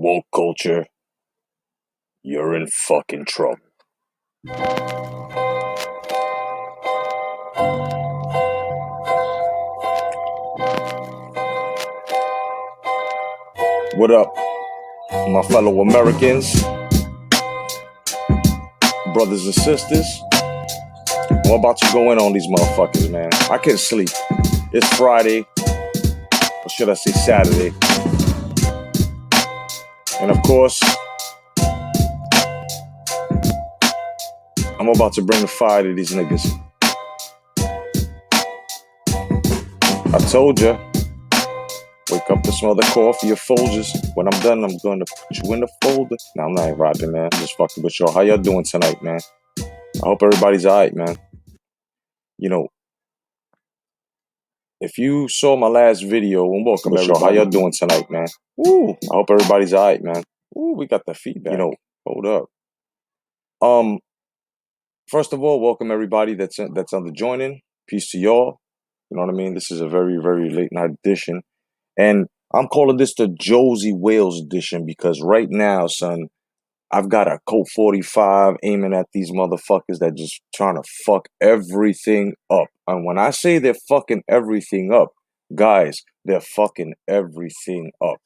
woke culture, you're in fucking trouble. What up, my fellow Americans, brothers and sisters? I'm about to go in on these motherfuckers, man. I can't sleep. It's Friday, or should I say Saturday? And of course, I'm about to bring the fire to these niggas. I told ya, wake up to smell the coffee, your Folgers. When I'm done, I'm going to put you in the folder. Nah, I'm not rapping, man. I'm just fucking with y'all. How y'all doing tonight, man? I hope everybody's alright, man. You know, if you saw my last video, and welcome everybody. How y'all doing tonight, man? Woo! I hope everybody's alright, man. Woo, we got the feedback. You know, hold up. First of all, welcome everybody that's on the joining. Peace to y'all. You know what I mean? This is a very, very late night edition. And I'm calling this the Jossie Wales edition because right now, son, I've got a Colt 45 aiming at these motherfuckers that just trying to fuck everything up. And when I say they're fucking everything up, guys, they're fucking everything up.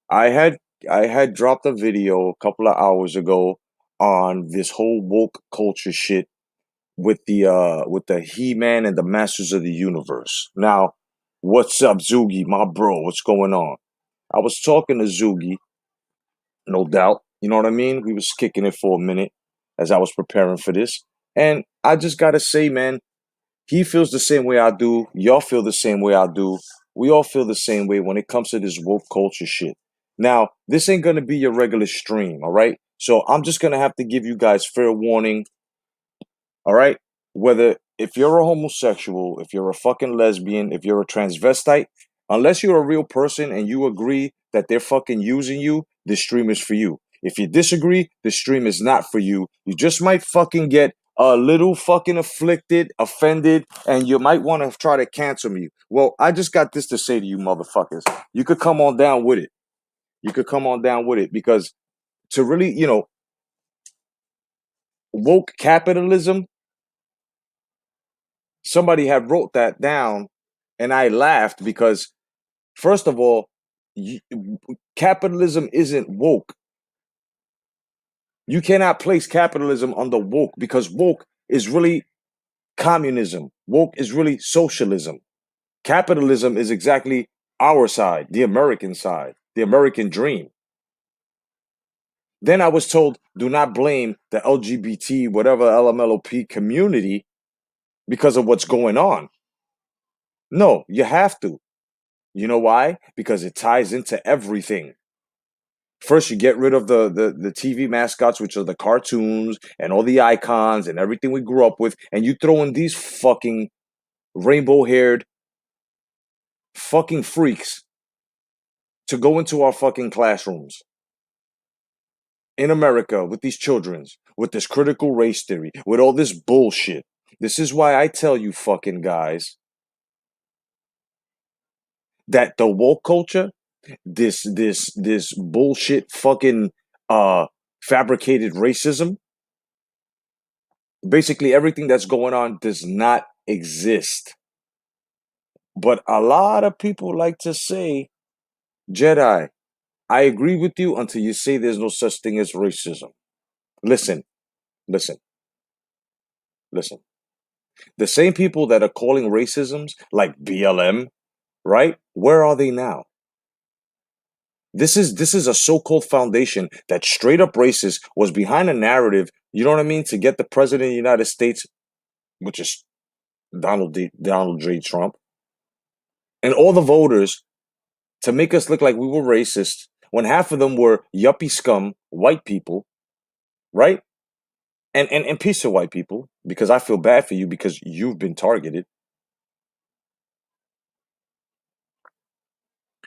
I had dropped a video a couple of hours ago on this whole woke culture shit with the He-Man and the Masters of the Universe. Now, what's up, Zoogie, my bro? What's going on? I was talking to Zoogie, no doubt. You know what I mean? We was kicking it for a minute as I was preparing for this. And I just gotta say, man, he feels the same way I do. Y'all feel the same way I do. We all feel the same way when it comes to this woke culture shit. Now, this ain't gonna be your regular stream, all right? So I'm just gonna have to give you guys fair warning, all right? Whether if you're a homosexual, if you're a fucking lesbian, if you're a transvestite, unless you're a real person and you agree that they're fucking using you, this stream is for you. If you disagree, this stream is not for you. You just might fucking get a little fucking afflicted, offended, and you might want to try to cancel me. Well, I just got this to say to you motherfuckers. You could come on down with it. You could come on down with it because to really, woke capitalism, somebody had wrote that down and I laughed because first of all, capitalism isn't woke. You cannot place capitalism on the woke because woke is really communism. Woke is really socialism. Capitalism is exactly our side, the American side, the American dream. Then I was told, do not blame the LGBT, whatever LMLOP community because of what's going on. No, you have to. You know why? Because it ties into everything. First, you get rid of the TV mascots, which are the cartoons and all the icons and everything we grew up with, and you throw in these fucking rainbow-haired fucking freaks to go into our fucking classrooms in America with these children, with this critical race theory, with all this bullshit. This is why I tell you fucking guys that the woke culture, this bullshit fucking fabricated racism, basically everything that's going on does not exist. But a lot of people like to say, Jedi, I agree with you until you say there's no such thing as racism. Listen. The same people that are calling racisms like BLM, right? Where are they now? This is a so-called foundation that straight up racist was behind a narrative, you know what I mean, to get the president of the United States, which is Donald J. Trump, and all the voters to make us look like we were racist when half of them were yuppie scum, white people, right? And piece of white people, because I feel bad for you because you've been targeted.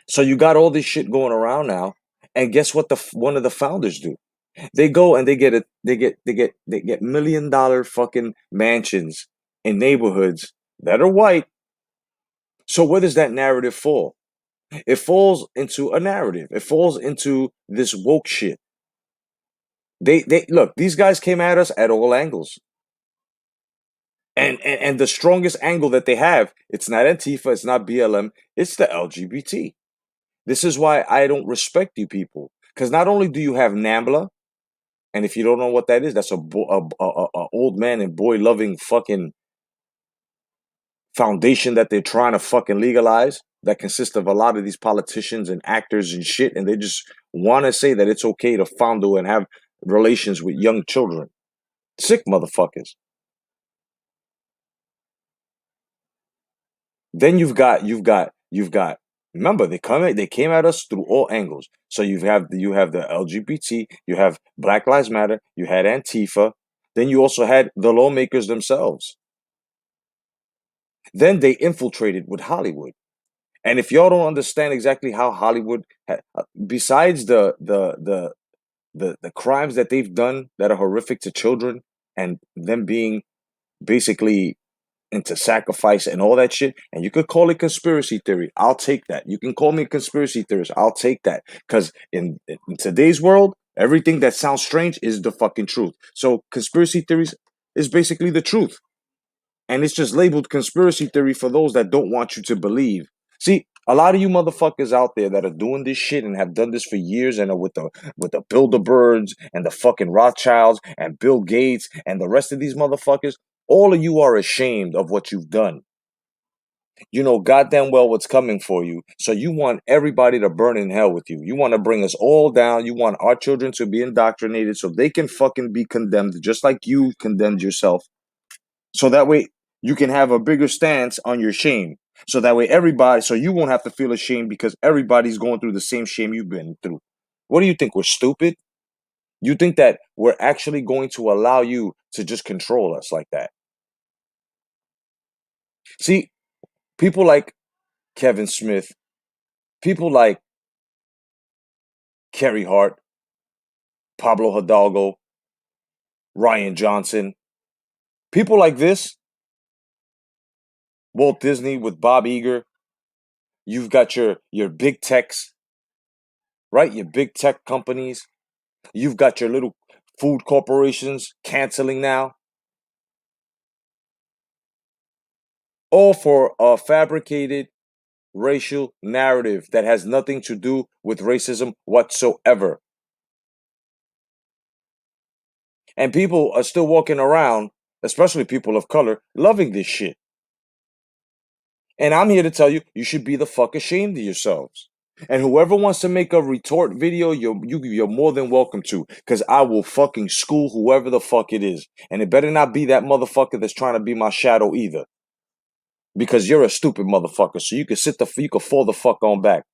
So you got all this shit going around now, and guess what? One of the founders do? They go and they get $1 million fucking mansions in neighborhoods that are white. So where does that narrative fall? It falls into a narrative. It falls into this woke shit. They look, these guys came at us at all angles. And the strongest angle that they have, it's not Antifa, it's not BLM, it's the LGBT. This is why I don't respect you people. Because not only do you have NAMBLA, and if you don't know what that is, that's a old man and boy loving fucking foundation that they're trying to fucking legalize, that consists of a lot of these politicians and actors and shit, and they just want to say that it's okay to fondle and have relations with young children. Sick motherfuckers. Then you've got. Remember, they came at us through all angles. So you have the LGBT, you have Black Lives Matter, you had Antifa, then you also had the lawmakers themselves. Then they infiltrated with Hollywood. And if y'all don't understand exactly how Hollywood, besides the crimes that they've done that are horrific to children, and them being basically into sacrifice and all that shit, and you could call it conspiracy theory. I'll take that. You can call me a conspiracy theorist. I'll take that. Because in today's world, everything that sounds strange is the fucking truth. So conspiracy theories is basically the truth. And it's just labeled conspiracy theory for those that don't want you to believe. See, a lot of you motherfuckers out there that are doing this shit and have done this for years and are with the Bilderbergs and the fucking Rothschilds and Bill Gates and the rest of these motherfuckers, all of you are ashamed of what you've done. You know goddamn well what's coming for you. So you want everybody to burn in hell with you. You want to bring us all down. You want our children to be indoctrinated so they can fucking be condemned just like you condemned yourself. So that way you can have a bigger stance on your shame. So that way so you won't have to feel ashamed because everybody's going through the same shame you've been through. What do you think? We're stupid? You think that we're actually going to allow you to just control us like that? See, people like Kevin Smith, people like Kerry Hart, Pablo Hidalgo, Ryan Johnson, people like this, Walt Disney with Bob Iger, you've got your big techs, right? Your big tech companies. You've got your little food corporations canceling now. All for a fabricated racial narrative that has nothing to do with racism whatsoever. And people are still walking around, especially people of color, loving this shit. And I'm here to tell you, you should be the fuck ashamed of yourselves. And whoever wants to make a retort video, you're more than welcome to, because I will fucking school whoever the fuck it is. And it better not be that motherfucker that's trying to be my shadow either. Because you're a stupid motherfucker, so you can fall the fuck on back.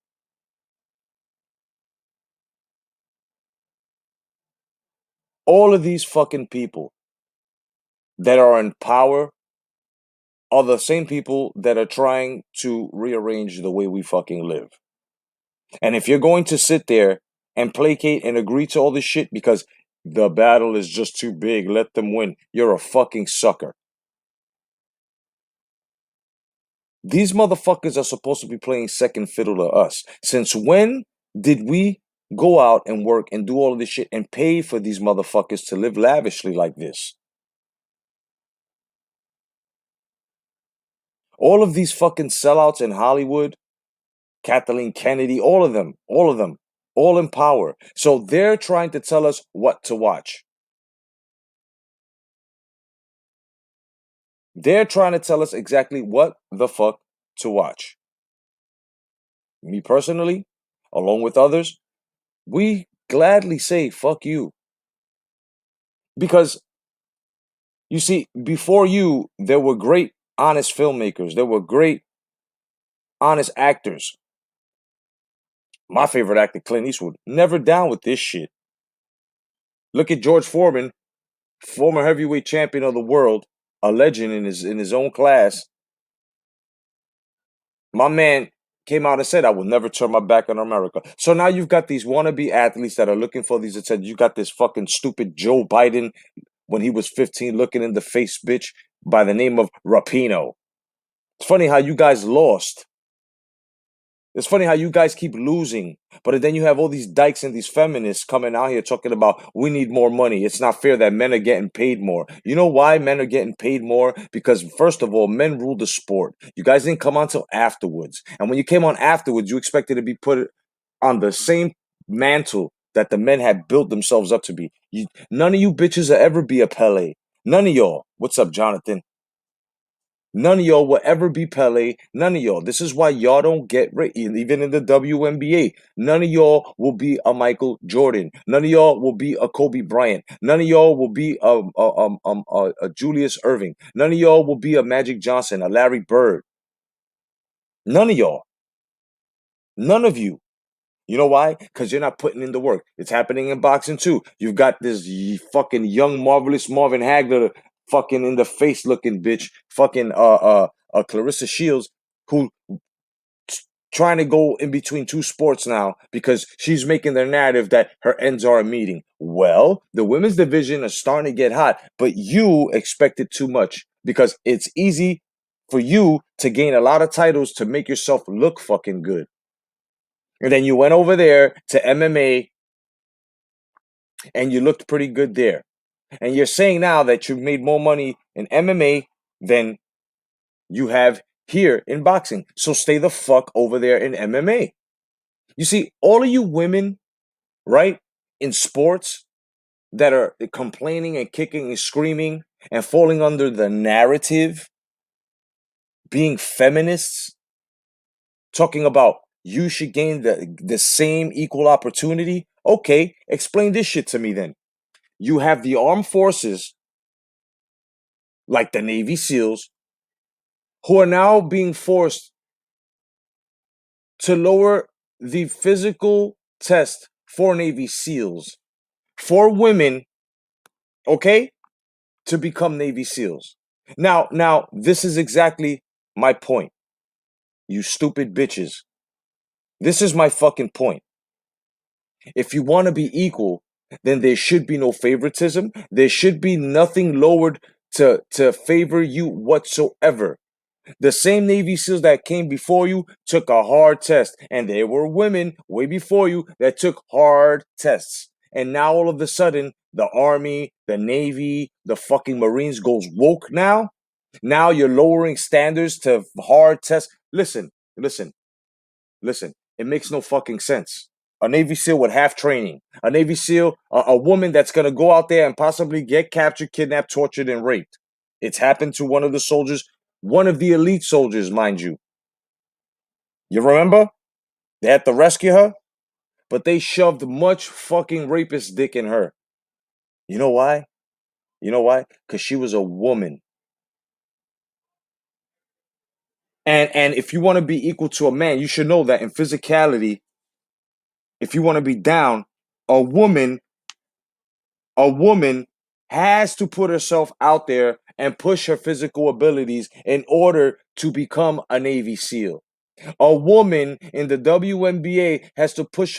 All of these fucking people that are in power are the same people that are trying to rearrange the way we fucking live. And if you're going to sit there and placate and agree to all this shit because the battle is just too big, let them win, you're a fucking sucker. These motherfuckers are supposed to be playing second fiddle to us. Since when did we go out and work and do all of this shit and pay for these motherfuckers to live lavishly like this? All of these fucking sellouts in Hollywood, Kathleen Kennedy, all of them, all in power. So they're trying to tell us what to watch. They're trying to tell us exactly what the fuck to watch. Me personally, along with others, we gladly say fuck you. Because, you see, before you, there were great, honest filmmakers. There were great, honest actors. My favorite actor, Clint Eastwood, never down with this shit. Look at George Foreman, former heavyweight champion of the world, a legend in his own class. My man came out and said, I will never turn my back on America. So now you've got these wannabe athletes that are looking for these attention. You got this fucking stupid Joe Biden when he was 15 looking in the face bitch by the name of Rapino. It's funny how you guys lost. It's funny how you guys keep losing, but then you have all these dykes and these feminists coming out here talking about we need more money. It's not fair that men are getting paid more. You know why men are getting paid more? Because first of all, men rule the sport. You guys didn't come on till afterwards. And when you came on afterwards, you expected to be put on the same mantle that the men had built themselves up to be. None of you bitches will ever be a Pele. None of y'all. What's up, Jonathan? None of y'all will ever be Pele. None of y'all. This is why y'all don't get even in the WNBA. None of y'all will be a Michael Jordan. None of y'all will be a Kobe Bryant. None of y'all will be a Julius Irving. None of y'all will be a Magic Johnson, a Larry Bird. None of y'all. None of you. You know why? Because you're not putting in the work. It's happening in boxing too. You've got this fucking young, marvelous Marvin Hagler, fucking in the face looking bitch, fucking Clarissa Shields, who trying to go in between two sports now because she's making their narrative that her ends are a meeting. Well, the women's division is starting to get hot, but you expected too much because it's easy for you to gain a lot of titles to make yourself look fucking good. And then you went over there to MMA and you looked pretty good there. And you're saying now that you've made more money in MMA than you have here in boxing. So stay the fuck over there in MMA. You see, all of you women, right, in sports that are complaining and kicking and screaming and falling under the narrative, being feminists, talking about you should gain the same equal opportunity. Okay, explain this shit to me then. You have the armed forces, like the Navy SEALs, who are now being forced to lower the physical test for Navy SEALs for women, okay, to become Navy SEALs. Now, this is exactly my point. You stupid bitches. This is my fucking point. If you want to be equal, then there should be no favoritism. There should be nothing lowered to favor you whatsoever. The same Navy SEALs that came before you took a hard test, and there were women way before you that took hard tests. And now all of a sudden, the Army, the Navy, the fucking Marines goes woke now. Now you're lowering standards to hard tests. Listen. It makes no fucking sense. A Navy SEAL with half training. A Navy SEAL, a woman that's going to go out there and possibly get captured, kidnapped, tortured, and raped. It's happened to one of the soldiers, one of the elite soldiers, mind you. You remember? They had to rescue her, but they shoved much fucking rapist dick in her. You know why? Because she was a woman. And if you want to be equal to a man, you should know that in physicality, if you want to be down, a woman has to put herself out there and push her physical abilities in order to become a Navy SEAL. A woman in the WNBA has to push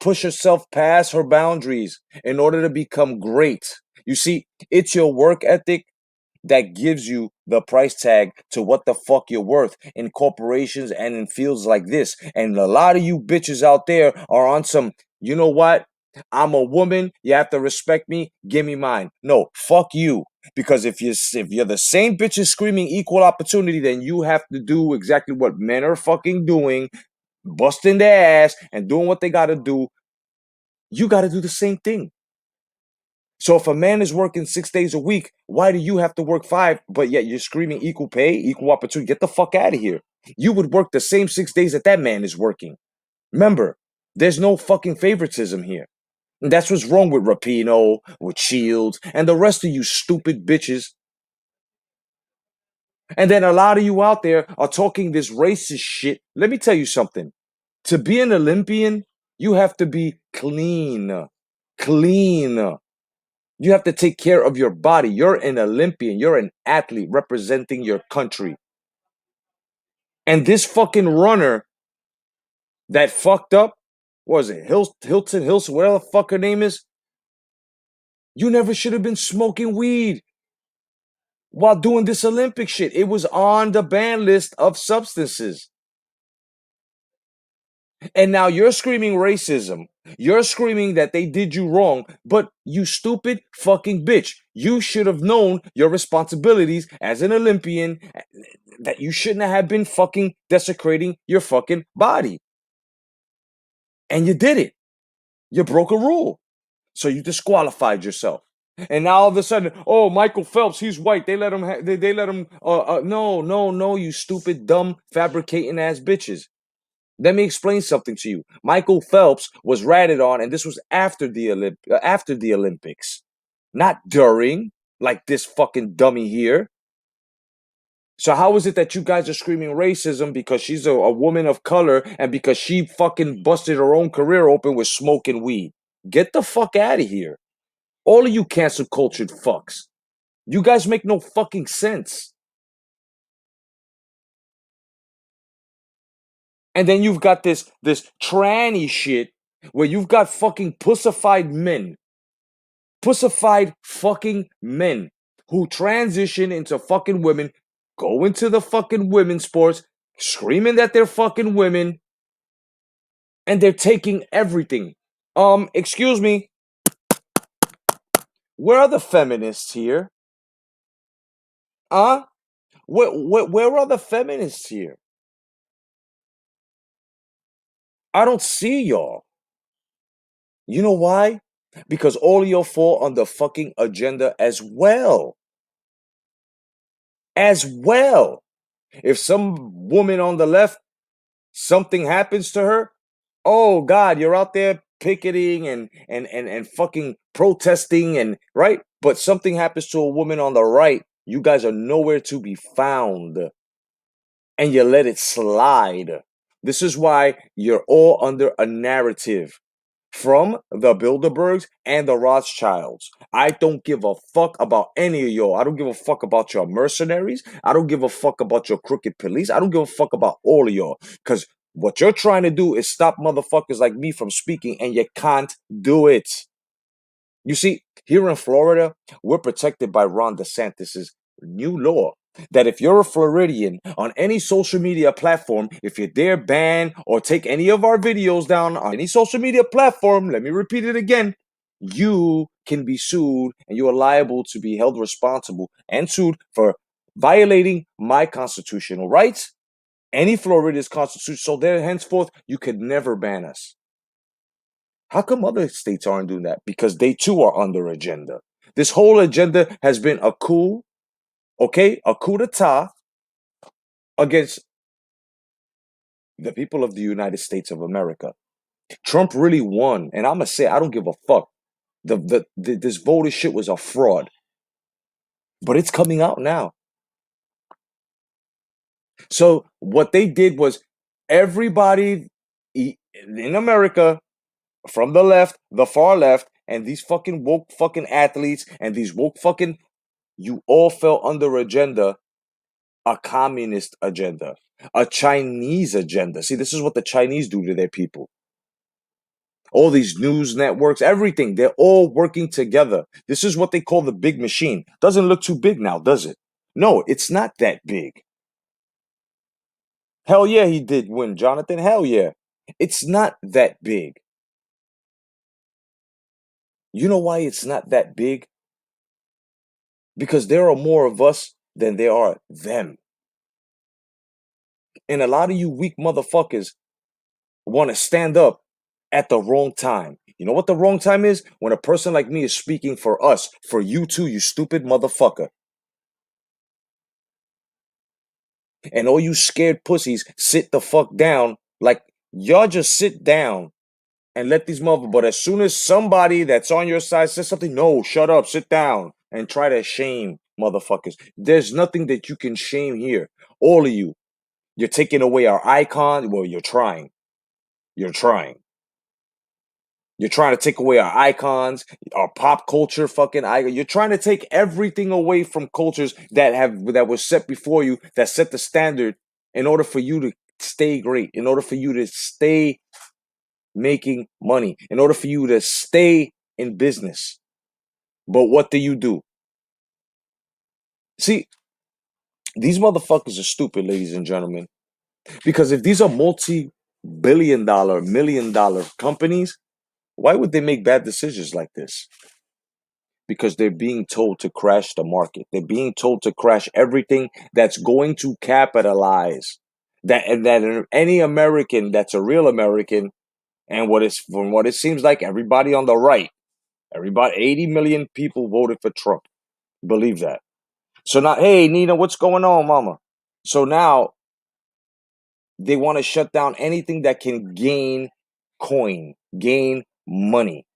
herself past her boundaries in order to become great. You see, it's your work ethic that gives you the price tag to what the fuck you're worth in corporations and in fields like this. And a lot of you bitches out there are on some, you know what? I'm a woman. You have to respect me. Give me mine. No, fuck you. Because if you're the same bitches screaming equal opportunity, then you have to do exactly what men are fucking doing, busting their ass and doing what they gotta do. You gotta do the same thing. So if a man is working 6 days a week, why do you have to work 5, but yet you're screaming equal pay, equal opportunity? Get the fuck out of here. You would work the same 6 days that man is working. Remember, there's no fucking favoritism here. And that's what's wrong with Rapinoe, with Shields, and the rest of you stupid bitches. And then a lot of you out there are talking this racist shit. Let me tell you something. To be an Olympian, you have to be clean. Clean. You have to take care of your body. You're an Olympian. You're an athlete representing your country. And this fucking runner that fucked up, what was it? Hilton, whatever the fuck her name is. You never should have been smoking weed while doing this Olympic shit. It was on the ban list of substances. And now you're screaming racism. You're screaming that they did you wrong, but you stupid fucking bitch. You should have known your responsibilities as an Olympian, that you shouldn't have been fucking desecrating your fucking body. And you did it. You broke a rule. So you disqualified yourself. And now all of a sudden, oh, Michael Phelps, he's white. They let him. They let him. No, no, no. You stupid, dumb, fabricating ass bitches. Let me explain something to you. Michael Phelps was ratted on, and this was after the Olympics, not during, like this fucking dummy here. So how is it that you guys are screaming racism because she's a woman of color and because she fucking busted her own career open with smoking weed? Get the fuck out of here. All of you cancel cultured fucks. You guys make no fucking sense. And then you've got this tranny shit where you've got fucking pussified fucking men who transition into fucking women, go into the fucking women's sports, screaming that they're fucking women, and they're taking everything. Excuse me, where are the feminists here? Huh? Where are the feminists here? I don't see y'all. You know why? Because all of y'all fall on the fucking agenda as well. As well. If some woman on the left, something happens to her, oh God, you're out there picketing and fucking protesting and right? But something happens to a woman on the right, you guys are nowhere to be found. And you let it slide. This is why you're all under a narrative from the Bilderbergs and the Rothschilds. I don't give a fuck about any of y'all. I don't give a fuck about your mercenaries. I don't give a fuck about your crooked police. I don't give a fuck about all of y'all. Because what you're trying to do is stop motherfuckers like me from speaking, and you can't do it. You see, here in Florida, we're protected by Ron DeSantis' new law that if you're a Floridian on any social media platform, if you dare ban or take any of our videos down on any social media platform, let me repeat it again, you can be sued and you are liable to be held responsible and sued for violating my constitutional rights, any Florida's constitution. So there, henceforth, you could never ban us. How come other states aren't doing that? Because they too are under agenda. This whole agenda has been a coup, okay, a coup d'etat against the people of the United States of America. Trump really won, and I'm gonna say I don't give a fuck. This voter shit was a fraud, but it's coming out now. So what they did was everybody in America, from the left, the far left, and these fucking woke fucking athletes and these woke fucking, you all fell under agenda, a communist agenda, a Chinese agenda. See, this is what the Chinese do to their people. All these news networks, everything, they're all working together. This is what they call the big machine. Doesn't look too big now, does it? No, it's not that big. Hell yeah, he did win, Jonathan. Hell yeah. It's not that big. You know why it's not that big? Because there are more of us than there are them. And a lot of you weak motherfuckers want to stand up at the wrong time. You know what the wrong time is? When a person like me is speaking for us, for you too, you stupid motherfucker. And all you scared pussies sit the fuck down. Like, y'all just sit down and let these motherfuckers. But as soon as somebody that's on your side says something, no, shut up, sit down, and try to shame motherfuckers. There's nothing that you can shame here. All of you. You're taking away our icon. Well, you're trying. You're trying. You're trying to take away our icons, our pop culture fucking icon. You're trying to take everything away from cultures that were set before you, that set the standard in order for you to stay great, in order for you to stay making money, in order for you to stay in business. But what do? See, these motherfuckers are stupid, ladies and gentlemen. Because if these are billion-dollar, million-dollar companies, why would they make bad decisions like this? Because they're being told to crash the market. They're being told to crash everything that's going to capitalize. That any American that's a real American, and from what it seems like, everybody on the right, everybody, 80 million people voted for Trump. Believe that. So now, hey, Nina, what's going on, mama? So now they want to shut down anything that can gain gain money.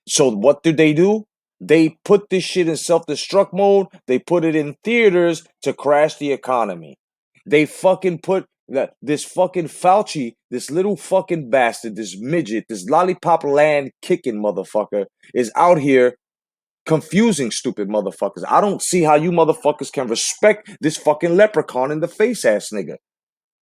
So what do? They put this shit in self-destruct mode. They put it in theaters to crash the economy. They fucking put this fucking Fauci, this little fucking bastard, this midget, this lollipop land kicking motherfucker is out here confusing stupid motherfuckers. I don't see how you motherfuckers can respect this fucking leprechaun in the face ass nigga.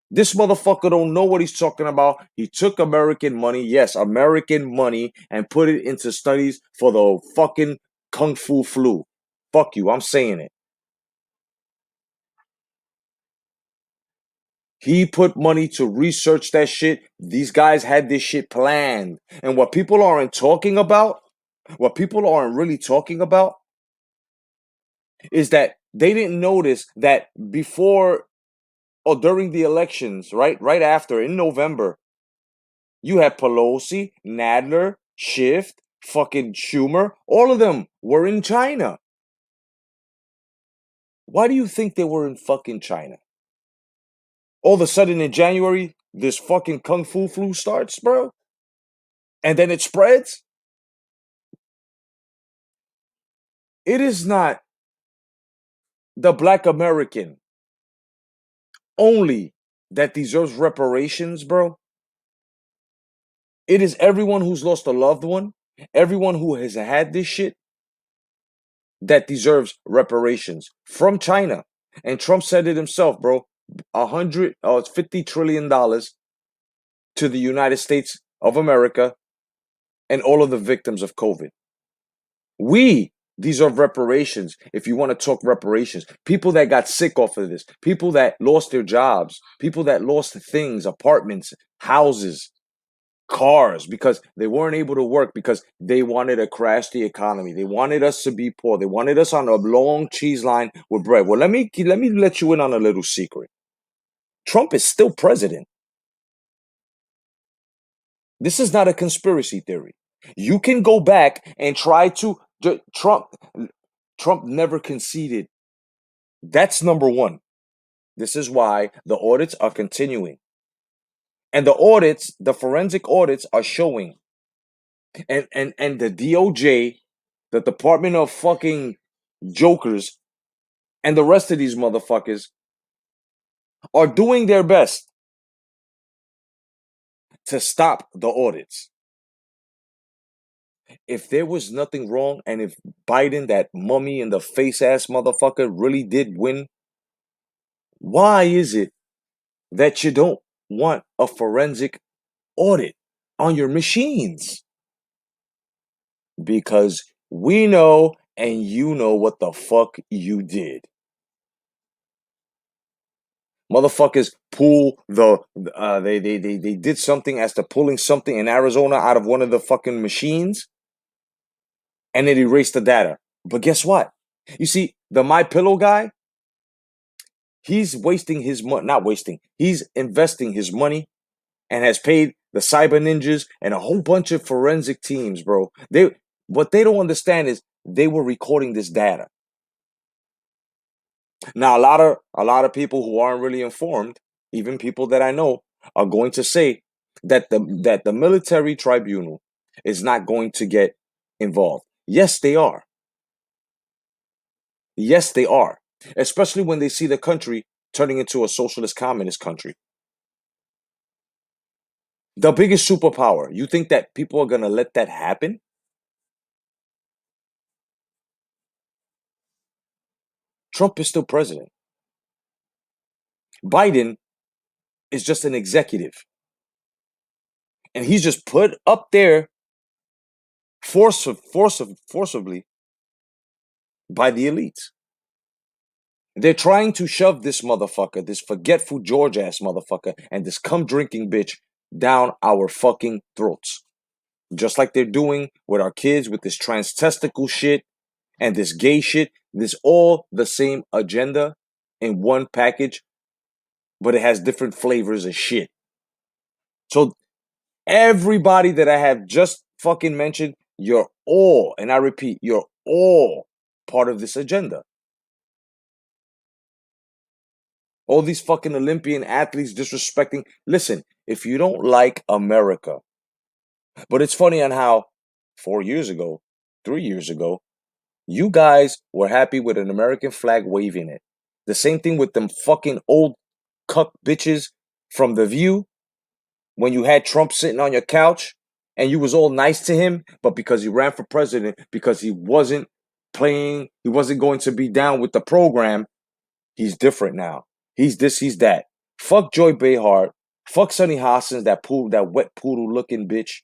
This motherfucker don't know what he's talking about. He took American money, yes, American money, and put it into studies for the fucking Kung Fu flu. Fuck you, I'm saying it. He put money to research that shit. These guys had this shit planned. And what people aren't talking about, what people aren't really talking about, is that they didn't notice that before or during the elections, right after, in November, you had Pelosi, Nadler, Schiff, fucking Schumer. All of them were in China. Why do you think they were in fucking China? All of a sudden in January, this fucking Kung Fu flu starts, bro? And then it spreads? It is not the black American only that deserves reparations, bro. It is everyone who's lost a loved one, everyone who has had this shit that deserves reparations from China. And Trump said it himself, bro. It's $50 trillion to the United States of America and all of the victims of COVID. We deserve reparations. If you want to talk reparations, people that got sick off of this, people that lost their jobs, people that lost things, apartments, houses, cars, because they weren't able to work because they wanted to crash the economy. They wanted us to be poor. They wanted us on a long cheese line with bread. Well, let me let you in on a little secret. Trump is still president. This is not a conspiracy theory. You can go back and try to Trump never conceded. That's number one. This is why the audits are continuing. And the forensic audits are showing. And the DOJ, the Department of fucking Jokers, and the rest of these motherfuckers are doing their best to stop the audits. If there was nothing wrong, and if Biden, that mummy in the face ass motherfucker, really did win, why is it that you don't want a forensic audit on your machines? Because we know and you know what the fuck you did. Motherfuckers pull they did something as to pulling something in Arizona out of one of the fucking machines, and it erased the data. But guess what? You see, the My Pillow guy, he's wasting his money, not wasting, he's investing his money and has paid the cyber ninjas and a whole bunch of forensic teams, bro. What they don't understand is they were recording this data. Now, a lot of people who aren't really informed, even people that I know, are going to say that the military tribunal is not going to get involved. Yes, they are. Yes, they are. Especially when they see the country turning into a socialist communist country. The biggest superpower. You think that people are going to let that happen? Trump is still president. Biden is just an executive. And he's just put up there forcibly by the elites. They're trying to shove this motherfucker, this forgetful George ass motherfucker, and this cum drinking bitch down our fucking throats. Just like they're doing with our kids with this trans testicle shit and this gay shit. This all the same agenda in one package, but it has different flavors of shit. So everybody that I have just fucking mentioned, you're all, and I repeat, you're all part of this agenda. All these fucking Olympian athletes disrespecting. Listen, if you don't like America, but it's funny on how 4 years ago, 3 years ago, you guys were happy with an American flag waving it. The same thing with them fucking old cuck bitches from The View when you had Trump sitting on your couch and you was all nice to him, but because he ran for president, because he wasn't going to be down with the program, he's different now. He's this, he's that. Fuck Joy Behar. Fuck Sonny Hoskins, that wet poodle looking bitch.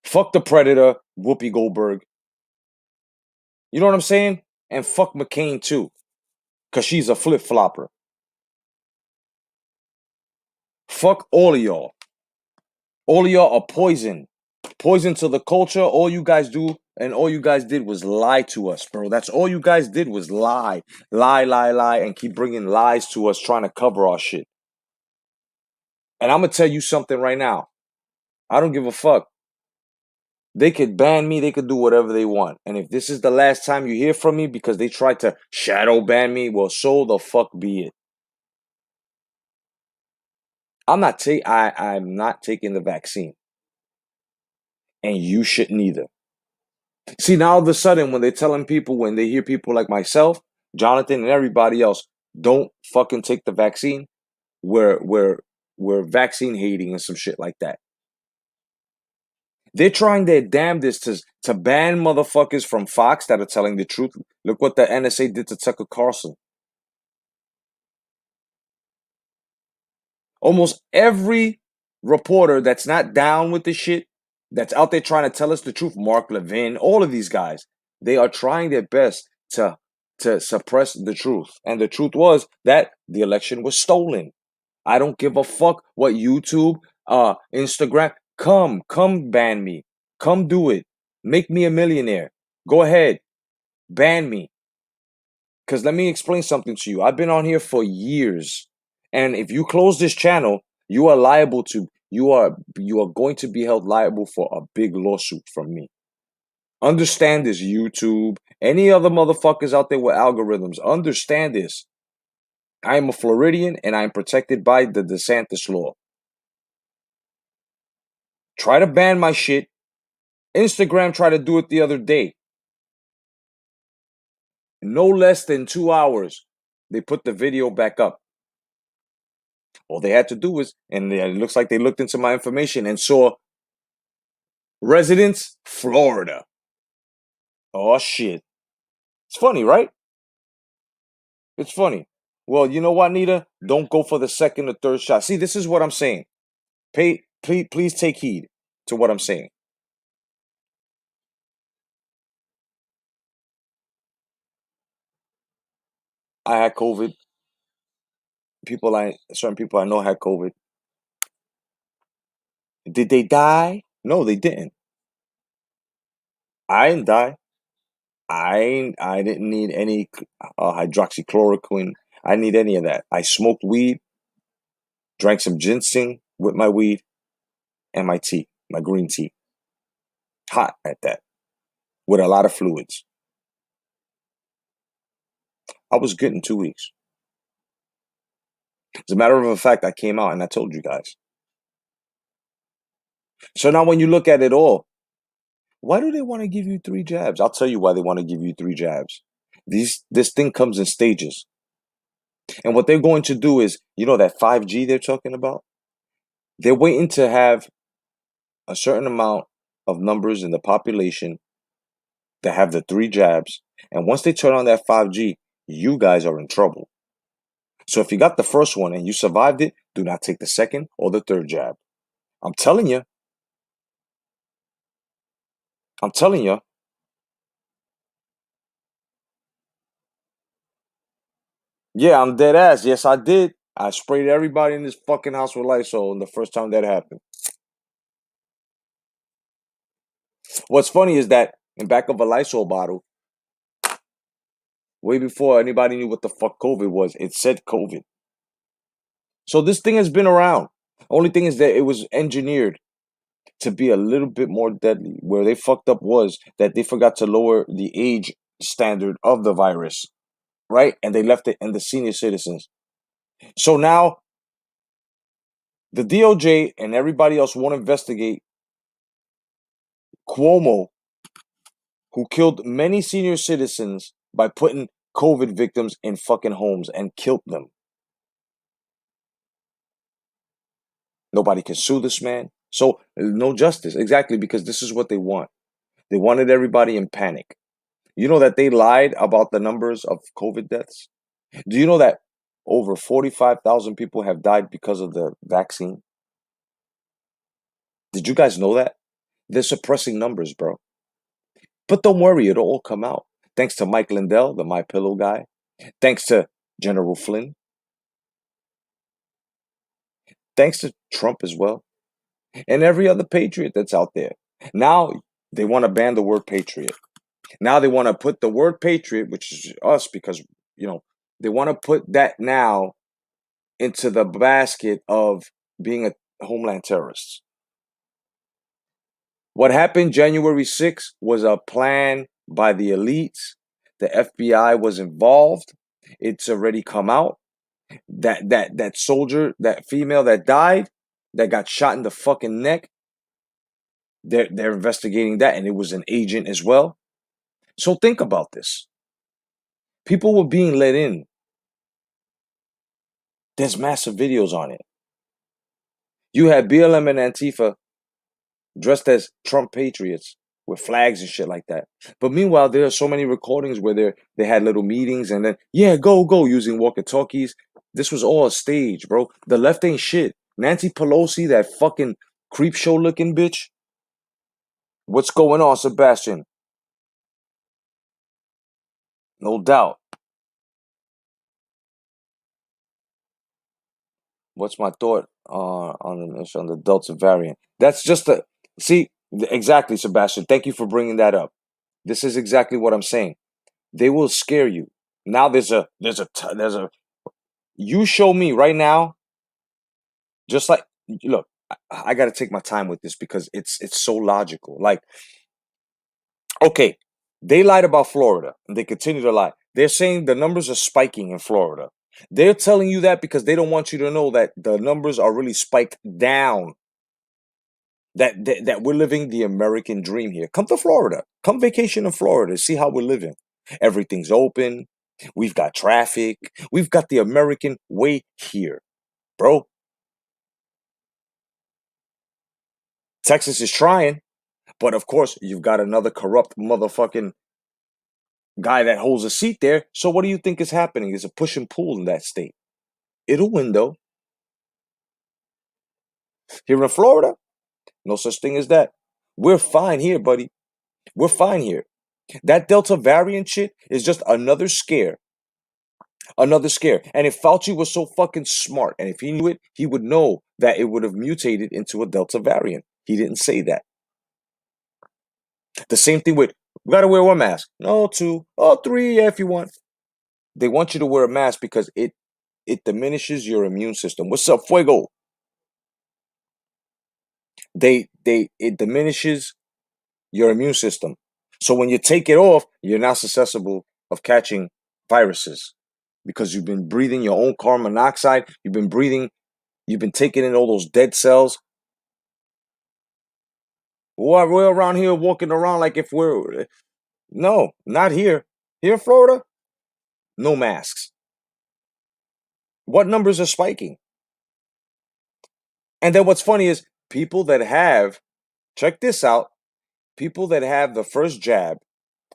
Fuck the Predator, Whoopi Goldberg. You know what I'm saying? And fuck McCain too, because she's a flip-flopper. Fuck all of y'all. All of y'all are poison. Poison to the culture. All you guys do and all you guys did was lie to us, bro. That's all you guys did was lie. Lie, lie, lie, and keep bringing lies to us trying to cover our shit. And I'm going to tell you something right now. I don't give a fuck. They could ban me. They could do whatever they want. And if this is the last time you hear from me because they tried to shadow ban me, well, so the fuck be it. I'm not taking the vaccine. And you shouldn't either. See, now all of a sudden, when they're telling people, when they hear people like myself, Jonathan, and everybody else, don't fucking take the vaccine, we're vaccine hating and some shit like that. They're trying their damnedest to ban motherfuckers from Fox that are telling the truth. Look what the NSA did to Tucker Carlson. Almost every reporter that's not down with the shit, that's out there trying to tell us the truth, Mark Levin, all of these guys, they are trying their best to suppress the truth. And the truth was that the election was stolen. I don't give a fuck what YouTube, Instagram, come ban me. Come do it. Make me a millionaire. Go ahead. Ban me. Because let me explain something to you. I've been on here for years. And if you close this channel, you are liable to, you are going to be held liable for a big lawsuit from me. Understand this, YouTube. Any other motherfuckers out there with algorithms, understand this. I am a Floridian and I am protected by the DeSantis law. Try to ban my shit. Instagram tried to do it the other day. No less than 2 hours, they put the video back up. All they had to do was, and it looks like they looked into my information and saw residence, Florida. Oh, shit. It's funny, right? It's funny. Well, you know what, Nita? Don't go for the second or third shot. See, this is what I'm saying. Please take heed to what I'm saying. I had COVID. Certain people I know had COVID. Did they die? No, they didn't. I didn't die. I didn't need any hydroxychloroquine. I didn't need any of that. I smoked weed, drank some ginseng with my weed, and my tea, my green tea. Hot at that, with a lot of fluids. I was good in 2 weeks. As a matter of fact, I came out and I told you guys. So now when you look at it all, why do they want to give you 3 jabs? I'll tell you why they want to give you 3 jabs. This thing comes in stages. And what they're going to do is, you know that 5G they're talking about? They're waiting to have a certain amount of numbers in the population that have the 3 jabs. And once they turn on that 5G, you guys are in trouble. So if you got the first one and you survived it, do not take the second or the third jab. I'm telling you. I'm telling you. Yeah, I'm dead ass. Yes, I did. I sprayed everybody in this fucking house with Lysol the first time that happened. What's funny is that in back of a Lysol bottle, way before anybody knew what the fuck COVID was, it said COVID. So this thing has been around. Only thing is that it was engineered to be a little bit more deadly. Where they fucked up was that they forgot to lower the age standard of the virus, right? And they left it in the senior citizens. So now the DOJ and everybody else won't investigate Cuomo, who killed many senior citizens by putting COVID victims in fucking homes and killed them. Nobody can sue this man. So no justice. Exactly, because this is what they want. They wanted everybody in panic. You know that they lied about the numbers of COVID deaths? Do you know that over 45,000 people have died because of the vaccine? Did you guys know that? They're suppressing numbers, bro. But don't worry, it'll all come out. Thanks to Mike Lindell, the My Pillow guy. Thanks to General Flynn. Thanks to Trump as well. And every other patriot that's out there. Now they want to ban the word patriot. Now they want to put the word patriot, which is us, because, they want to put that now into the basket of being a homeland terrorist. What happened January 6th was a plan by the elites. The FBI was involved. It's already come out. That soldier, that female that died, that got shot in the fucking neck, they're investigating that, and it was an agent as well. So think about this. People were being let in. There's massive videos on it. You had BLM and Antifa dressed as Trump patriots with flags and shit like that. But meanwhile, there are so many recordings where they had little meetings and then, yeah, go, using walkie-talkies. This was all a stage, bro. The left ain't shit. Nancy Pelosi, that fucking creep show looking bitch. What's going on, Sebastian? No doubt. What's my thought on the Delta variant? That's just a see exactly, Sebastian. Thank you for bringing that up. This is exactly what I'm saying. They will scare you. Now there's a you show me right now, just like look, I got to take my time with this because it's so logical. Like, okay, they lied about Florida and they continue to lie. They're saying the numbers are spiking in Florida. They're telling you that because they don't want you to know that the numbers are really spiked down. That we're living the American dream here. Come to Florida. Come vacation in Florida. See how we're living. Everything's open. We've got traffic. We've got the American way here, bro. Texas is trying, but of course, you've got another corrupt motherfucking guy that holds a seat there. So what do you think is happening? There's a push and pull in that state. It'll win, though. Here in Florida, no such thing as that. We're fine here, buddy. We're fine here. That Delta variant shit is just another scare. Another scare. And if Fauci was so fucking smart, and if he knew it, he would know that it would have mutated into a Delta variant. He didn't say that. The same thing with, we gotta wear one mask. No, two. Oh, three, yeah, if you want. They want you to wear a mask because it diminishes your immune system. What's up, Fuego? It diminishes your immune system. So when you take it off, you're not susceptible of catching viruses because you've been breathing your own carbon monoxide. You've been taking in all those dead cells. We're around here walking around like if we're no, not here. Here in Florida, no masks. What numbers are spiking? And then what's funny is people that have, check this out, people that have the first jab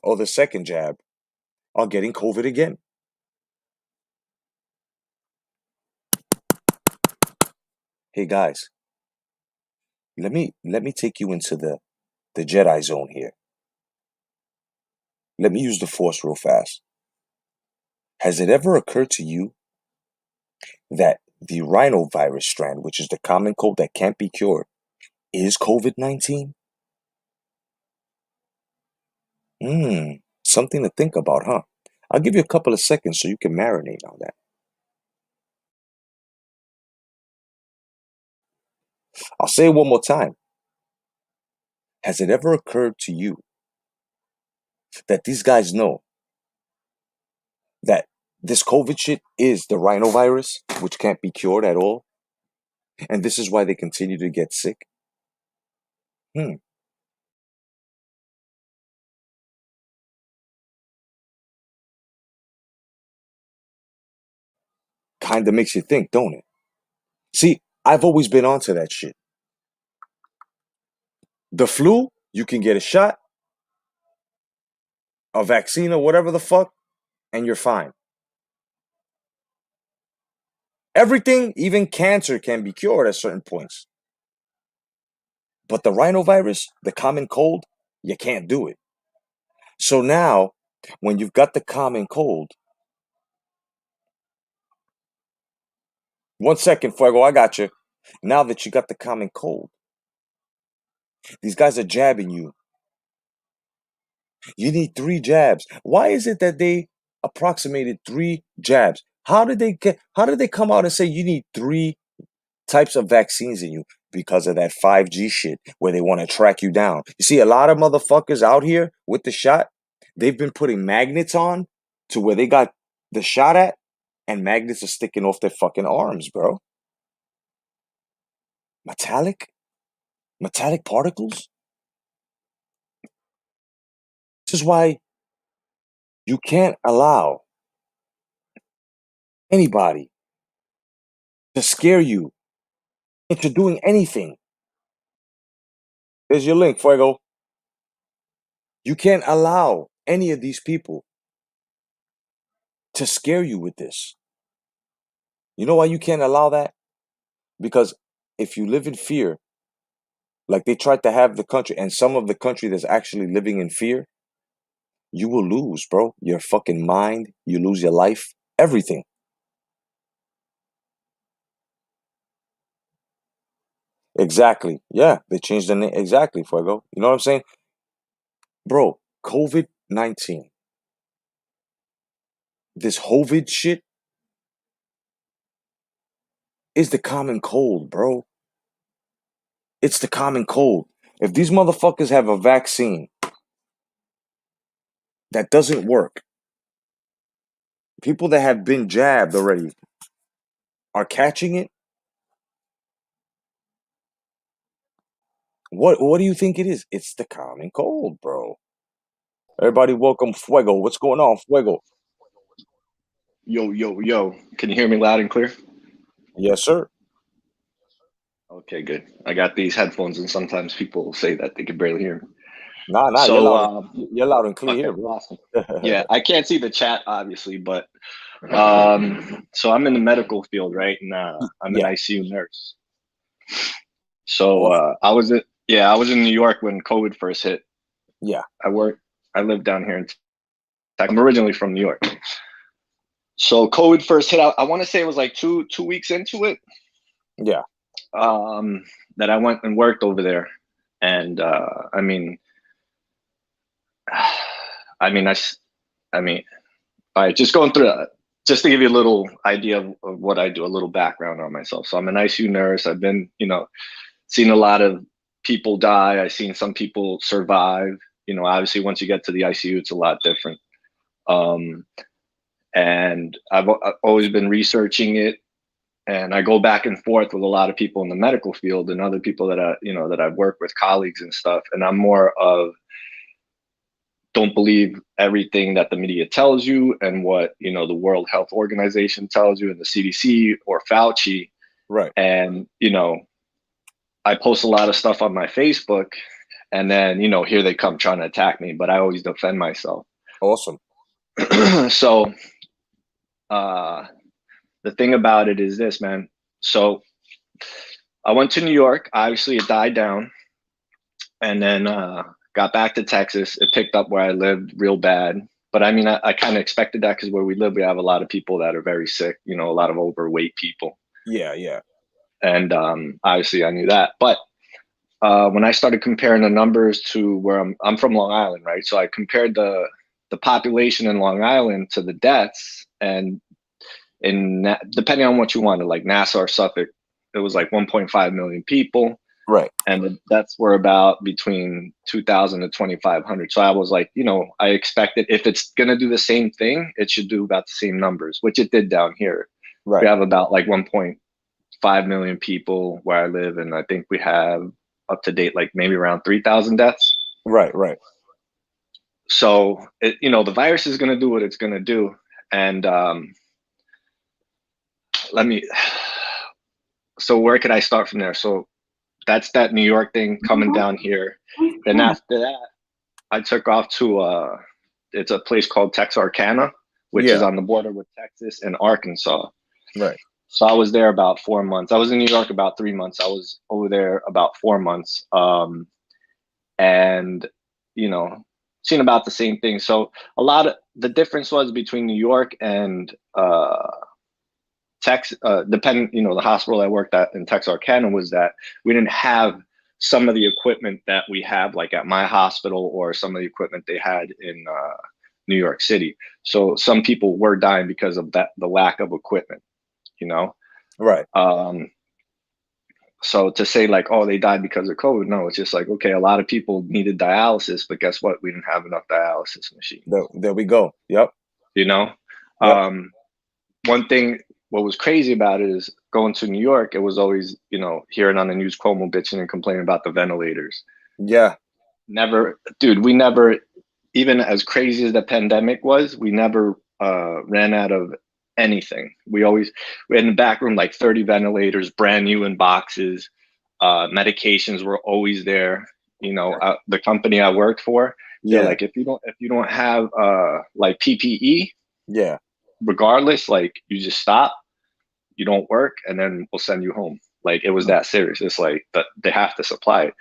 or the second jab are getting COVID again. Hey guys, let me take you into the Jedi zone here. Let me use the Force real fast. Has it ever occurred to you that the rhinovirus strand, which is the common cold that can't be cured, is COVID-19? Something to think about, huh? I'll give you a couple of seconds so you can marinate on that. I'll say it one more time. Has it ever occurred to you that these guys know that this COVID shit is the rhinovirus, which can't be cured at all? And this is why they continue to get sick? Hmm. Kinda makes you think, don't it? See, I've always been onto that shit. The flu, you can get a shot, a vaccine, or whatever the fuck, and you're fine. Everything, even cancer, can be cured at certain points. But the rhinovirus, the common cold, you can't do it. So now, when you've got the common cold, 1 second, Fuego, I got you. Now that you got the common cold, these guys are jabbing you. You need 3 jabs. Why is it that they approximated 3 jabs? How did they come out and say you need 3 types of vaccines in you? Because of that 5G shit where they want to track you down. You see, a lot of motherfuckers out here with the shot, they've been putting magnets on to where they got the shot at, and magnets are sticking off their fucking arms, bro. Metallic? Metallic particles? This is why you can't allow anybody to scare you into doing anything. There's your link, Fuego. You can't allow any of these people to scare you with this. You know why you can't allow that? Because if you live in fear, like they tried to have the country, and some of the country that's actually living in fear, you will lose, bro. Your fucking mind, you lose your life, everything. Exactly. Yeah, they changed the name. Exactly, Fuego. You know what I'm saying? Bro, COVID-19, this COVID shit is the common cold, bro. It's the common cold. If these motherfuckers have a vaccine that doesn't work, people that have been jabbed already are catching it. What do you think it is? It's the common cold, bro. Everybody welcome Fuego. What's going on, Fuego? Yo, yo, yo. Can you hear me loud and clear? Yes, sir. Okay, good. I got these headphones, and sometimes people say that they can barely hear me. Nah, So, you're loud and clear here, okay, bro. awesome. Yeah, I can't see the chat, obviously, but so I'm in the medical field, right? And I'm an Yeah, ICU nurse. So awesome. I was in New York when COVID first hit. Yeah, I live down here in Texas. I'm originally from New York. So COVID first hit. I want to say it was like two weeks into it. yeah. That I went and worked over there, and I mean, I mean, I mean, all right, just going through just to give you a little idea of what I do, a little background on myself. So I'm an ICU nurse. I've been, seen a lot of people die. I've seen some people survive. Obviously, once you get to the ICU, it's a lot different. Um, and I've always been researching it, and I go back and forth with a lot of people in the medical field and other people that I've worked with, colleagues and stuff. And I'm more of don't believe everything that the media tells you and what the World Health Organization tells you and the CDC or Fauci. Right. And I post a lot of stuff on my Facebook, and then here they come trying to attack me, but I always defend myself. Awesome. So uh, the thing about it is this, man. So I went to New York. Obviously, it died down, and then got back to Texas. It picked up where I lived real bad. But I mean, I kind of expected that because where we live, we have a lot of people that are very sick, you know, a lot of overweight people. Yeah, yeah. And obviously I knew that. But when I started comparing the numbers to where I'm from Long Island, right? So I compared the population in Long Island to the deaths, and depending on what you wanted, like Nassau or Suffolk, it was like 1.5 million people, Right. and the deaths were about between 2,000 to 2,500. So I was like, you know, I expected if it's gonna do the same thing, it should do about the same numbers, which it did down here. We Right. have about like 1.5 million people where I live, and I think we have up to date like maybe around 3,000 deaths. Right. Right. So you know, the virus is going to do what it's going to do. And let me so where could I start from there? So that's that New York thing coming down here. Then after that, I took off to it's a place called Texarkana, which is Yeah. on the border with Texas and Arkansas. Right. So I was there about 4 months. I was in New York about 3 months. I was over there about 4 months. And you know, seen about the same thing. So a lot of the difference was between New York and Texas, depending, you know, the hospital I worked at in Texarkana was that we didn't have some of the equipment that we have like at my hospital or some of the equipment they had in New York City. So some people were dying because of that, the lack of equipment, you know? Right. So to say like, oh, they died because of COVID, no, it's just like, okay, a lot of people needed dialysis, but guess what? We didn't have enough dialysis machines. There we go. Yep. You know, Yep. one thing, what was crazy about it is going to New York, it was always, you know, hearing on the news Cuomo bitching and complaining about the ventilators. Yeah. Never, dude, we never, even as crazy as the pandemic was, we never ran out of anything. We had in the back room like 30 ventilators, brand new in boxes. Medications were always there. You know, the company I worked for, they're Yeah. like, if you don't have like PPE, Yeah. regardless, like you just stop, you don't work, and then we'll send you home. Like it was that serious. It's like that they have to supply it.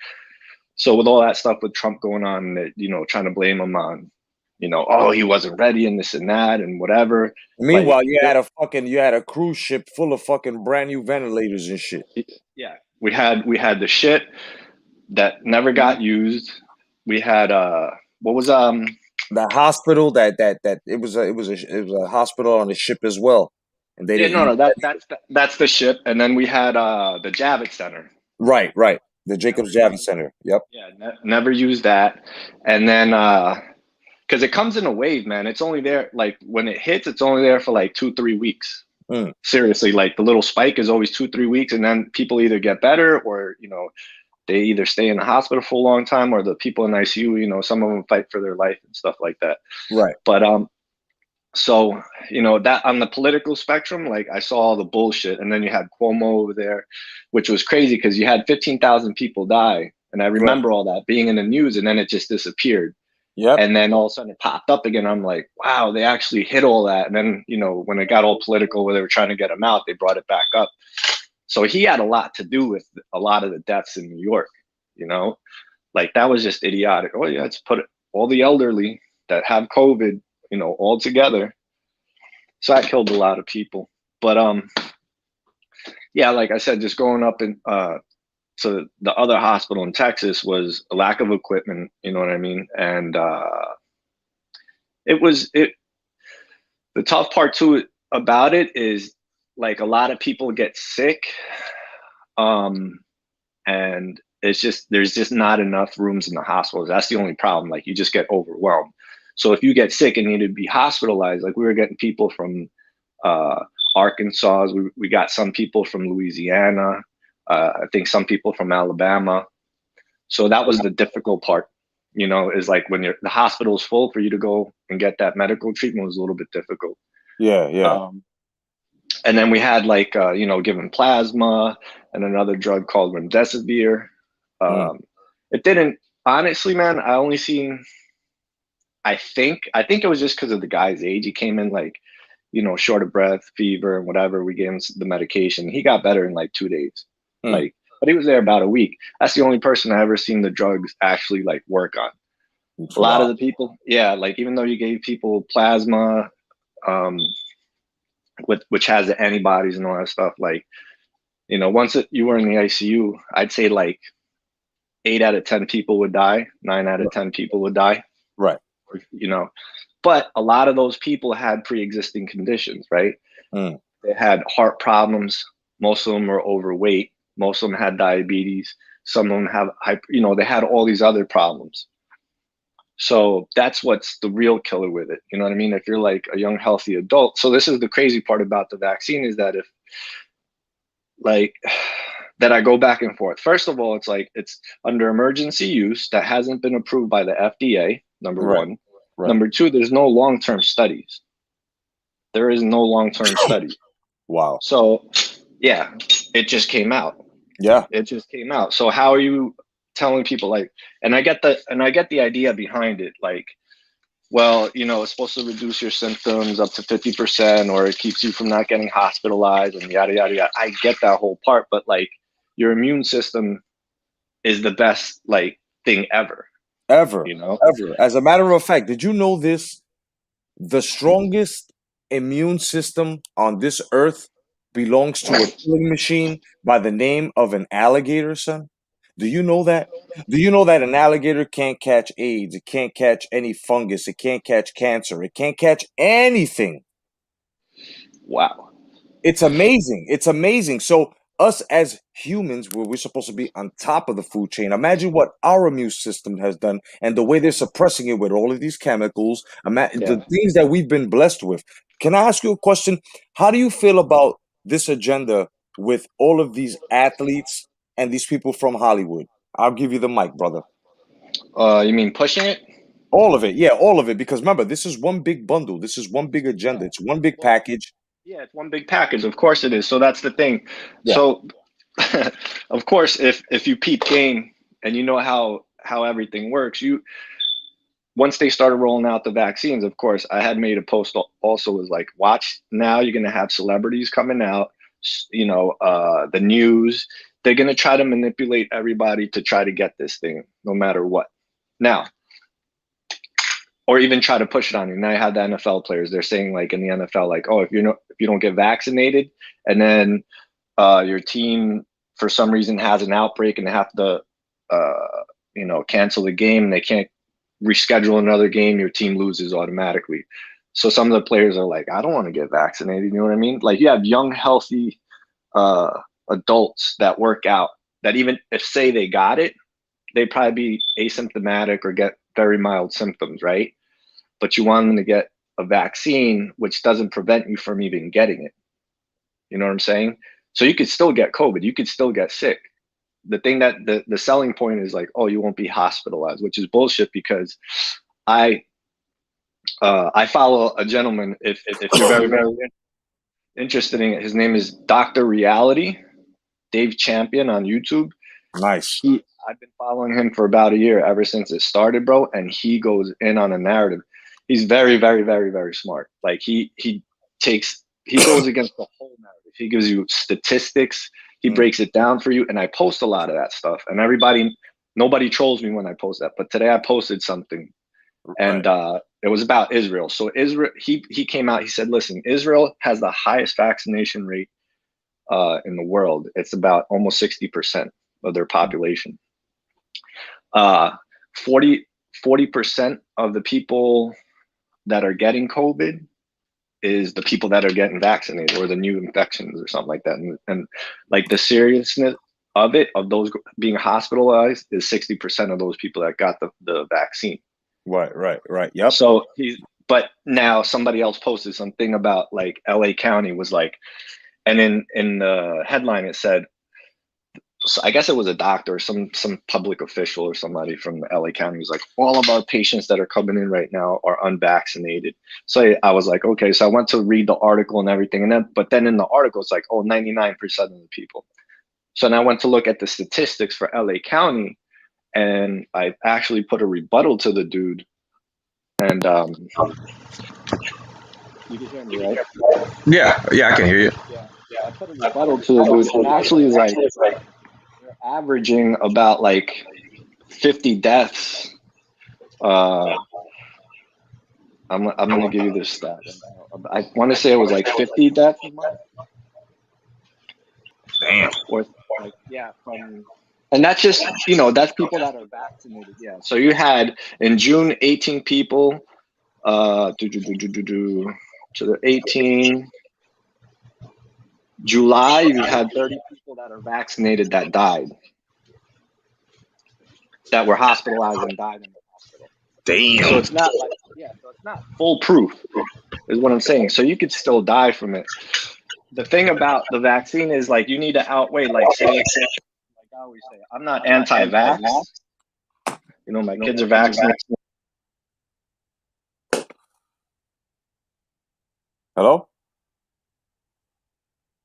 So with all that stuff with Trump going on, that, you know, trying to blame him on, you know, oh, he wasn't ready and this and that and whatever. Like, Meanwhile, you had a cruise ship full of fucking brand new ventilators and shit. yeah, we had the shit that never got used. We had what was The hospital that it was a hospital on the ship as well, and they yeah, didn't no, use no, that's the ship. And then we had the Javits Center. Right, right. The Never Jacobs Javits used. Center. Yep. Yeah, never used that. And then because it comes in a wave, man. It's only there like when it hits, it's only there for like 2-3 weeks. Mm. Seriously, like the little spike is always 2-3 weeks, and then people either get better or, you know, they either stay in the hospital for a long time, or the people in ICU, you know, some of them fight for their life and stuff like that. Right. But so, you know, that on the political spectrum, like I saw all the bullshit, and then you had Cuomo over there, which was crazy because you had 15,000 people die, and I Right. remember all that being in the news, and then it just disappeared. Yep. And then all of a sudden it popped up again. I'm like, wow, they actually hit all that. And then, you know, when it got all political where they were trying to get him out, they brought it back up. So he had a lot to do with a lot of the deaths in New York, you know, like that was just idiotic. Oh yeah, let's put all the elderly that have COVID, you know, all together. So that killed a lot of people. But yeah, like I said, just going up and so the other hospital in Texas was a lack of equipment, you know what I mean? And it the tough part to it about it is like a lot of people get sick, and it's just there's just not enough rooms in the hospitals. That's the only problem. Like you just get overwhelmed. So if you get sick and need to be hospitalized, like we were getting people from Arkansas, we got some people from Louisiana, I think some people from Alabama. So that was the difficult part, you know, is like when the hospital is full, for you to go and get that medical treatment was a little bit difficult. Yeah. Yeah. And then we had like, you know, given plasma and another drug called remdesivir. It didn't, honestly, man, I only seen, I think it was just because of the guy's age. He came in like, you know, short of breath, fever, and whatever. We gave him the medication. He got better in like 2 days. Like, but he was there about a week. That's the only person I ever seen the drugs actually like work on. A lot of the people, yeah, like even though you gave people plasma, which has the antibodies and all that stuff, like, you know, once you were in the ICU, I'd say like 8 out of 10 people would die, 9 out of 10 people would die. Right. You know, but a lot of those people had pre-existing conditions, right? Mm. They had heart problems. Most of them were overweight. Most of them had diabetes. Some of them have, you know, they had all these other problems. So that's what's the real killer with it. You know what I mean? If you're like a young, healthy adult. So this is the crazy part about the vaccine, is that if like that I go back and forth. First of all, it's like it's under emergency use that hasn't been approved by the FDA, number one. Right. Number two, there's no long-term studies. There is no long-term study. Wow. So yeah, it just came out. Yeah. It just came out. So how are you telling people, like, and I get the idea behind it, like, well, you know, it's supposed to reduce your symptoms up to 50%, or it keeps you from not getting hospitalized and yada, yada, yada. I get that whole part, but like your immune system is the best like thing ever. Ever. You know? Ever. As a matter of fact, did you know this? The strongest immune system on this earth belongs to a killing machine by the name of an alligator, son. Do you know that? Do you know that an alligator can't catch AIDS? It can't catch any fungus. It can't catch cancer. It can't catch anything. Wow. It's amazing. It's amazing. So us as humans, where we're supposed to be on top of the food chain, imagine what our immune system has done and the way they're suppressing it with all of these chemicals, the things that we've been blessed with. Can I ask you a question? How do you feel about this agenda with all of these athletes and these people from Hollywood? I'll give you the mic, brother. You mean pushing it? All of it. Yeah, all of it. Because remember, this is one big bundle. This is one big agenda. It's one big package. Yeah, it's one big package. Of course it is. So that's the thing. Yeah. So of course, if you peep game and you know how everything works, once they started rolling out the vaccines, of course, I had made a post also, was like, watch now, you're going to have celebrities coming out, you know, the news, they're going to try to manipulate everybody to try to get this thing no matter what. Now, or even try to push it on you. Now you have the NFL players. They're saying, like, in the NFL, like, oh, if you don't get vaccinated, and then your team for some reason has an outbreak and they have to, you know, cancel the game, and they can't reschedule another game, your team loses automatically. So some of the players are like, I don't want to get vaccinated. You know what I mean? Like, you have young, healthy adults that work out that even if say they got it, they'd probably be asymptomatic or get very mild symptoms, right? But you want them to get a vaccine, which doesn't prevent you from even getting it. You know what I'm saying? So you could still get COVID. You could still get sick. The thing that the selling point is like, oh, you won't be hospitalized, which is bullshit, because I follow a gentleman, if you're very, very interested in it, his name is Dr. Reality, Dave Champion on YouTube. Nice. I've been following him for about a year, ever since it started, bro. And he goes in on a narrative. He's very, very, very, very smart. Like he goes against the whole narrative. He gives you statistics. He breaks it down for you. And I post a lot of that stuff. And nobody trolls me when I post that. But today I posted something, and it was about Israel. So Israel, he came out. He said, listen, Israel has the highest vaccination rate in the world. It's about almost 60% of their population. 40% of the people that are getting COVID is the people that are getting vaccinated, or the new infections or something like that. And like the seriousness of it, of those being hospitalized, is 60% of those people that got the vaccine. Right. Yep. So but now somebody else posted something about like LA County was like, and in the headline it said, so I guess it was a doctor, some public official or somebody from the LA County was like, all of our patients that are coming in right now are unvaccinated. So I was like, okay. So I went to read the article and everything. But then in the article, it's like, oh, 99% of the people. So then I went to look at the statistics for LA County, and I actually put a rebuttal to the dude. And you can hear me, right? Yeah, I can hear you. Yeah, I put a rebuttal to the dude. And actually, is like, averaging about like 50 deaths Uh, I'm gonna give you this stat. I want to say it was like 50 deaths a month. Damn. Or like, yeah, and that's just, that's people that are vaccinated. Yeah. So you had in June 18 people, to the 18. July, you had 30 people that are vaccinated that died, that were hospitalized and died in the hospital. Damn. So it's not like, so it's not foolproof, is what I'm saying. So you could still die from it. The thing about the vaccine is, like, you need to outweigh, like, say, like I always say, I'm not anti-vax. My kids are vaccinated. Hello?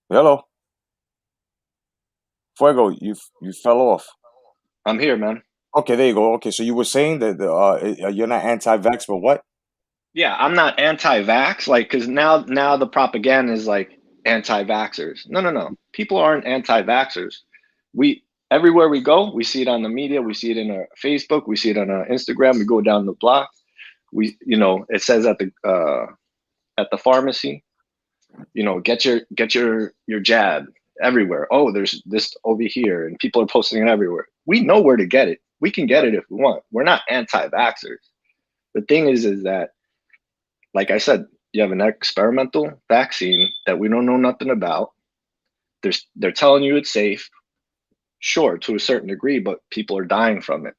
Hello? Fuego, you fell off. I'm here, man. Okay, there you go. Okay, so you were saying that you're not anti-vax, but what? Yeah, I'm not anti-vax, like, because now the propaganda is like anti-vaxxers. No. People aren't anti-vaxxers. Everywhere we go, we see it on the media, we see it in our Facebook, we see it on our Instagram. We go down the block. It says at the pharmacy, get your jab everywhere. Oh, there's this over here, and people are posting it everywhere. We know where to get it. We can get it if we want. We're not anti-vaxxers. The thing is that, like I said, you have an experimental vaccine that we don't know nothing about. They're telling you it's safe, sure, to a certain degree, but people are dying from it.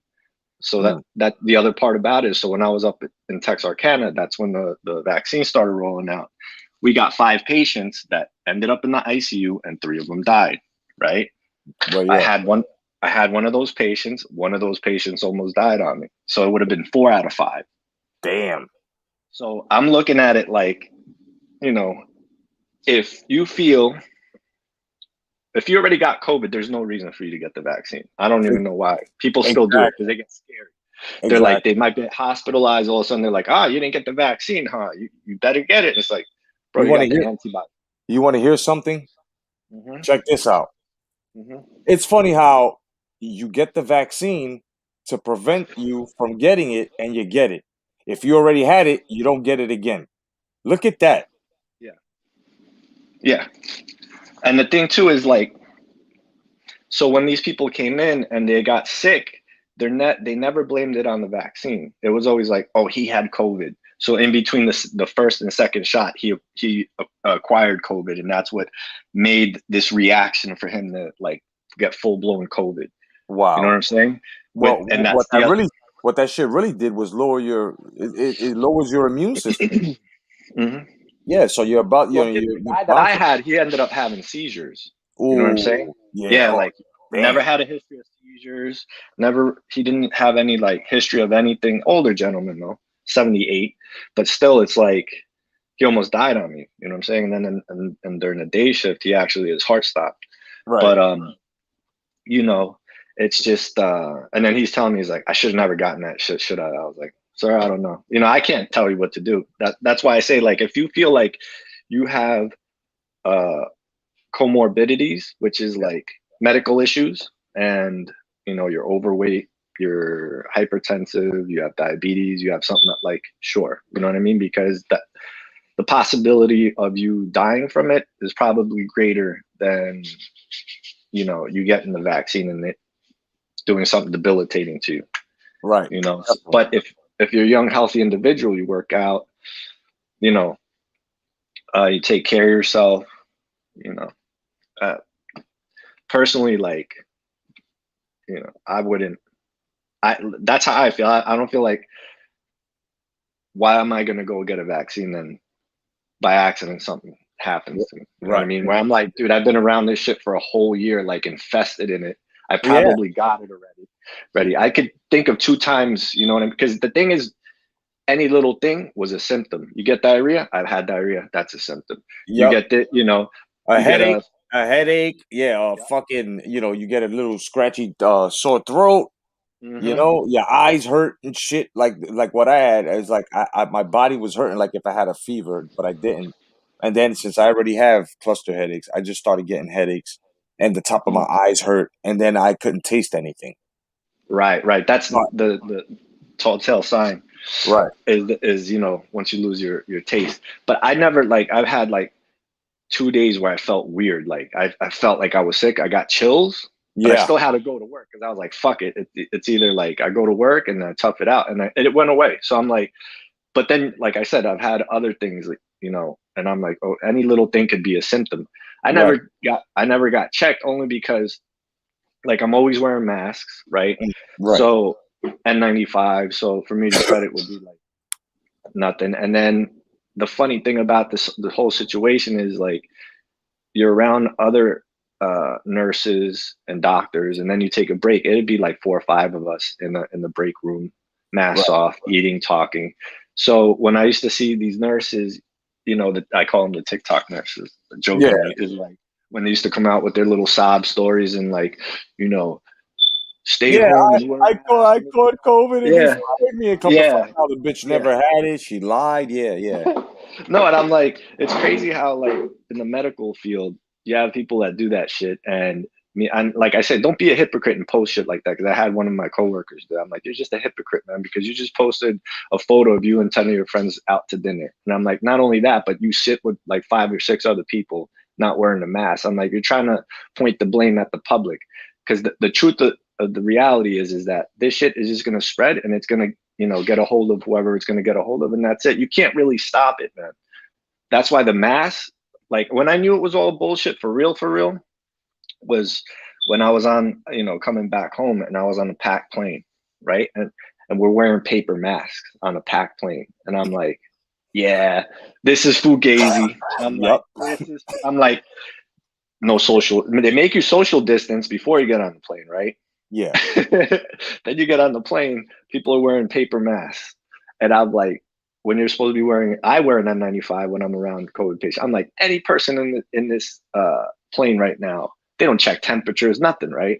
So that the other part about it is, so when I was up in Texarkana, that's when the vaccine started rolling out. We got 5 patients that ended up in the ICU, and 3 of them died. Right? Well, yeah. I had one of those patients. One of those patients almost died on me. So it would have been 4 out of 5. Damn. So I'm looking at it like, if you already got COVID, there's no reason for you to get the vaccine. I don't even know why. People still do it because they get scared. Exactly. They're like, they might get hospitalized. All of a sudden, they're like, you didn't get the vaccine, huh? You better get it. And it's like, bro, you got the antibody. You want to hear something? Mm-hmm. Check this out. Mm-hmm. It's funny how you get the vaccine to prevent you from getting it, and you get it. If you already had it, you don't get it again. Look at that. Yeah. And the thing too is, like, so when these people came in and they got sick, they never blamed it on the vaccine. It was always like, oh, he had COVID. So in between the first and second shot, he acquired COVID, and that's what made this reaction for him to, like, get full blown COVID. Wow. You know what I'm saying? Well, what that shit really did was lower it lowers your immune system. Mm-hmm. Yeah, so you're about the guy that I had, he ended up having seizures. Ooh, you know what I'm saying? Yeah, like, never had a history of seizures. He didn't have any, like, history of anything. Older gentleman though, 78, but still, it's like he almost died on me. You know what I'm saying? And then and during the day shift, his heart stopped. Right. But it's just and then he's telling me, he's like, I should have never gotten that shit. Should I? I was like, sir, I don't know. I can't tell you what to do. That's why I say, like, if you feel like you have comorbidities, which is like medical issues, and you're overweight, you're hypertensive, you have diabetes, you have something that, like, sure, you know what I mean? Because the possibility of you dying from it is probably greater than you getting the vaccine and it doing something debilitating to you. Right. But if you're a young, healthy individual, you work out, you take care of yourself, personally, like, I wouldn't. That's how I feel. I don't feel like, why am I going to go get a vaccine and by accident something happens to me? You know what I mean? Where I'm like, dude, I've been around this shit for a whole year, like, infested in it. I probably got it already. I could think of 2 times, you know what I mean? Because the thing is, any little thing was a symptom. You get diarrhea? I've had diarrhea. That's a symptom. You get a headache. Yeah, fucking, you get a little scratchy, sore throat. Mm-hmm. Your eyes hurt and shit. Like what I had is, like, my body was hurting, like if I had a fever, but I didn't. And then, since I already have cluster headaches, I just started getting headaches, and the top of my eyes hurt, and then I couldn't taste anything. Right. That's the telltale sign. Right. Is once you lose your taste. But I never like I've had like 2 days where I felt weird. Like I felt like I was sick. I got chills, but I still had to go to work because I was like, fuck it. It's either like I go to work and I tough it out, and it went away. So I'm like, but then like I said, I've had other things, and I'm like, oh, any little thing could be a symptom. I never got checked only because like I'm always wearing masks, right? Right. So N95. So for me to spread it would be like nothing. And then the funny thing about the whole situation is like you're around other nurses and doctors, and then you take a break. It'd be like 4 or 5 of us in the break room, masks off, eating, talking. So when I used to see these nurses, that I call them the TikTok nurses, jokingly, is like when they used to come out with their little sob stories and like, stay home and wear I caught COVID and they yeah, fired me. And come to yeah, find out, the bitch never had it. She lied. Yeah. No, and I'm like, it's crazy how like in the medical field you have people that do that shit, and me, and like I said, don't be a hypocrite and post shit like that. Because I had one of my coworkers do. I'm like, you're just a hypocrite, man, because you just posted a photo of you and 10 of your friends out to dinner, and I'm like, not only that, but you sit with like 5 or 6 other people not wearing a mask. I'm like, you're trying to point the blame at the public, because the truth of the reality is that this shit is just going to spread, and it's going to get a hold of whoever it's going to get a hold of, and that's it. You can't really stop it, man. That's why the mask, like when I knew it was all bullshit for real, was when I was on, coming back home, and I was on a packed plane, right? And we're wearing paper masks on a packed plane, and I'm like, yeah, this is fugazi. I'm like, no social. I mean, they make you social distance before you get on the plane, right? Yeah. Then you get on the plane, people are wearing paper masks, and I'm like, when you're supposed to be wearing, I wear an N95 when I'm around COVID patients. I'm like, any person in this plane right now, they don't check temperatures, nothing, right?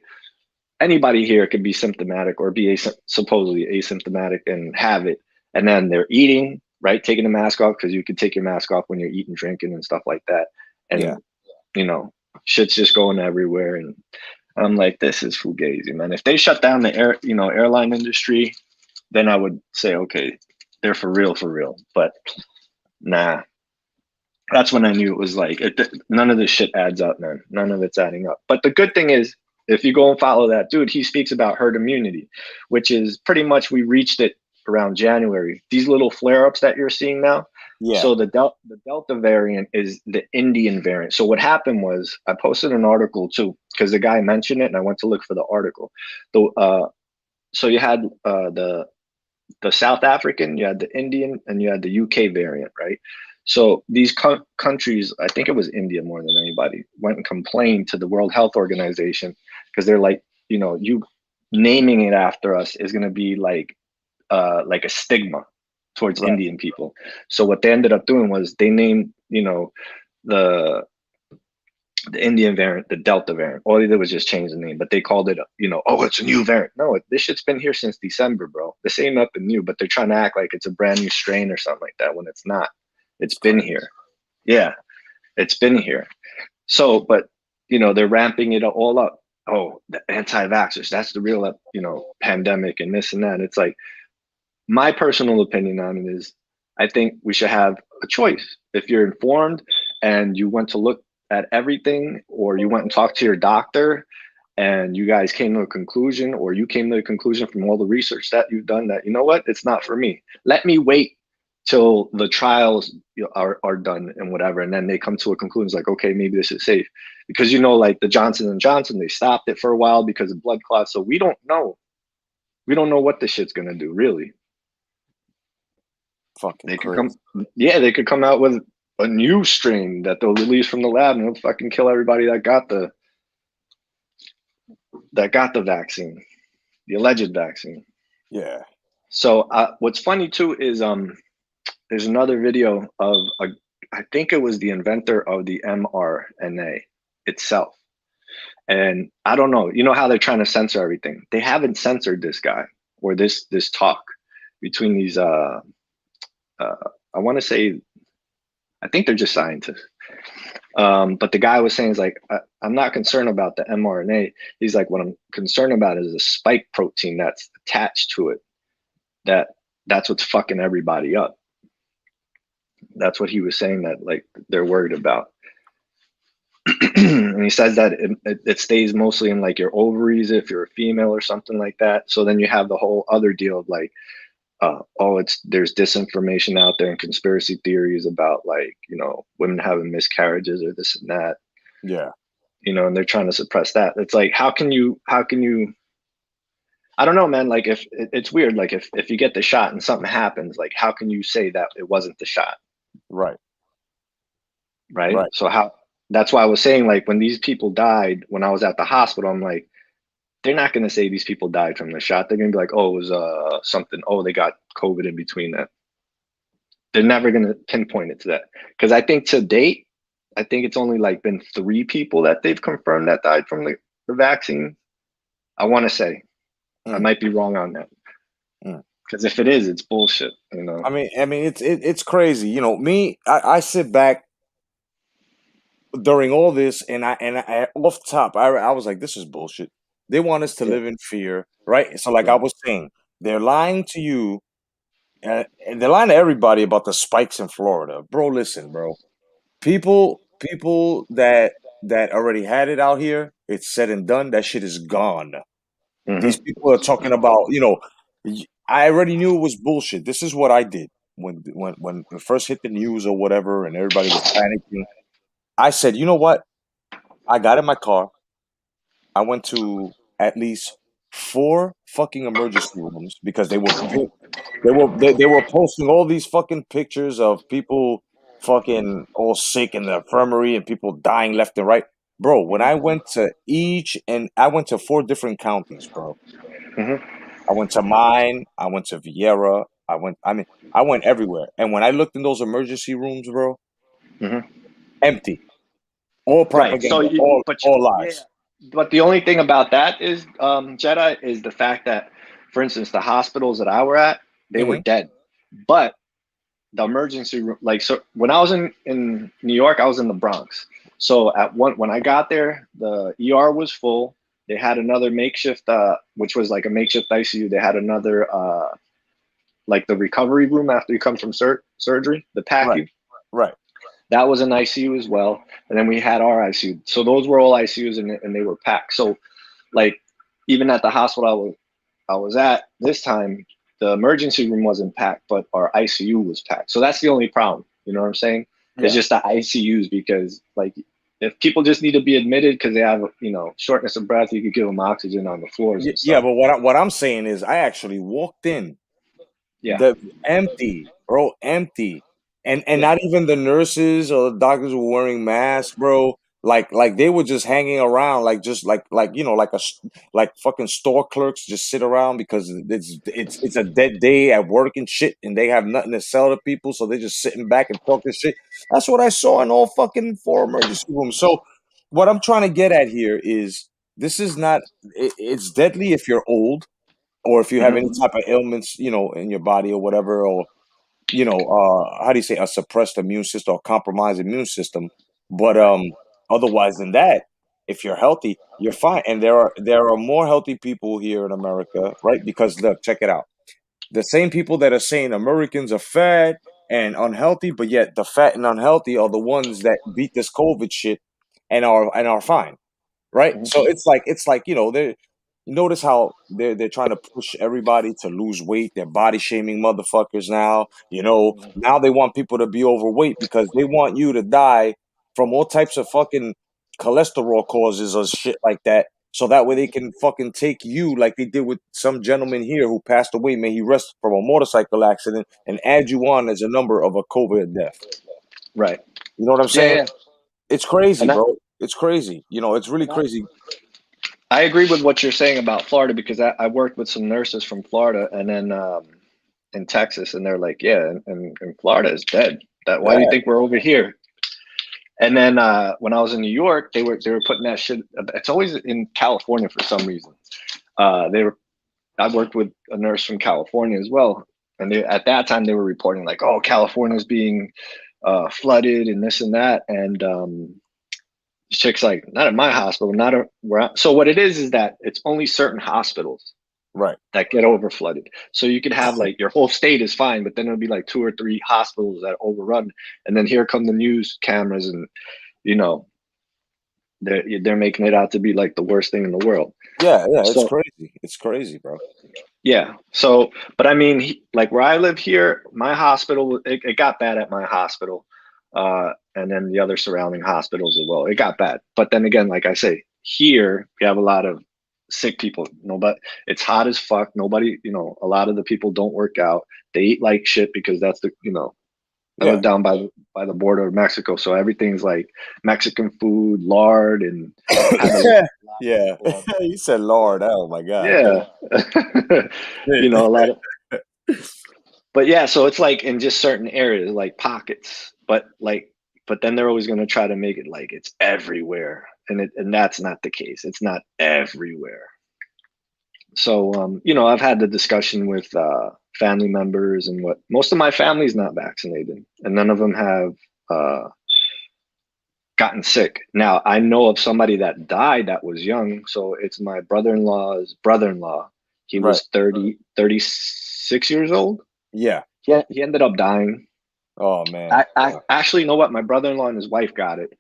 Anybody here could be symptomatic or be supposedly asymptomatic and have it, and then they're eating, right, taking the mask off, because you could take your mask off when you're eating, drinking, and stuff like that, and shit's just going everywhere, and I'm like, this is fugazi, man. If they shut down the airline industry, then I would say, okay, they're for real. But nah, that's when I knew it was like, none of this shit adds up, man. None of it's adding up. But the good thing is, if you go and follow that dude, he speaks about herd immunity, which is pretty much we reached it around January. These little flare-ups that you're seeing now. Yeah. So the Delta variant is the Indian variant. So what happened was, I posted an article too, because the guy mentioned it, and I went to look for the article. So you had the South African, you had the Indian, and you had the UK variant, right? So these countries, I think it was India more than anybody, went and complained to the World Health Organization, because they're like, you naming it after us is going to be like a stigma towards Indian people. So what they ended up doing was they named, the Indian variant, the Delta variant. All they did was just change the name, but they called it, oh, it's a new variant. No, this shit's been here since December, bro. The same nothing new, but they're trying to act like it's a brand new strain or something like that when it's not. It's been here. Yeah, it's been here. So, but, they're ramping it all up. Oh, the anti-vaxxers, that's the real, pandemic and this and that. It's like, my personal opinion on it is, I think we should have a choice. If you're informed and you went to look at everything, or you went and talked to your doctor and you guys came to a conclusion, or you came to a conclusion from all the research that you've done that, it's not for me. Let me wait till the trials are done and whatever, and then they come to a conclusion, it's like, okay, maybe this is safe. Because like the Johnson & Johnson, they stopped it for a while because of blood clots. So we don't know. We don't know what this shit's gonna do, really. Fucking they could crazy. they could come out with a new strain that they'll release from the lab, and it'll fucking kill everybody that got the vaccine, the alleged vaccine. Yeah. So what's funny too is there's another video of I think it was the inventor of the mRNA itself, and I don't know. You know how they're trying to censor everything? They haven't censored this guy or this talk between these. I want to say, I think they're just scientists. But the guy was saying, is like, I'm not concerned about the mRNA. He's like, what I'm concerned about is the spike protein that's attached to it that's what's fucking everybody up. That's what he was saying, that like they're worried about. And he says that it stays mostly in like your ovaries if you're a female or something like that. So then you have the whole other deal of like, there's disinformation out there and conspiracy theories about like, women having miscarriages or this and that. Yeah. And they're trying to suppress that. It's like, how can you, I don't know, man. Like if it's weird, like if you get the shot and something happens, like how can you say that it wasn't the shot? Right. So that's why I was saying, like, when these people died, when I was at the hospital, I'm like, they're not going to say these people died from the shot. They're going to be like, oh, it was something. Oh, they got COVID in between that. They're never going to pinpoint it to that. Because I think to date, I think it's only like been 3 people that they've confirmed that died from the vaccine. I want to say. I might be wrong on that. Because if it is, it's bullshit. I mean, it's crazy. I sit back during all this, and I off top, I was like, this is bullshit. They want us to live in fear, right? So, like I was saying, they're lying to you, and they're lying to everybody about the spikes in Florida, bro. Listen, bro, people that already had it out here, it's said and done. That shit is gone. These people are talking about, I already knew it was bullshit. This is what I did when it first hit the news or whatever, and everybody was panicking. I said, you know what? I got in my car. I went to at least 4 fucking emergency rooms because they were posting all these fucking pictures of people fucking all sick in the infirmary and people dying left and right. Bro, when I went to I went to 4 different counties, bro. I went to mine. I went to Vieira. I went everywhere. And when I looked in those emergency rooms, bro, empty. All propaganda, all lies. But the only thing about that is, Jedi, is the fact that, for instance, the hospitals that I were at, they were dead. But the emergency room, like, so when I was in New York, I was in the Bronx. So when I got there, the ER was full. They had another makeshift, which was like a makeshift ICU. They had another, like the recovery room after you come from surgery, the PACU. Right. That was an ICU as well. And then we had our ICU. So those were all ICUs, and they were packed. So like even at the hospital I was at this time, the emergency room wasn't packed, but our ICU was packed. So that's the only problem. You know what I'm saying? Yeah. It's just the ICUs, because like if people just need to be admitted because they have, shortness of breath, you could give them oxygen on the floors. Yeah, but what I'm saying is I actually walked in. Yeah. Empty, bro, empty. And not even the nurses or the doctors were wearing masks, bro. Like they were just hanging around, like like fucking store clerks just sit around because it's a dead day at work and shit, and they have nothing to sell to people, so they're just sitting back and talking shit. That's what I saw in all fucking 4 emergency rooms. So what I'm trying to get at here is this is not. It's deadly if you're old, or if you have any type of ailments, in your body or whatever, or how do you say, a suppressed immune system or compromised immune system. But otherwise than that, if you're healthy, you're fine. And there are more healthy people here in America, right? Because look, check it out. The same people that are saying Americans are fat and unhealthy, but yet the fat and unhealthy are the ones that beat this COVID shit and are fine, right? So it's like they notice how they're trying to push everybody to lose weight. They're body shaming motherfuckers now. Now they want people to be overweight because they want you to die from all types of fucking cholesterol causes or shit like that. So that way they can fucking take you like they did with some gentleman here who passed away, may he rest, from a motorcycle accident, and add you on as a number of a COVID death. Right. You know what I'm saying? Yeah. It's crazy, bro. It's crazy. It's really crazy. I agree with what you're saying about Florida, because I worked with some nurses from Florida, and then in Texas, and they're like, yeah, and Florida is dead. Why do you think we're over here? And then when I was in New York, they were putting that shit. It's always in California for some reason. I worked with a nurse from California as well, and at that time they were reporting like, oh, California's being flooded and this and that, and chick's like, not at my hospital, not where. So what it is that it's only certain hospitals Right. that get over flooded. So you could have like your whole state is fine, but then it'll be like 2 or 3 hospitals that overrun, and then here come the news cameras, and you know they're making it out to be like the worst thing in the world. Yeah, it's So crazy. It's crazy, bro. yeah, so but I mean, like where I live here, my hospital, it got bad at my hospital, and then the other surrounding hospitals as well. It got bad, but then again, like I say, here we have a lot of sick people. But it's hot as fuck. Nobody, a lot of the people don't work out. They eat like shit because that's I live Yeah. down by the border of Mexico, so everything's like Mexican food, lard, and have a lot of Yeah. people on. You said Lord. Oh my God. Yeah, a lot of. But yeah, so it's like in just certain areas, like pockets. But then they're always going to try to make it like it's everywhere, and that's not the case. It's not everywhere. So I've had the discussion with family members, and what most of my family's not vaccinated, and none of them have uh, gotten sick. Now I know of somebody that died that was young. So it's my brother-in-law's brother-in-law. He Right. was 36 years old. Yeah. He ended up dying. Oh man. I actually, you know what? My brother-in-law and his wife got it.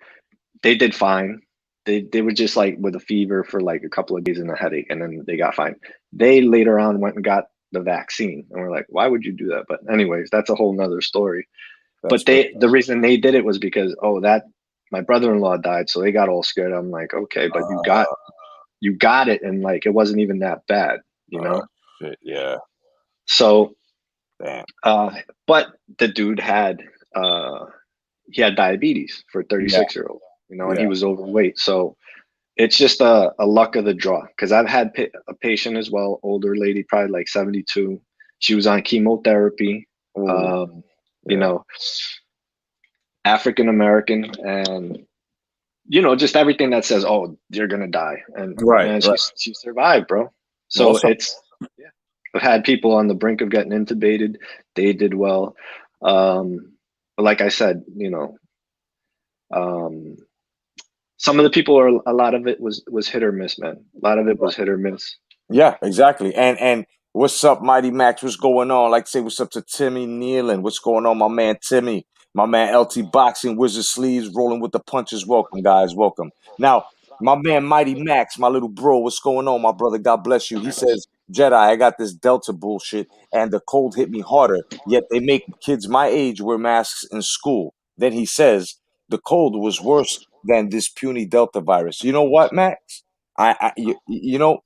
They did fine. They were just like with a fever for like a couple of days and a headache, and then they got fine. They later on went and got the vaccine, and we're like, why would you do that? But anyways, that's a whole nother story. That's But crazy. the reason they did it was because that my brother-in-law died, so they got all scared. I'm like, okay, but you got it, and like it wasn't even that bad, you Uh, know. shit, yeah. So, Damn. but the dude had he had diabetes for a Yeah. 36-year-old, and Yeah. he was overweight. So it's just a luck of the draw. Because I've had a patient as well, older lady, probably like 72. She was on chemotherapy. Ooh. Um, you Yeah. know, African American, and just everything that says, "Oh, you're gonna die," and Right. man, Right. she survived, bro. So Also. yeah. I've had people on the brink of getting intubated. They did well. But like I said, um, some of the people are a lot of it was hit or miss, man. A lot of it was hit or miss. Yeah, exactly. And what's up, Mighty Max? What's going on? Like say what's up to Timmy Nealon. What's going on, my man Timmy? My man LT Boxing, Wizard Sleeves, rolling with the punches. Welcome, guys. Welcome. Now, my man Mighty Max, my little bro, what's going on, my brother? God bless you. He says, Jedi, I got this Delta bullshit, and the cold hit me harder. Yet they make kids my age wear masks in school. Then he says, the cold was worse than this puny Delta virus. You know what, Max? You know,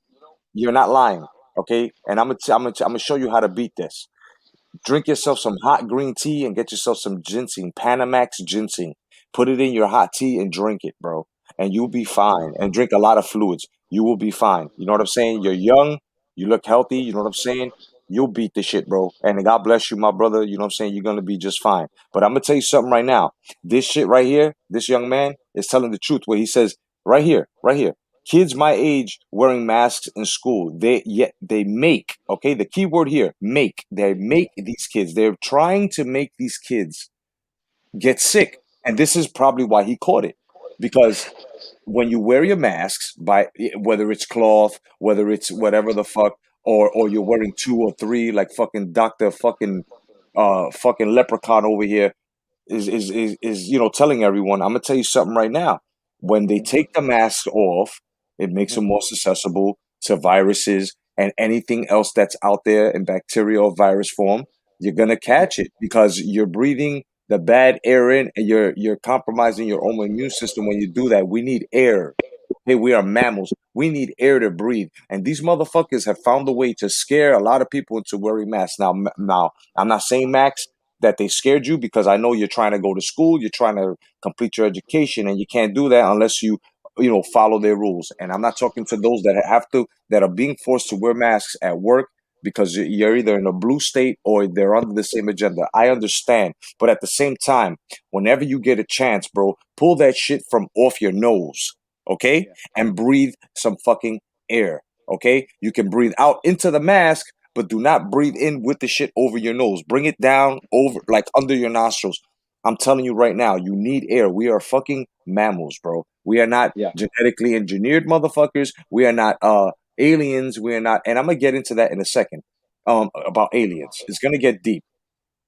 you're not lying, okay? And I'm gonna show you how to beat this. Drink yourself some hot green tea and get yourself some ginseng, Panamax ginseng. Put it in your hot tea and drink it, bro. And you'll be fine. And drink a lot of fluids. You will be fine. You know what I'm saying? You're young. You look healthy. You know what I'm saying? You'll beat this shit, bro. And God bless you, my brother. You know what I'm saying? You're gonna be just fine. But I'm gonna tell you something right now. This shit right here, this young man is telling the truth where he says, right here. Kids my age wearing masks in school. They make, okay, the key word here, make. They make these kids. They're trying to make these kids get sick. And this is probably why he caught it. Because when you wear your masks, by whether it's cloth, whether it's whatever the fuck, or you're wearing two or three like fucking Dr. fucking leprechaun over here, is telling everyone. I'm gonna tell you something right now. When they take the mask off, it makes them more susceptible to viruses and anything else that's out there in bacterial or virus form. You're gonna catch it because you're breathing the bad air in, and you're compromising your own immune system when you do that. We need air. Hey, we are mammals. We need air to breathe. And these motherfuckers have found a way to scare a lot of people into wearing masks. Now, I'm not saying, Max, that they scared you because I know you're trying to go to school, you're trying to complete your education, and you can't do that unless you follow their rules. And I'm not talking to those that are being forced to wear masks at work because you're either in a blue state or they're under the same agenda. I understand. But at the same time, whenever you get a chance, bro, pull that shit from off your nose, okay? And breathe some fucking air, okay? You can breathe out into the mask, but do not breathe in with the shit over your nose. Bring it down over, like under your nostrils. I'm telling you right now, you need air. We are fucking mammals, bro. We are not Yeah. genetically engineered motherfuckers. We are not aliens. We're not, and I'm gonna get into that in a second. About aliens, it's gonna get deep.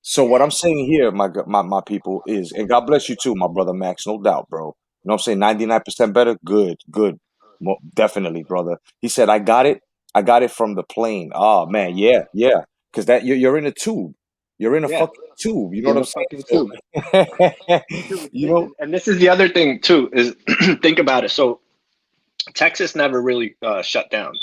So what I'm saying here, my people, is, and God bless you too, my brother Max, no doubt, bro. You know what I'm saying? 99% better, good, good, definitely, brother. He said, I got it from the plane. Oh man, yeah, yeah, because that you're in a tube, you're in a Yeah, fucking tube. You know in what I'm the saying? fucking So, tube. Dude, you know, listen, and this is the other thing too, is think about it. So Texas never really shut down.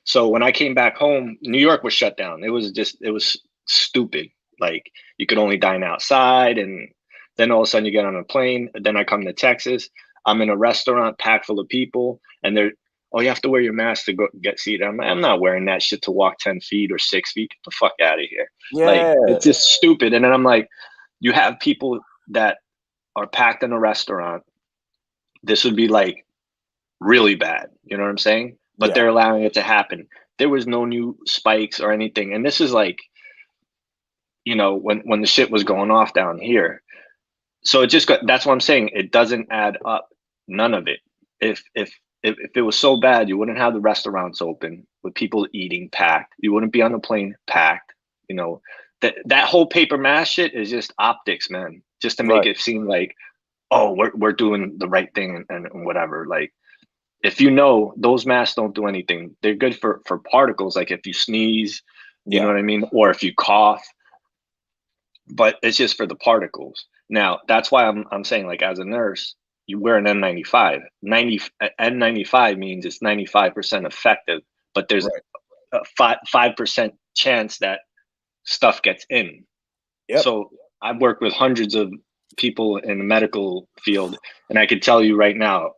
So when I came back home, New York was shut down. It was stupid. Like you could only dine outside, and then all of a sudden you get on a plane. And then I come to Texas. I'm in a restaurant packed full of people, and they're, oh, you have to wear your mask to go get seated. I'm not wearing that shit to walk 10 feet or 6 feet. Get the fuck out of here. Like yeah, it's just stupid. And then I'm like, you have people that are packed in a restaurant. This would be like really bad. You know what I'm saying? But yeah, they're allowing it to happen. There was no new spikes or anything. And this is like, when the shit was going off down here. So it just got, that's what I'm saying. It doesn't add up. None of it. If it was so bad, you wouldn't have the restaurants open with people eating packed. You wouldn't be on the plane packed. That whole paper mask shit is just optics, man. Just to make right, it seem like, oh, we're doing the right thing and whatever. Like, if you know, those masks don't do anything. They're good for particles, like if you sneeze, you know yeah, what I mean, or if you cough. But it's just for the particles. Now that's why I'm saying, like, as a nurse, you wear an N95. N95 means it's 95% effective, but there's right, a 5% chance that stuff gets in. yep, So I've worked with hundreds of people in the medical field, and I can tell you right now,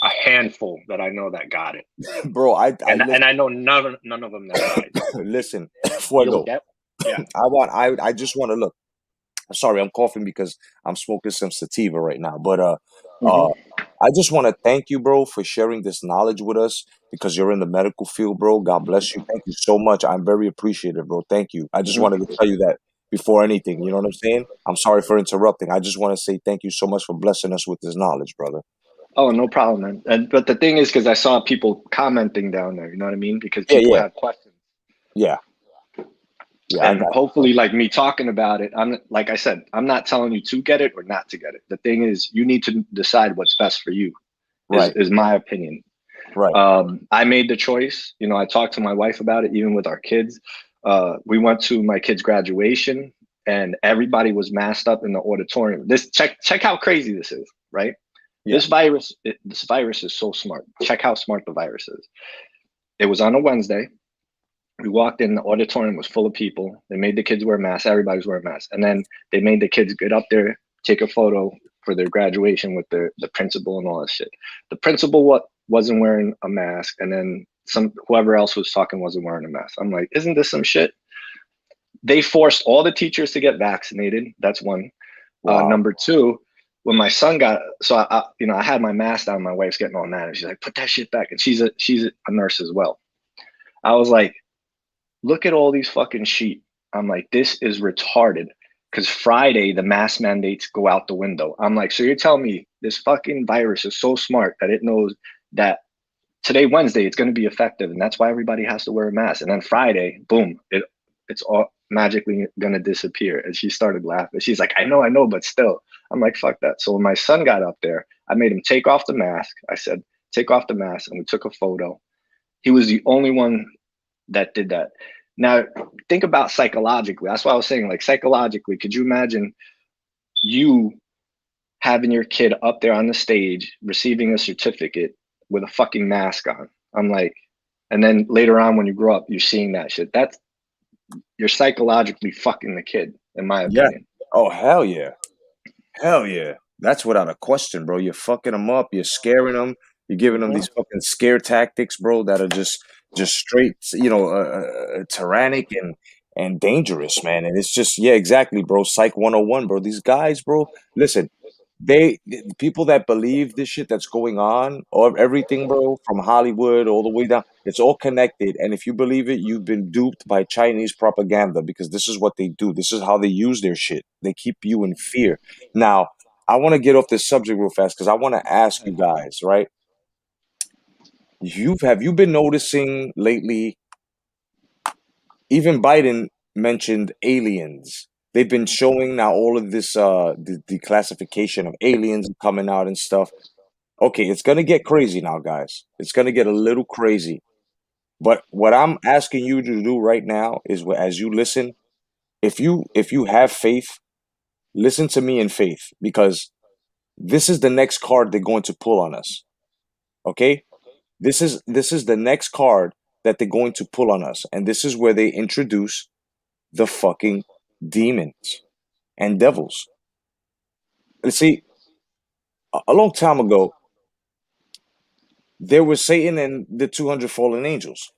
a handful that I know that got it, bro. I and listen, I know none of them that died. listen, You'll fuego. get, yeah. I just want to look. Sorry, I'm coughing because I'm smoking some sativa right now. But uh, Hmm. I just want to thank you, bro, for sharing this knowledge with us because you're in the medical field, bro. God bless you. Thank you so much. I'm very appreciative, bro. Thank you. I just wanted to Hmm. tell you that before anything. You know what I'm saying? I'm sorry for interrupting. I just want to say thank you so much for blessing us with this knowledge, brother. Oh, no problem, man. And but the thing is, because I saw people commenting down there, you know what I mean? Because Yeah, people yeah, have questions, yeah, yeah. I and got hopefully, like me talking about it, I'm like I said, I'm not telling you to get it or not to get it. The thing is, you need to decide what's best for you. Is right, is my opinion. right. I made the choice. I talked to my wife about it, even with our kids. We went to my kid's graduation, and everybody was masked up in the auditorium. This check how crazy this is, right? Yeah, This virus is so smart. Check how smart the virus is. It was on a Wednesday. We walked in, the auditorium was full of people. They made the kids wear masks. Everybody was wearing masks, and then they made the kids get up there, take a photo for their graduation with the principal and all that shit. The principal wasn't wearing a mask, and then whoever else was talking wasn't wearing a mask. I'm like, isn't this some shit? They forced all the teachers to get vaccinated. That's one. wow. Number two, when my son got, so I had my mask on. My wife's getting all mad, and she's like, "Put that shit back." And she's a nurse as well. I was like, "Look at all these fucking sheep." I'm like, "This is retarded." Because Friday the mask mandates go out the window. I'm like, so you're telling me this fucking virus is so smart that it knows that today Wednesday it's going to be effective, and that's why everybody has to wear a mask. And then Friday, boom, it's all magically going to disappear. And she started laughing. She's like, I know, but still. I'm like, fuck that. So when my son got up there, I made him take off the mask. I said, take off the mask, and we took a photo. He was the only one that did that. Now, think about psychologically. That's why I was saying, like, psychologically, could you imagine you having your kid up there on the stage receiving a certificate with a fucking mask on? I'm like, and then later on when you grow up, you're seeing that shit. You're psychologically fucking the kid, in my Yeah. opinion. Oh, hell yeah. Hell yeah. That's without a question, bro. You're fucking them up. You're scaring them. You're giving them Mhm. these fucking scare tactics, bro, that are just straight, tyrannic and dangerous, man. And it's just, yeah, exactly, bro. Psych 101, bro. These guys, bro, listen, the people that believe this shit that's going on, or everything, bro, from Hollywood all the way down, it's all connected. And if you believe it, you've been duped by Chinese propaganda because this is what they do. This is how they use their shit. They keep you in fear. Now, I want to get off this subject real fast because I want to ask you guys, right? Have you been noticing lately? Even Biden mentioned aliens. They've been showing now all of this the classification of aliens coming out and stuff. Okay, it's gonna get crazy now, guys. It's gonna get a little crazy. But what I'm asking you to do right now is, as you listen, if you have faith, listen to me in faith, because this is the next card they're going to pull on us. Okay? This is the next card that they're going to pull on us, and this is where they introduce the fucking demons and devils. You see, a long time ago, there was Satan and the 200 fallen angels.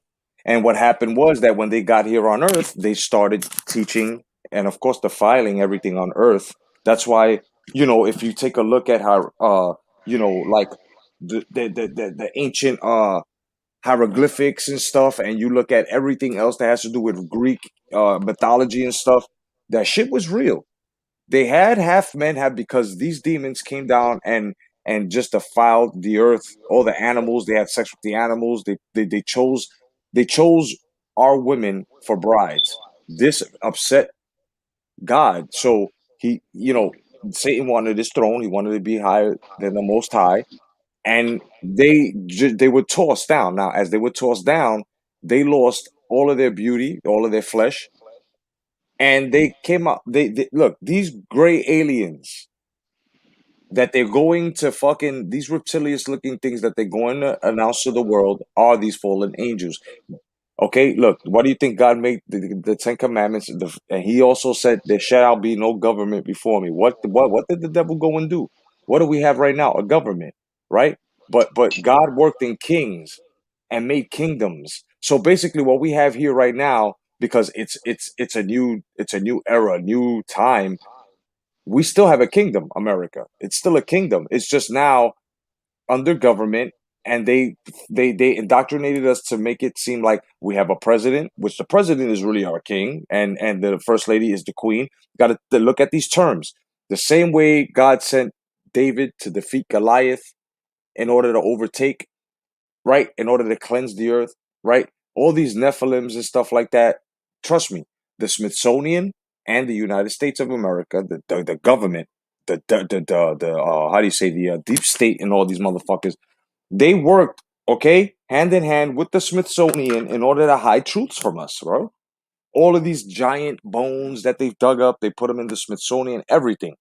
And what happened was that when they got here on earth, they started teaching and, of course, defiling everything on earth. That's why, if you take a look at how, like the ancient hieroglyphics and stuff, and you look at everything else that has to do with Greek mythology and stuff, that shit was real. They had half men have, because these demons came down and just defiled the earth. All the animals, they had sex with the animals. They chose our women for brides. This upset God. So Satan wanted his throne. He wanted to be higher than the Most High, and they were tossed down. Now, as they were tossed down, they lost all of their beauty, all of their flesh, and they came up. They look, these gray aliens that they're going to fucking, these reptilious looking things that they're going to announce to the world are these fallen angels. Okay, look, what do you think God made the Ten Commandments? And He also said, "There shall be no government before me." What did the devil go and do? What do we have right now? A government, right? But God worked in kings and made kingdoms. So basically, what we have here right now, because it's a new era, a new time. We still have a kingdom, America. It's still a kingdom. It's just now under government, and they indoctrinated us to make it seem like we have a president, which the president is really our king, and the first lady is the queen. Got to look at these terms the same way God sent David to defeat Goliath in order to overtake, right, in order to cleanse the earth, right, all these Nephilims and stuff like that. Trust me, the Smithsonian and the United States of America, the government, the how do you say, the deep state, and all these motherfuckers, they worked, okay, hand in hand with the Smithsonian in order to hide truths from us, bro. All of these giant bones that they've dug up, they put them in the Smithsonian, everything.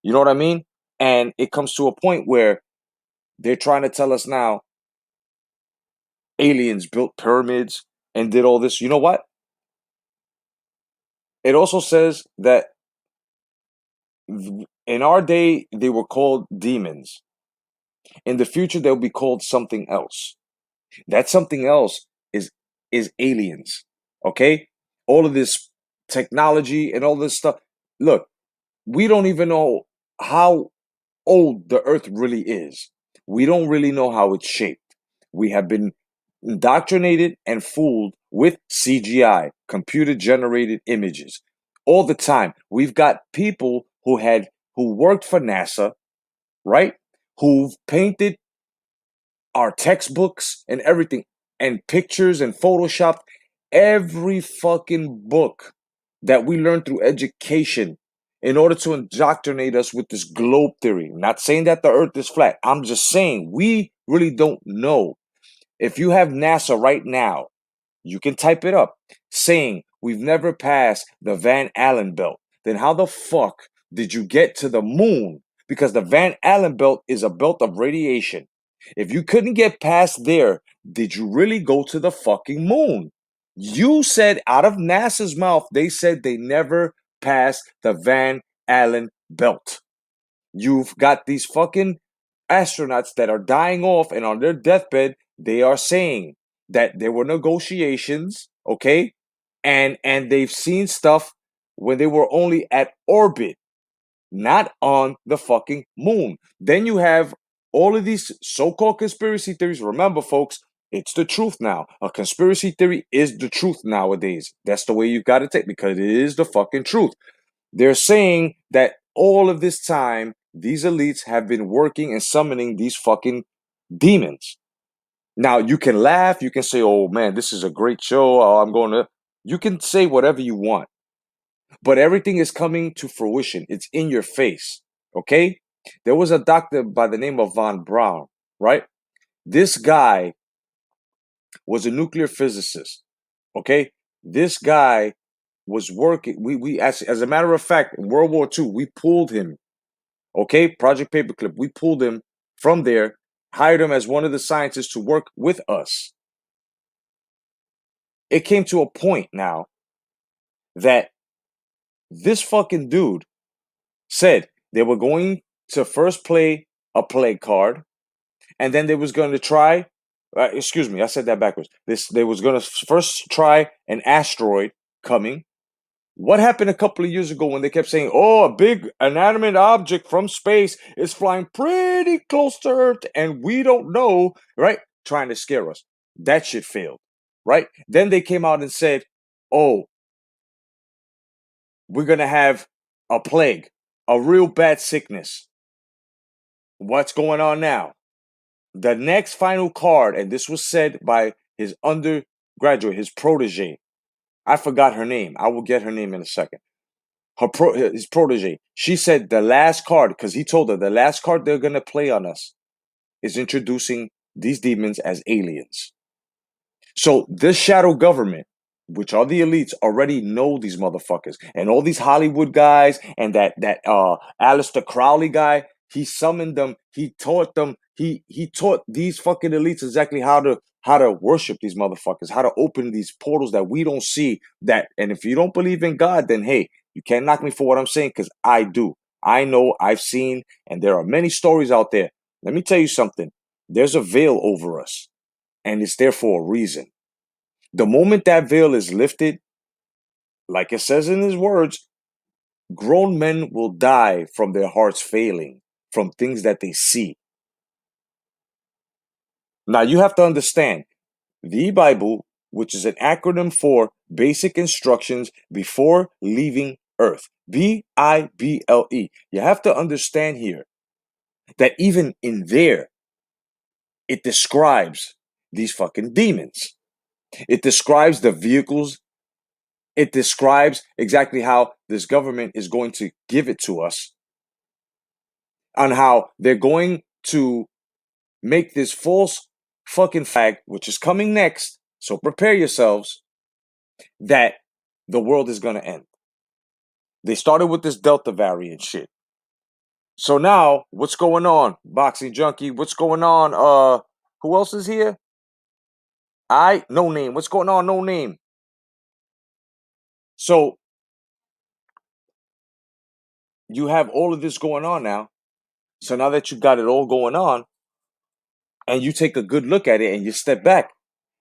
You know what I mean? And it comes to a point where they're trying to tell us now aliens built pyramids and did all this. You know what? It also says that in our day, they were called demons. In the future, they'll be called something else. That something else is aliens. Okay? All of this technology and all this stuff. Look, we don't even know how old the earth really is. We don't really know how it's shaped. We have been indoctrinated and fooled with CGI, computer generated images, all the time. We've got people who worked for NASA, right? Who've painted our textbooks and everything, and pictures and photoshopped every fucking book that we learned through education in order to indoctrinate us with this globe theory. I'm not saying that the earth is flat. I'm just saying we really don't know. If you have NASA right now, you can type it up saying we've never passed the Van Allen belt. Then how the fuck did you get to the moon? Because the Van Allen belt is a belt of radiation. If you couldn't get past there, did you really go to the fucking moon? You said out of NASA's mouth, they said they never passed the Van Allen belt. You've got these fucking astronauts that are dying off, and on their deathbed, they are saying that there were negotiations, okay? And they've seen stuff when they were only at orbit, not on the fucking moon. Then you have all of these so-called conspiracy theories. Remember, folks, it's the truth now. A conspiracy theory is the truth nowadays. That's the way you've got to take, because it is the fucking truth. They're saying that all of this time, these elites have been working and summoning these fucking demons. Now, you can laugh. You can say, oh, man, this is a great show. Oh, I'm going to. You can say whatever you want. But everything is coming to fruition. It's in your face. Okay? There was a doctor by the name of Von Braun, right? This guy was a nuclear physicist. Okay? This guy was working. We as a matter of fact, in World War II, we pulled him. Okay? Project Paperclip. We pulled him from there, hired him as one of the scientists to work with us. It came to a point now that this fucking dude said they were going to first play a plague card, and then they was going to try. Excuse me, I said that backwards. They was going to first try an asteroid coming. What happened a couple of years ago when they kept saying, "Oh, a big inanimate object from space is flying pretty close to Earth, and we don't know," right? Trying to scare us. That shit failed, right? Then they came out and said, "Oh, we're gonna have a plague, a real bad sickness." What's going on now? The next final card, and this was said by his undergraduate, his protege. I forgot her name. I will get her name in a second. His protege. She said the last card, because he told her the last card they're gonna play on us is introducing these demons as aliens. So this shadow government, which are the elites, already know these motherfuckers. And all these Hollywood guys and that Aleister Crowley guy, he summoned them, he taught them, he taught these fucking elites exactly how to worship these motherfuckers, how to open these portals that we don't see. That, and if you don't believe in God, then hey, you can't knock me for what I'm saying, because I do. I know, I've seen, and there are many stories out there. Let me tell you something. There's a veil over us, and it's there for a reason. The moment that veil is lifted, like it says in his words, grown men will die from their hearts failing, from things that they see. Now, you have to understand, the Bible, which is an acronym for Basic Instructions Before Leaving Earth, Bible. You have to understand here that even in there, it describes these fucking demons. It describes the vehicles. It describes exactly how this government is going to give it to us, on how they're going to make this false fucking flag, which is coming next. So prepare yourselves that the world is going to end. They started with this Delta variant shit. So now, what's going on, Boxing Junkie? What's going on? Who else is here? No name. What's going on? No name. So you have all of this going on now. So now that you got it all going on, and you take a good look at it and you step back,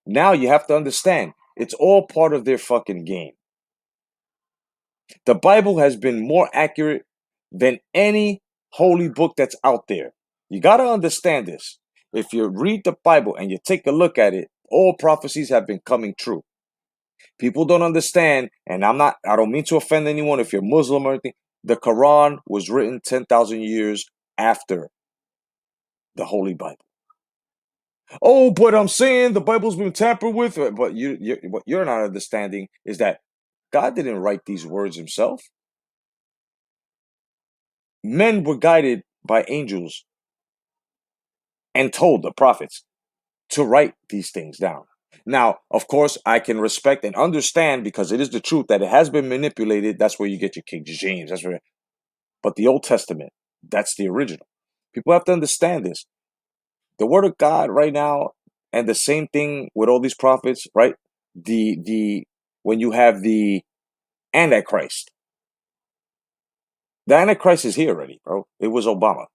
now you have to understand it's all part of their fucking game. The Bible has been more accurate than any holy book that's out there. You got to understand this. If you read the Bible and you take a look at it, all prophecies have been coming true. People don't understand, and I don't mean to offend anyone if you're Muslim or anything. The Quran was written 10,000 years after the Holy Bible. Oh, but I'm saying the Bible's been tampered with. But what you're not understanding is that God didn't write these words himself. Men were guided by angels and told the prophets to write these things down. Now, of course, I can respect and understand, because it is the truth, that it has been manipulated. That's where you get your King James. But the Old Testament, that's the original. People have to understand this. The Word of God right now, and the same thing with all these prophets, right? When you have the Antichrist. The Antichrist is here already, bro. It was Obama.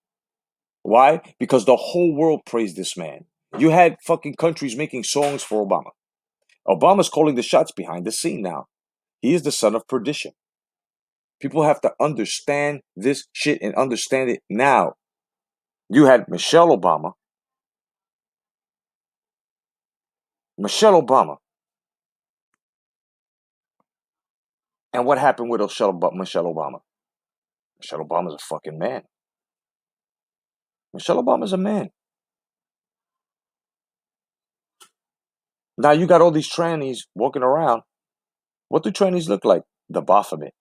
Why? Because the whole world praised this man. You had fucking countries making songs for Obama. Obama's calling the shots behind the scene now. He is the son of perdition. People have to understand this shit and understand it now. You had Michelle Obama. Michelle Obama. And what happened with Michelle Obama? Michelle Obama's a fucking man. Michelle Obama's a man. Now you got all these trannies walking around. What do trannies look like? The Baphomet.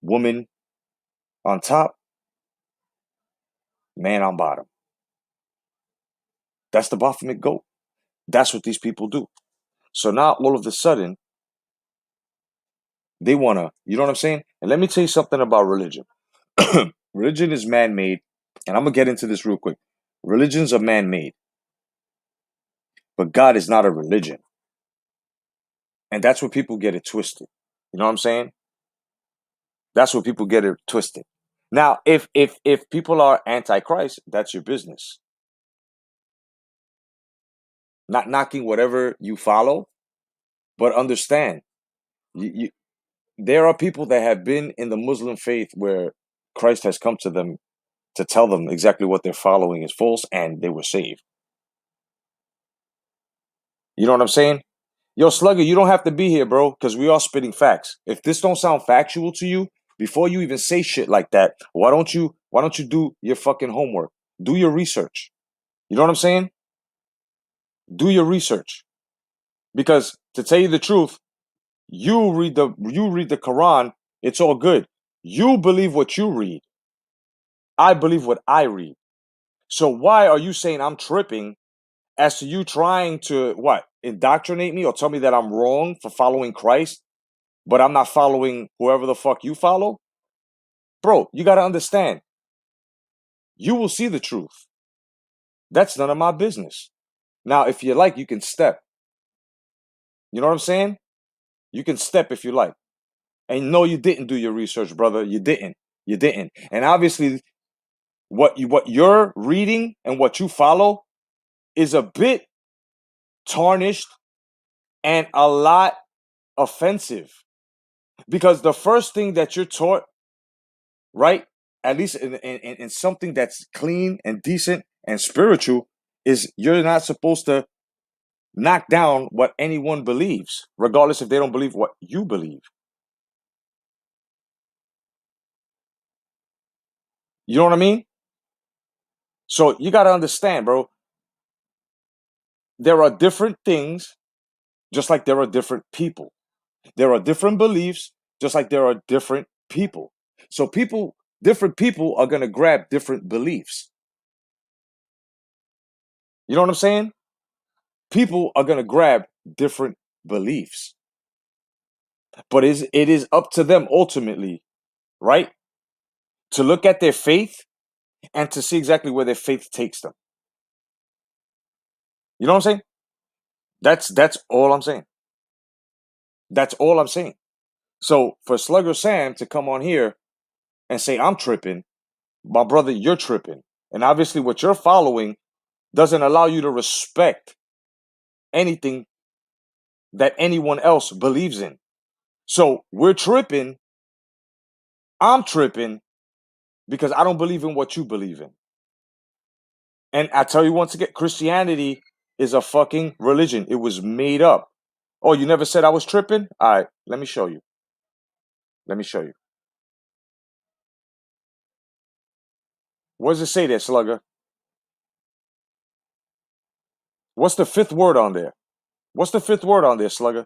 Woman on top, man on bottom. That's the Baphomet goat. That's what these people do. So now all of a sudden, they want to, you know what I'm saying? And let me tell you something about religion. Religion is man-made, and I'm going to get into this real quick. Religions are man-made, but God is not a religion. And that's where people get it twisted. You know what I'm saying? That's where people get it twisted. Now, if people are anti-Christ, that's your business. Not knocking whatever you follow, but understand, there are people that have been in the Muslim faith where Christ has come to them to tell them exactly what they're following is false, and they were saved. You know what I'm saying? Yo, Slugger, you don't have to be here, bro, because we are spitting facts. If this don't sound factual to you, before you even say shit like that, why don't you do your fucking homework? Do your research. You know what I'm saying? Do your research. Because to tell you the truth, you read the Quran, it's all good. You believe what you read. I believe what I read. So why are you saying I'm tripping as to you trying to what? Indoctrinate me or tell me that I'm wrong for following Christ, but I'm not following whoever the fuck you follow? Bro, you got to understand. You will see the truth. That's none of my business. Now, if you like, you can step. You know what I'm saying? You can step if you like. And no, you didn't do your research, brother. You didn't. You didn't. And obviously, what you're reading and what you follow is a bit tarnished and a lot offensive. Because the first thing that you're taught, right, at least in something that's clean and decent and spiritual, is you're not supposed to knock down what anyone believes, regardless if they don't believe what you believe. You know what I mean? So you got to understand, bro. There are different things, just like there are different people. There are different beliefs, just like there are different people. So different people are going to grab different beliefs. You know what I'm saying? People are going to grab different beliefs. But it is up to them ultimately, right? To look at their faith and to see exactly where their faith takes them. You know what I'm saying? That's all I'm saying. That's all I'm saying. So for Slugger Sam to come on here and say I'm tripping, my brother, you're tripping. And obviously what you're following doesn't allow you to respect anything that anyone else believes in. So we're tripping. I'm tripping because I don't believe in what you believe in. And I tell you once again, Christianity is a fucking religion. It was made up. Oh, you never said I was tripping? All right, let me show you. Let me show you. What does it say there, Slugger? What's the fifth word on there? What's the fifth word on there, Slugger?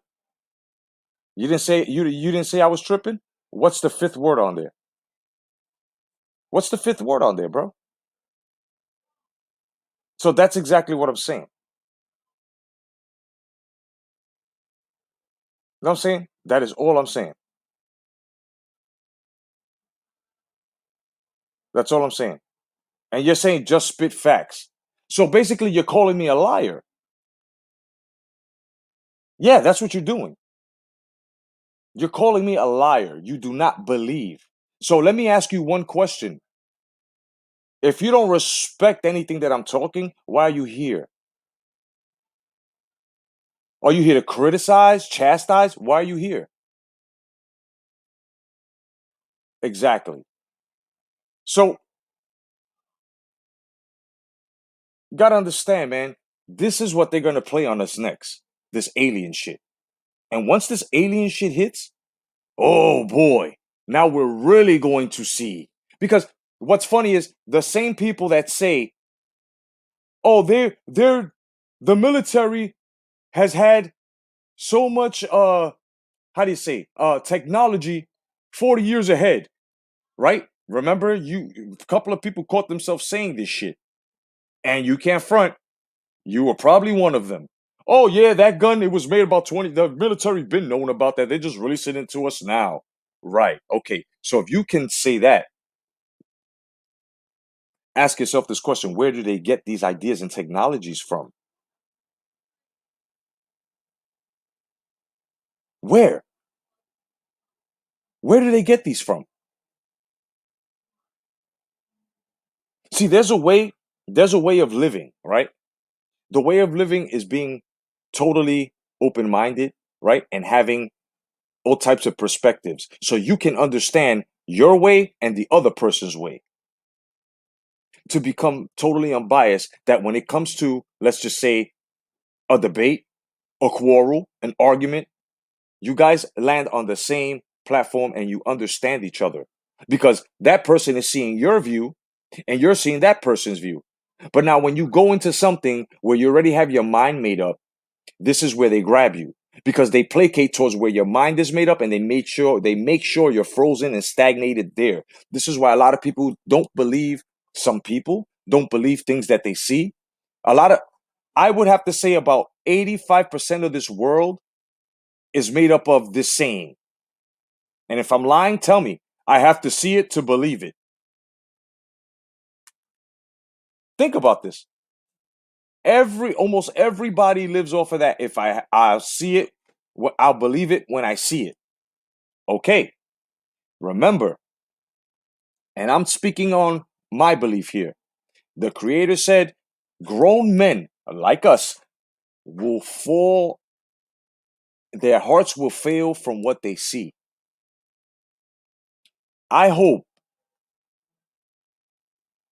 You didn't say I was tripping? What's the fifth word on there? What's the fifth word on there, bro? So that's exactly what I'm saying. You know what I'm saying? That is all I'm saying. That's all I'm saying. And you're saying just spit facts. So basically you're calling me a liar. Yeah, that's what you're doing. You're calling me a liar. You do not believe. So let me ask you one question. If you don't respect anything that I'm talking, why are you here? Are you here to criticize, chastise? Why are you here? Exactly. So you gotta understand, man, this is what they're gonna play on us next. This alien shit. And once this alien shit hits, oh boy, now we're really going to see. Because what's funny is the same people that say, oh, they're The military has had so much technology 40 years ahead, right? Remember, a couple of people caught themselves saying this shit, and you can't front. You were probably one of them. Oh yeah, that gun, it was made about 20. The military been known about that. They just releasing it to us now. Right. Okay. So if you can say that, ask yourself this question: where do they get these ideas and technologies from? Where? Where do they get these from? See, there's a way of living, right? The way of living is being totally open-minded, right? And having all types of perspectives so you can understand your way and the other person's way, to become totally unbiased, that when it comes to, let's just say, a debate, a quarrel, an argument, you guys land on the same platform and you understand each other, because that person is seeing your view and you're seeing that person's view. But now when you go into something where you already have your mind made up, this is where they grab you, because they placate towards where your mind is made up, and they make sure you're frozen and stagnated there. This is why a lot of people don't believe, some people don't believe things that they see. I would have to say about 85% of this world is made up of this saying. And if I'm lying, tell me. I have to see it to believe it. Think about this. Almost everybody lives off of that. If I'll see it, I'll believe it when I see it. Okay. Remember, and I'm speaking on my belief here. The creator said, grown men like us will fall, their hearts will fail from what they see. I hope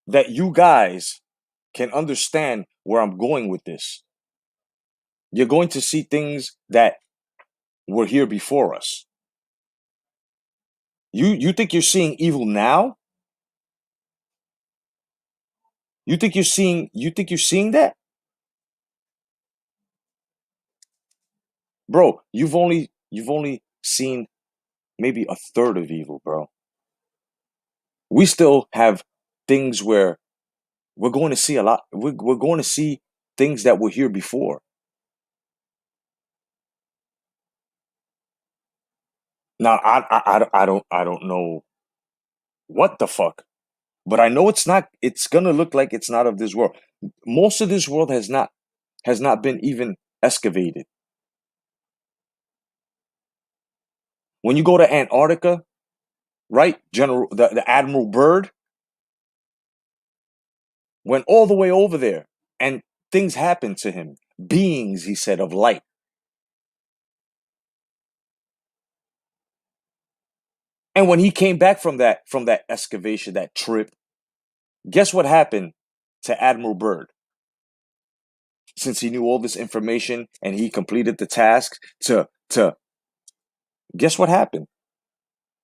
that you guys can understand where I'm going with this. You're going to see things that were here before us. You think you're seeing evil now? You think you're seeing that? Bro, you've only seen maybe a third of evil, bro. We still have things where we're going to see a lot. We're going to see things that were here before. Now, I don't know what the fuck, but I know it's not. It's gonna look like it's not of this world. Most of this world has not been even excavated. When you go to Antarctica, right? The Admiral Byrd went all the way over there, and things happened to him. Beings, he said, of light. And when he came back from that excavation, that trip, guess what happened to Admiral Byrd? Since he knew all this information and he completed the task to guess what happened?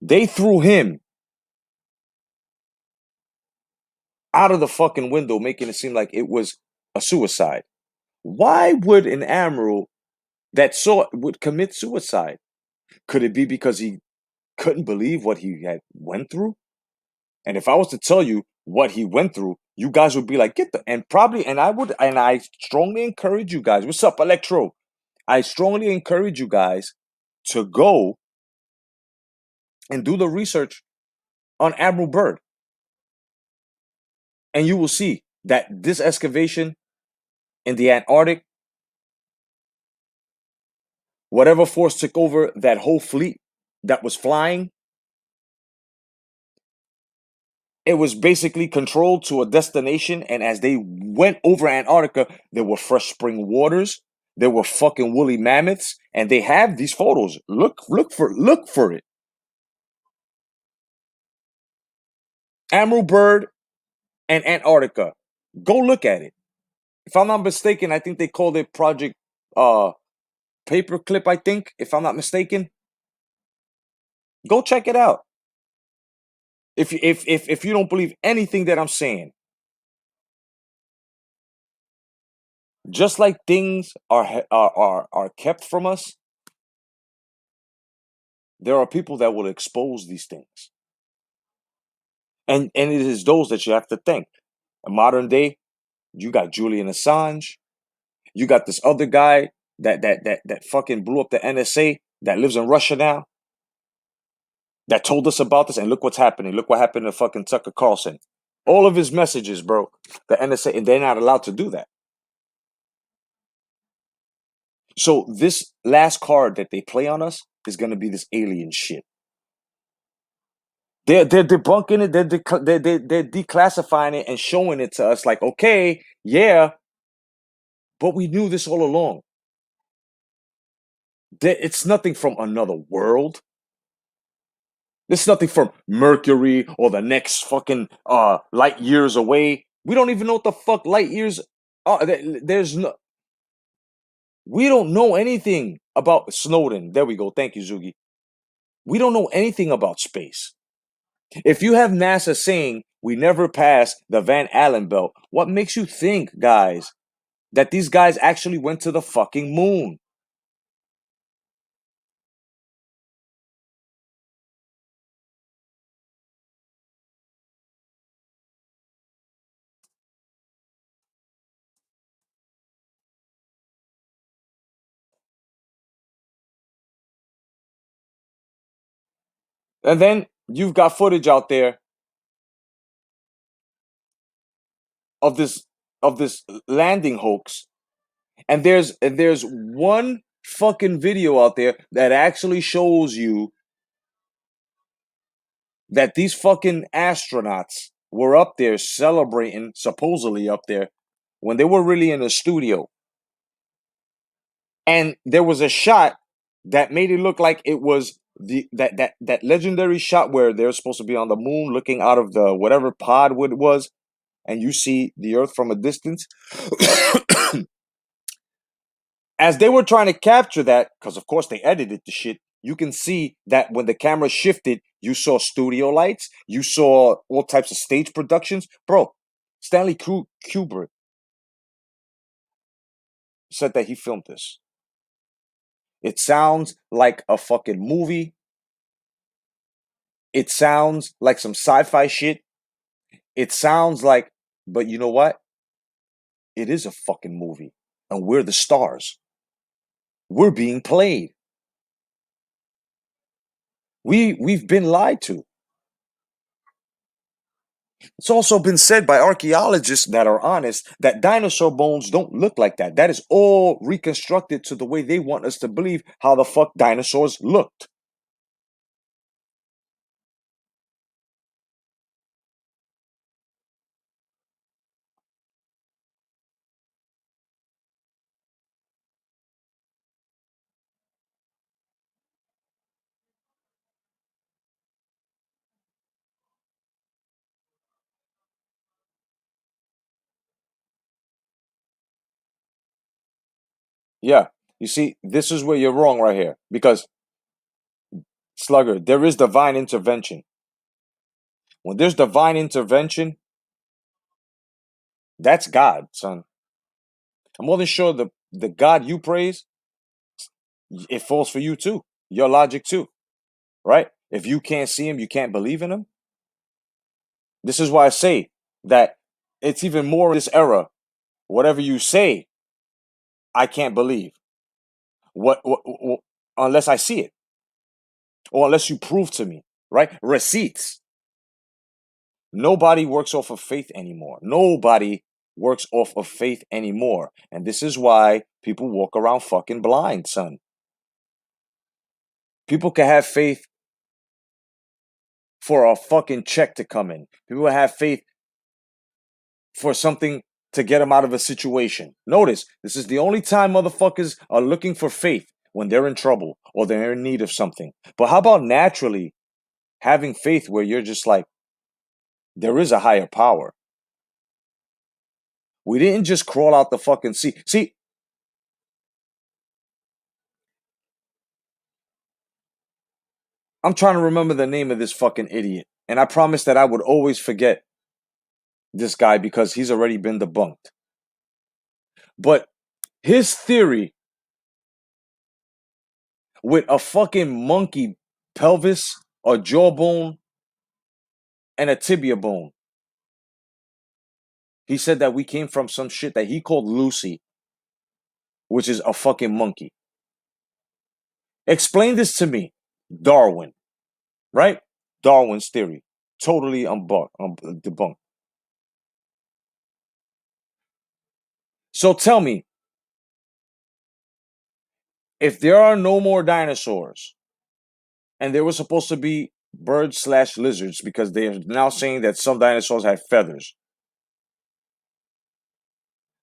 They threw him out of the fucking window, making it seem like it was a suicide. Why would an admiral would commit suicide? Could it be because he couldn't believe what he had went through? And if I was to tell you what he went through, you guys would be like, get the, and probably, and I strongly encourage you guys. What's up, Electro? I strongly encourage you guys to go and do the research on Admiral Byrd. And you will see that this excavation in the Antarctic, whatever force took over that whole fleet that was flying, it was basically controlled to a destination. And as they went over Antarctica, there were fresh spring waters. There were fucking woolly mammoths. And they have these photos. Look for it. Admiral Byrd and Antarctica. Go look at it. If I'm not mistaken, I think they called it Project Paperclip, I think, if I'm not mistaken. Go check it out. If you don't believe anything that I'm saying. Just like things are kept from us, there are people that will expose these things. And it is those that you have to thank. In modern day, you got Julian Assange, you got this other guy that fucking blew up the NSA that lives in Russia now, that told us about this, and look what's happening. Look what happened to fucking Tucker Carlson. All of his messages, bro. The NSA, and they're not allowed to do that. So this last card that they play on us is gonna be this alien shit. They're debunking it. They're declassifying it and showing it to us like, okay, yeah, but we knew this all along. It's nothing from another world. This is nothing from Mercury or the next fucking light years away. We don't even know what the fuck light years are. There's no. We don't know anything about Snowden. There we go. Thank you, Zugi. We don't know anything about space. If you have NASA saying we never passed the Van Allen belt, what makes you think, guys, that these guys actually went to the fucking moon? And then you've got footage out there of this landing hoax, and there's one fucking video out there that actually shows you that these fucking astronauts were up there celebrating, supposedly up there, when they were really in a studio. And there was a shot that made it look like it was that legendary shot where they're supposed to be on the moon looking out of the whatever pod it was, and you see the Earth from a distance. As they were trying to capture that, because of course they edited the shit, you can see that when the camera shifted, you saw studio lights, you saw all types of stage productions. Bro, Stanley Kubrick said that he filmed this. It sounds like a fucking movie. It sounds like some sci-fi shit. It sounds like, but you know what? It is a fucking movie. And we're the stars. We're being played. We've been lied to. It's also been said by archaeologists that are honest that dinosaur bones don't look like that. That is all reconstructed to the way they want us to believe how the fuck dinosaurs looked. Yeah. You see, this is where you're wrong right here. Because, Slugger, there is divine intervention. When there's divine intervention, that's God, son. I'm more than sure the God you praise, it falls for you too. Your logic too. Right? If you can't see him, you can't believe in him. This is why I say that it's even more in this era. Whatever you say, I can't believe. What unless I see it. Or unless you prove to me. Right? Receipts. Nobody works off of faith anymore. Nobody works off of faith anymore. And this is why people walk around fucking blind, son. People can have faith for a fucking check to come in. People have faith for something to get them out of a situation. Notice, this is the only time motherfuckers are looking for faith, when they're in trouble or they're in need of something. But how about naturally having faith where you're just like, there is a higher power. We didn't just crawl out the fucking sea. See, I'm trying to remember the name of this fucking idiot. And I promised that I would always forget this guy because he's already been debunked. But his theory with a fucking monkey pelvis, a jawbone, and a tibia bone. He said that we came from some shit that he called Lucy, which is a fucking monkey. Explain this to me. Darwin, right? Darwin's theory. Totally debunked. So tell me, if there are no more dinosaurs, and there were supposed to be birds/lizards, because they are now saying that some dinosaurs had feathers,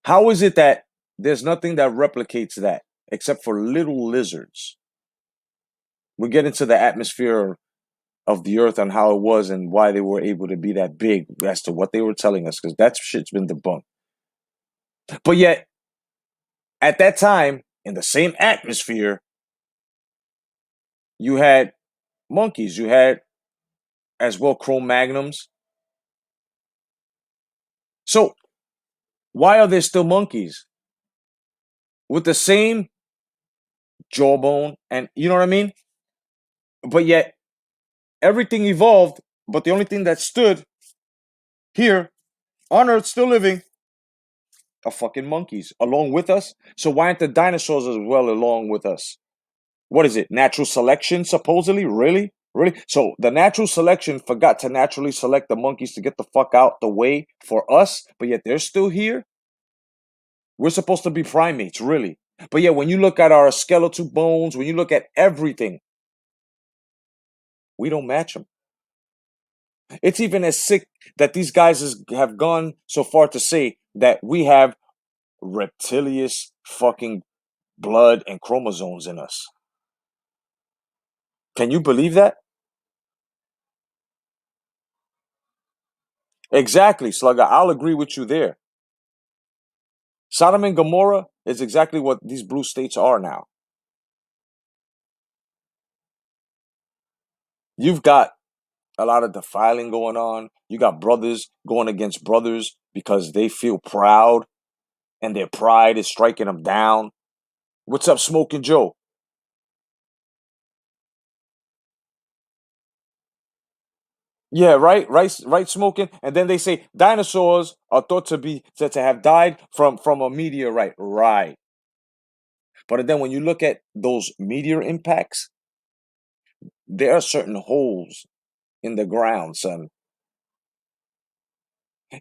how is it that there's nothing that replicates that except for little lizards? We get into the atmosphere of the earth and how it was and why they were able to be that big as to what they were telling us, because that shit's been debunked. But yet, at that time, in the same atmosphere, you had monkeys, you had as well Cro-Magnums. So why are there still monkeys with the same jawbone, and you know what I mean? But yet everything evolved, but the only thing that stood here on Earth still living are fucking monkeys along with us. So why aren't the dinosaurs as well along with us? What is it? Natural selection, supposedly? Really? Really? So the natural selection forgot to naturally select the monkeys to get the fuck out the way for us, but yet they're still here? We're supposed to be primates, really. But yet when you look at our skeletal bones, when you look at everything, we don't match them. It's even as sick that these guys have gone so far to say that we have reptilious fucking blood and chromosomes in us. Can you believe that? Exactly, Slugger. I'll agree with you there. Sodom and Gomorrah is exactly what these blue states are now. You've got a lot of defiling going on. You got brothers going against brothers because they feel proud and their pride is striking them down. What's up, Smoking Joe? Yeah, right, Smoking. And then they say dinosaurs are thought to be said to have died from a meteorite. Right. But then when you look at those meteor impacts, there are certain holes in the ground, son.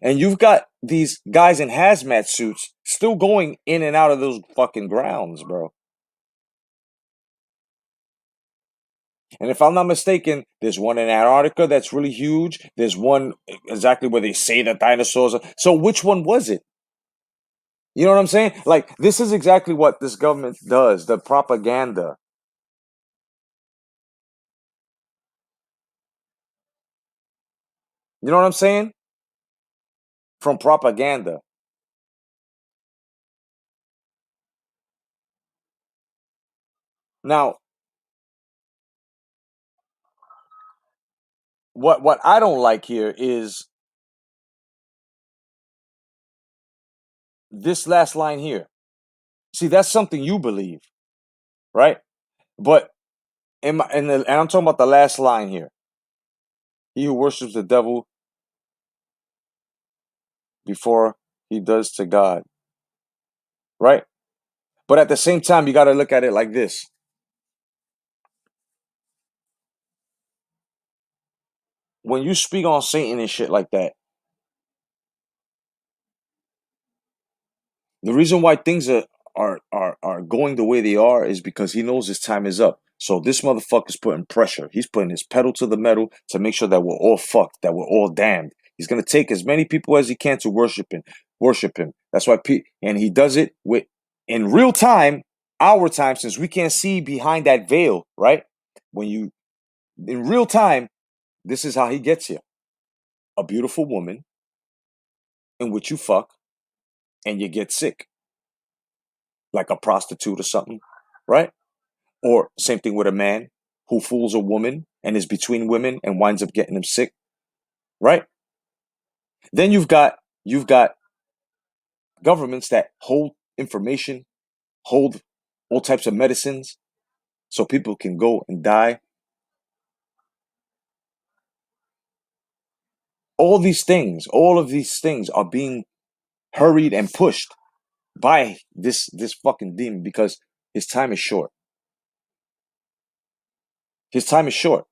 And you've got these guys in hazmat suits still going in and out of those fucking grounds, bro. And if I'm not mistaken, there's one in Antarctica that's really huge. There's one exactly where they say the dinosaurs are. So which one was it? You know what I'm saying? Like, this is exactly what this government does, the propaganda. You know what I'm saying? From propaganda. Now, what I don't like here is this last line here. See, that's something you believe, right? But and I'm talking about the last line here. He who worships the devil before he does to God, right? But at the same time, you got to look at it like this. When you speak on Satan and shit like that, the reason why things are going the way they are is because he knows his time is up. So this motherfucker's putting pressure. He's putting his pedal to the metal to make sure that we're all fucked, that we're all damned. He's gonna take as many people as he can to worship him. That's why, and he does it with in real time, our time, since we can't see behind that veil, right? When you in real time, this is how he gets you: a beautiful woman in which you fuck and you get sick, like a prostitute or something, right? Or same thing with a man who fools a woman and is between women and winds up getting him sick, right? Then you've got governments that hold information, hold all types of medicines so people can go and die. All of these things are being hurried and pushed by this fucking demon because his time is short. His time is short.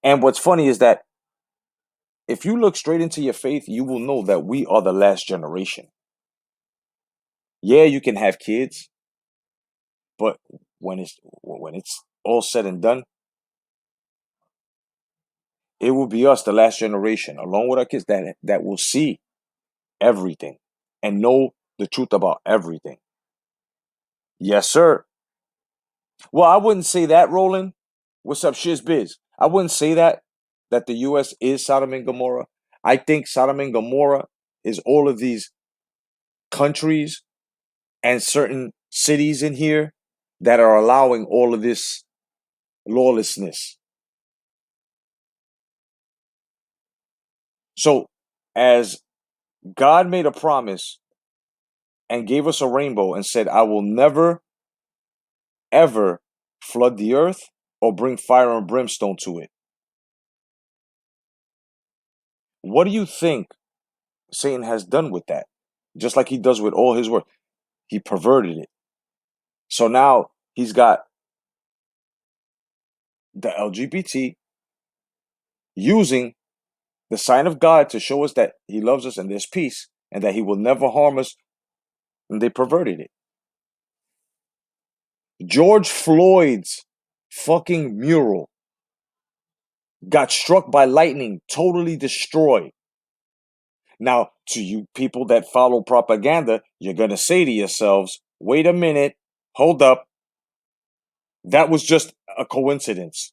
And what's funny is that if you look straight into your faith, you will know that we are the last generation. Yeah, you can have kids, but when it's all said and done, it will be us, the last generation, along with our kids, that will see everything and know the truth about everything. Yes, sir. Well, I wouldn't say that, Roland. What's up, Shiz Biz? I wouldn't say that the U.S. is Sodom and Gomorrah. I think Sodom and Gomorrah is all of these countries and certain cities in here that are allowing all of this lawlessness. So, as God made a promise and gave us a rainbow and said, I will never, ever flood the earth or bring fire and brimstone to it. What do you think Satan has done with that? Just like he does with all his work. He perverted it. So now he's got the LGBT using the sign of God to show us that he loves us and there's peace and that he will never harm us. And they perverted it. George Floyd's fucking mural got struck by lightning, totally destroyed. Now, to you people that follow propaganda, you're going to say to yourselves, wait a minute, hold up. That was just a coincidence.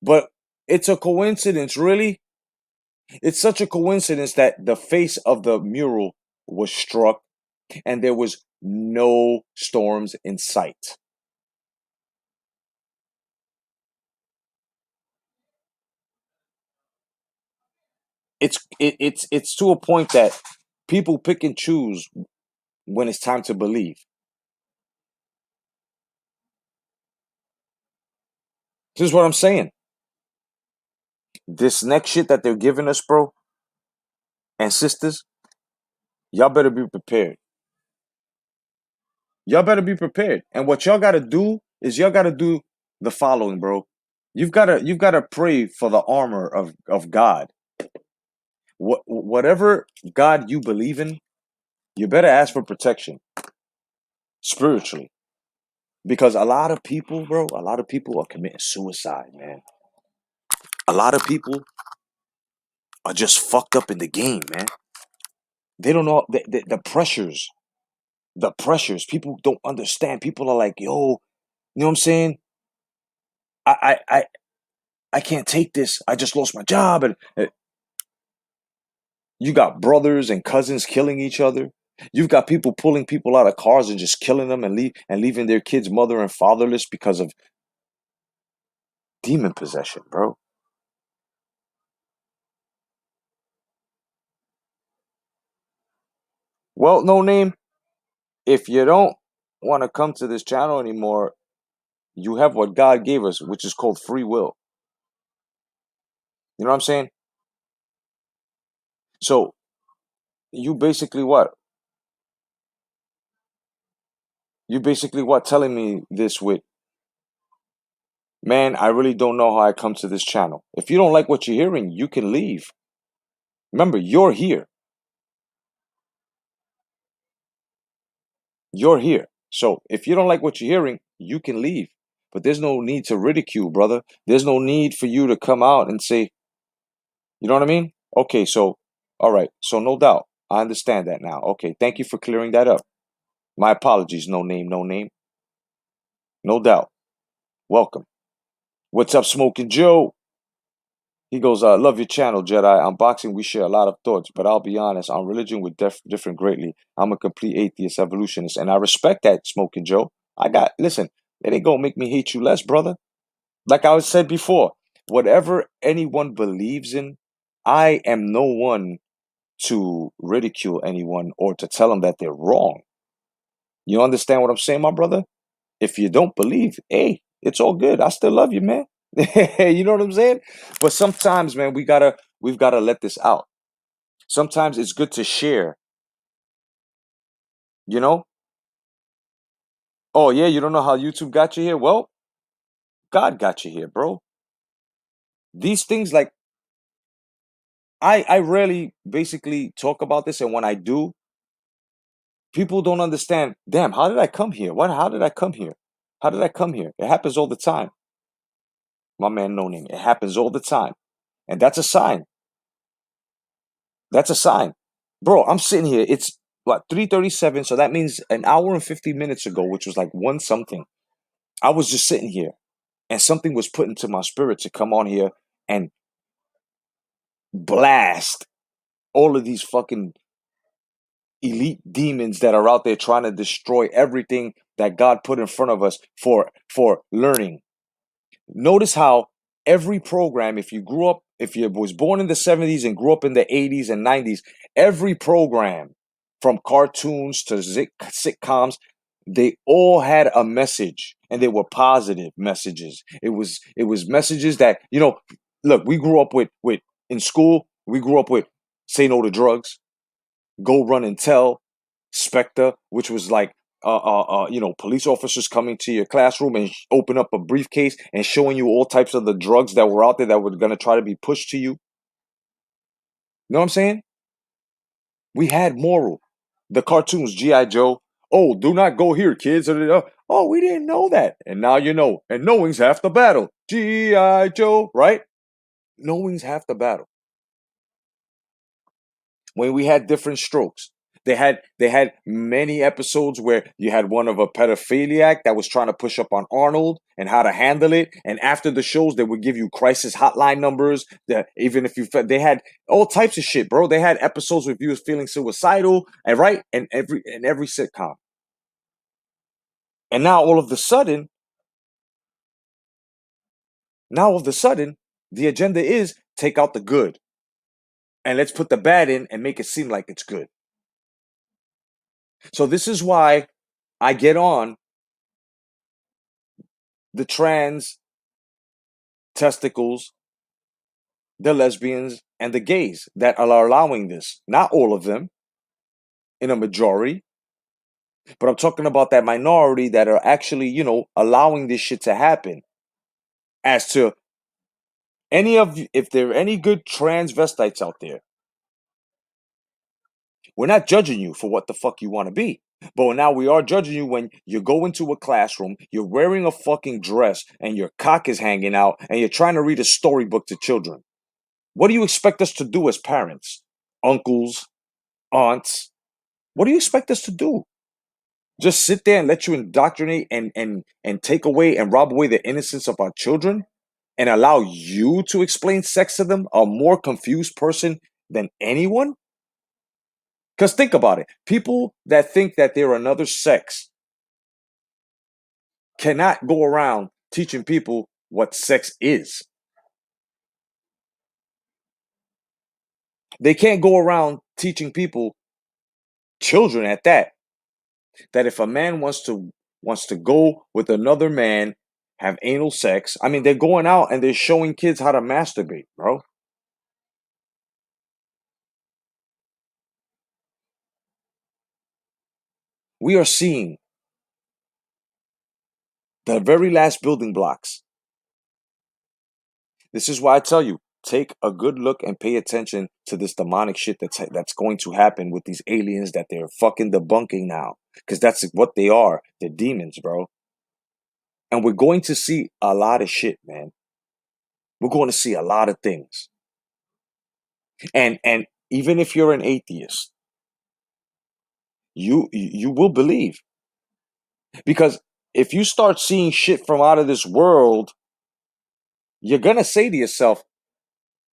But it's a coincidence, really? It's such a coincidence that the face of the mural was struck and there was no storms in sight. It's to a point that people pick and choose when it's time to believe. This is what I'm saying. This next shit that they're giving us, bro, and sisters, y'all better be prepared. Y'all better be prepared. And what y'all gotta do is y'all gotta do the following, bro. You've gotta pray for the armor of God. Whatever God you believe in, you better ask for protection spiritually. Because a lot of people, bro, are committing suicide, man. A lot of people are just fucked up in the game, man. They don't know the pressures. The pressures. People don't understand. People are like, yo, you know what I'm saying? I can't take this. I just lost my job. And you got brothers and cousins killing each other. You've got people pulling people out of cars and just killing them and leaving their kids mother and fatherless because of demon possession, bro. Well, no name. If you don't want to come to this channel anymore, you have what God gave us, which is called free will. You know what I'm saying? So you basically what? You basically what? Telling me this with, man, I really don't know how I come to this channel. If you don't like what you're hearing, you can leave. Remember, you're here. You're here. So if you don't like what you're hearing, you can leave. But there's no need to ridicule, brother. There's no need for you to come out and say, you know what I mean? Okay, so, all right. So no doubt. I understand that now. Okay, thank you for clearing that up. My apologies, no name, no name. No doubt. Welcome. What's up, Smoking Joe? He goes, love your channel, Jedi. On boxing, we share a lot of thoughts, but I'll be honest, on religion, we're different greatly. I'm a complete atheist evolutionist, and I respect that, Smoking Joe. Listen, it ain't gonna make me hate you less, brother. Like I said before, whatever anyone believes in, I am no one to ridicule anyone or to tell them that they're wrong. You understand what I'm saying, my brother? If you don't believe, hey, it's all good. I still love you, man. You know what I'm saying? But sometimes, man, we've gotta let this out. Sometimes it's good to share, you know? Oh yeah, you don't know how YouTube got you here? Well, God got you here, bro. These things, like, I rarely basically talk about this, and when I do, people don't understand. Damn, how did I come here? How did I come here? How did I come here? It happens all the time. My man, no name. It happens all the time. And that's a sign. That's a sign. Bro, I'm sitting here. It's what, 3:37, so that means an hour and 50 minutes ago, which was like one something. I was just sitting here and something was put into my spirit to come on here and blast all of these fucking elite demons that are out there trying to destroy everything that God put in front of us for learning. Notice how every program, if you was born in the 70s and grew up in the 80s and 90s, every program from cartoons to sitcoms, they all had a message, and they were positive messages. It was messages that, look, we grew up with in school, we grew up with say no to drugs, go run and tell, Spectre, which was like police officers coming to your classroom and open up a briefcase and showing you all types of the drugs that were out there that were going to try to be pushed to you. You know what I'm saying? We had moral. The cartoons, G.I. Joe. Oh, do not go here, kids. Oh, we didn't know that. And now you know. And knowing's half the battle. G.I. Joe, right? Knowing's half the battle. When we had different strokes. They had many episodes where you had one of a pedophiliac that was trying to push up on Arnold and how to handle it. And after the shows, they would give you crisis hotline numbers. That even if they had all types of shit, bro. They had episodes with you feeling suicidal, and right, and every sitcom. And now all of a sudden, the agenda is take out the good and let's put the bad in and make it seem like it's good. So this is why I get on the trans testicles, the lesbians, and the gays that are allowing this. Not all of them, in a majority, but I'm talking about that minority that are actually, allowing this shit to happen. As to if there are any good transvestites out there, we're not judging you for what the fuck you want to be. But now we are judging you when you go into a classroom, you're wearing a fucking dress, and your cock is hanging out, and you're trying to read a storybook to children. What do you expect us to do as parents? Uncles, aunts? What do you expect us to do? Just sit there and let you indoctrinate and take away and rob away the innocence of our children and allow you to explain sex to them, a more confused person than anyone? Because think about it. People that think that they're another sex cannot go around teaching people what sex is. They can't go around teaching people, children at that if a man wants to go with another man, have anal sex. I mean, they're going out and they're showing kids how to masturbate, bro. We are seeing the very last building blocks. This is why I tell you, take a good look and pay attention to this demonic shit that's going to happen with these aliens that they're fucking debunking now. Because that's what they are. They're demons, bro. And we're going to see a lot of shit, man. We're going to see a lot of things. And even if you're an atheist, you will believe. Because if you start seeing shit from out of this world, you're going to say to yourself,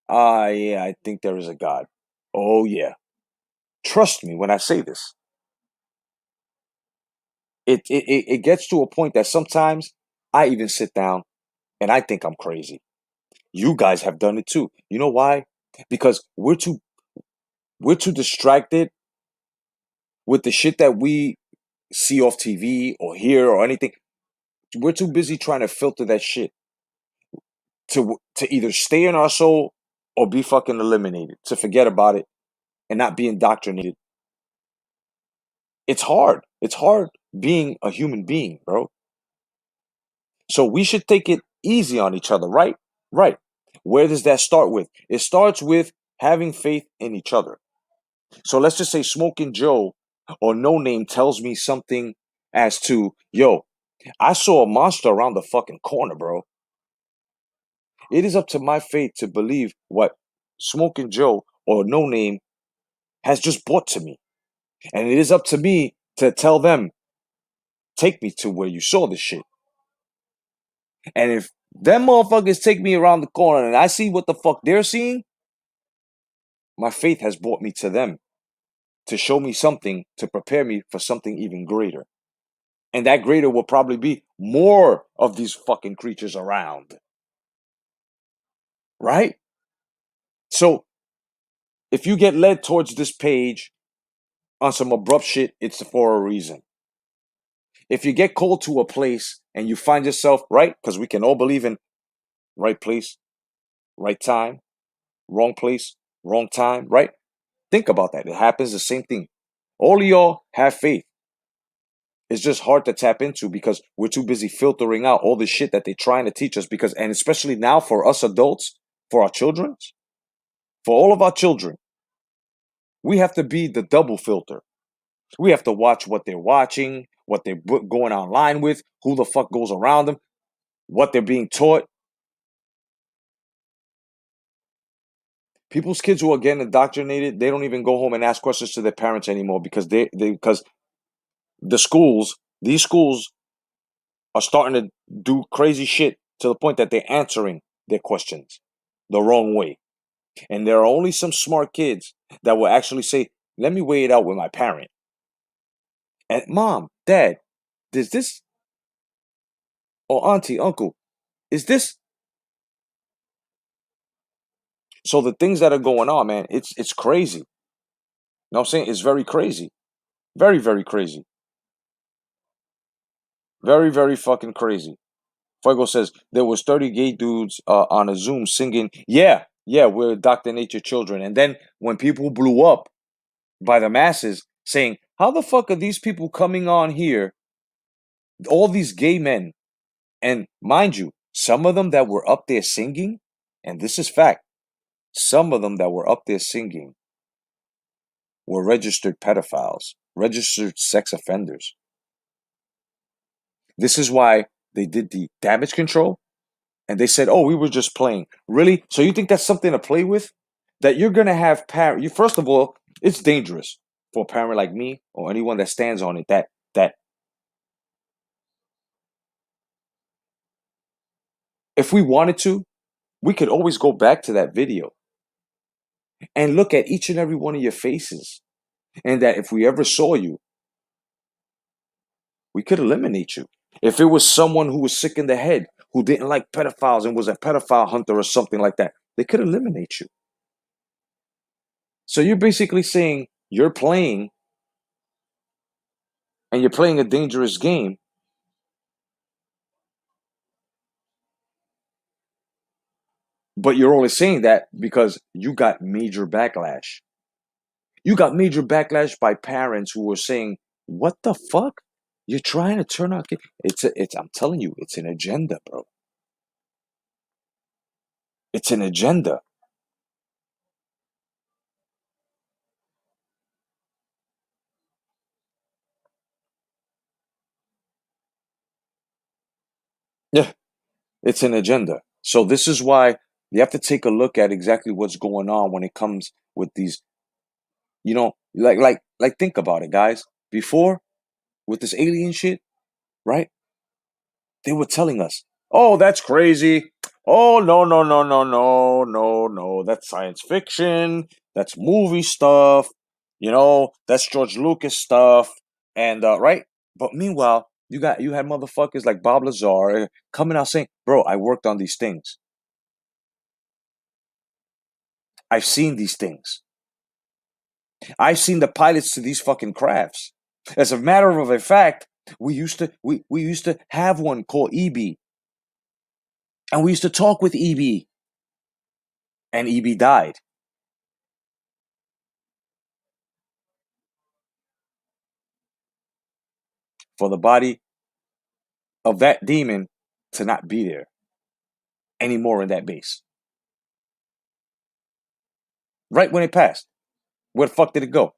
yeah, I think there is a God. Oh, yeah. Trust me when I say this. It gets to a point that sometimes I even sit down and I think I'm crazy. You guys have done it too. You know why? Because we're too distracted with the shit that we see off TV or hear or anything. We're too busy trying to filter that shit to either stay in our soul or be fucking eliminated, to forget about it and not be indoctrinated. It's hard. It's hard being a human being, bro. So we should take it easy on each other, right? Right. Where does that start with? It starts with having faith in each other. So let's just say Smoking Joe or No Name tells me something as to, yo, I saw a monster around the fucking corner, bro. It is up to my faith to believe what Smoking Joe or No Name has just brought to me. And it is up to me to tell them, take me to where you saw this shit. And if them motherfuckers take me around the corner and I see what the fuck they're seeing, my faith has brought me to them to show me something, to prepare me for something even greater. And that greater will probably be more of these fucking creatures around. Right? So if you get led towards this page on some abrupt shit, it's for a reason. If you get called to a place and you find yourself, right? Because we can all believe in right place, right time, wrong place, wrong time, right? Think about that. It happens the same thing. All of y'all have faith. It's just hard to tap into because we're too busy filtering out all the shit that they're trying to teach us. Because, and especially now for us adults, for our children, for all of our children, we have to be the double filter. We have to watch what they're watching, what they're going online with, who the fuck goes around them, what they're being taught. People's kids who are getting indoctrinated, they don't even go home and ask questions to their parents anymore because because these schools are starting to do crazy shit to the point that they're answering their questions the wrong way. And there are only some smart kids that will actually say, let me weigh it out with my parent. And mom, dad, does this, or auntie, uncle, is this? So the things that are going on, man, it's crazy. You know what I'm saying? It's very crazy. Very, very crazy. Very, very fucking crazy. Fuego says there was 30 gay dudes on a Zoom singing, yeah, we're Dr. Nature children. And then when people blew up by the masses saying, how the fuck are these people coming on here? All these gay men. And mind you, some of them that were up there singing, and this is fact, some of them that were up there singing were registered pedophiles, registered sex offenders. This is why they did the damage control. And they said, oh, we were just playing. Really? So you think that's something to play with? That you're going to have parents. You, first of all, it's dangerous for a parent like me or anyone that stands on it that if we wanted to, we could always go back to that video and look at each and every one of your faces. And that if we ever saw you, we could eliminate you. If it was someone who was sick in the head, who didn't like pedophiles and was a pedophile hunter or something like that, they could eliminate you. So you're basically saying you're playing and you're playing a dangerous game. But you're only saying that because you got major backlash. You got major backlash by parents who were saying, what the fuck? You're trying to turn out kids. I'm telling you, it's an agenda, bro. It's an agenda. Yeah, it's an agenda. So this is why you have to take a look at exactly what's going on when it comes with these, like think about it, guys. Before, with this alien shit, right? They were telling us, oh, that's crazy. Oh, no, no, no, no, no, no, no. That's science fiction. That's movie stuff. That's George Lucas stuff. And, right? But meanwhile, you had motherfuckers like Bob Lazar coming out saying, bro, I worked on these things. I've seen these things. I've seen the pilots to these fucking crafts. As a matter of a fact, we used to have one called EB, and we used to talk with EB, and EB died. For the body of that demon to not be there anymore in that base. Right when it passed. Where the fuck did it go?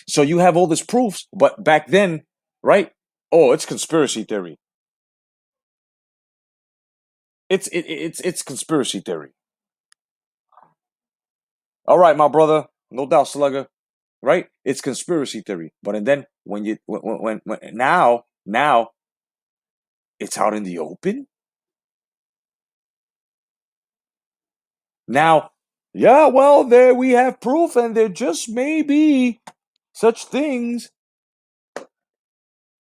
So you have all this proofs, but back then, right? Oh, it's conspiracy theory. It's conspiracy theory. All right, my brother, no doubt, Slugger, right? It's conspiracy theory. But and then when now it's out in the open. Now, yeah, well, there we have proof, and there just may be such things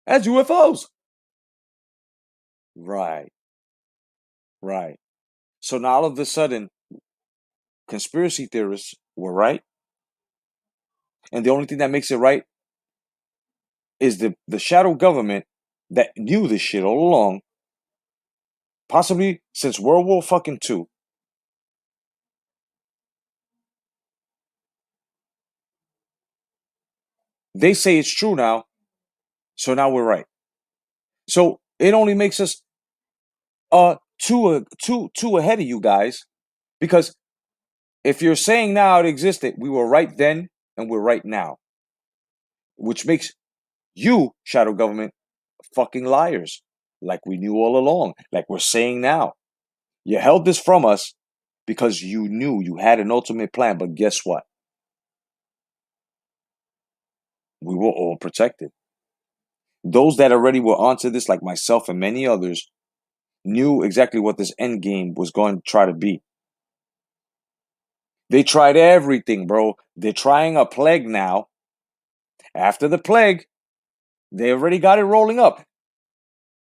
as UFOs. Right. So now all of a sudden, conspiracy theorists were right, and the only thing that makes it right is the shadow government that knew this shit all along, possibly since World War fucking II. They say it's true now, so now we're right. So it only makes us two ahead of you guys, because if you're saying now it existed, we were right then and we're right now, which makes you, shadow government, fucking liars, like we knew all along, like we're saying now. You held this from us because you knew you had an ultimate plan, but guess what? We were all protected. Those that already were onto this, like myself and many others, knew exactly what this end game was going to try to be. They tried everything, bro. They're trying a plague now. After the plague, they already got it rolling up.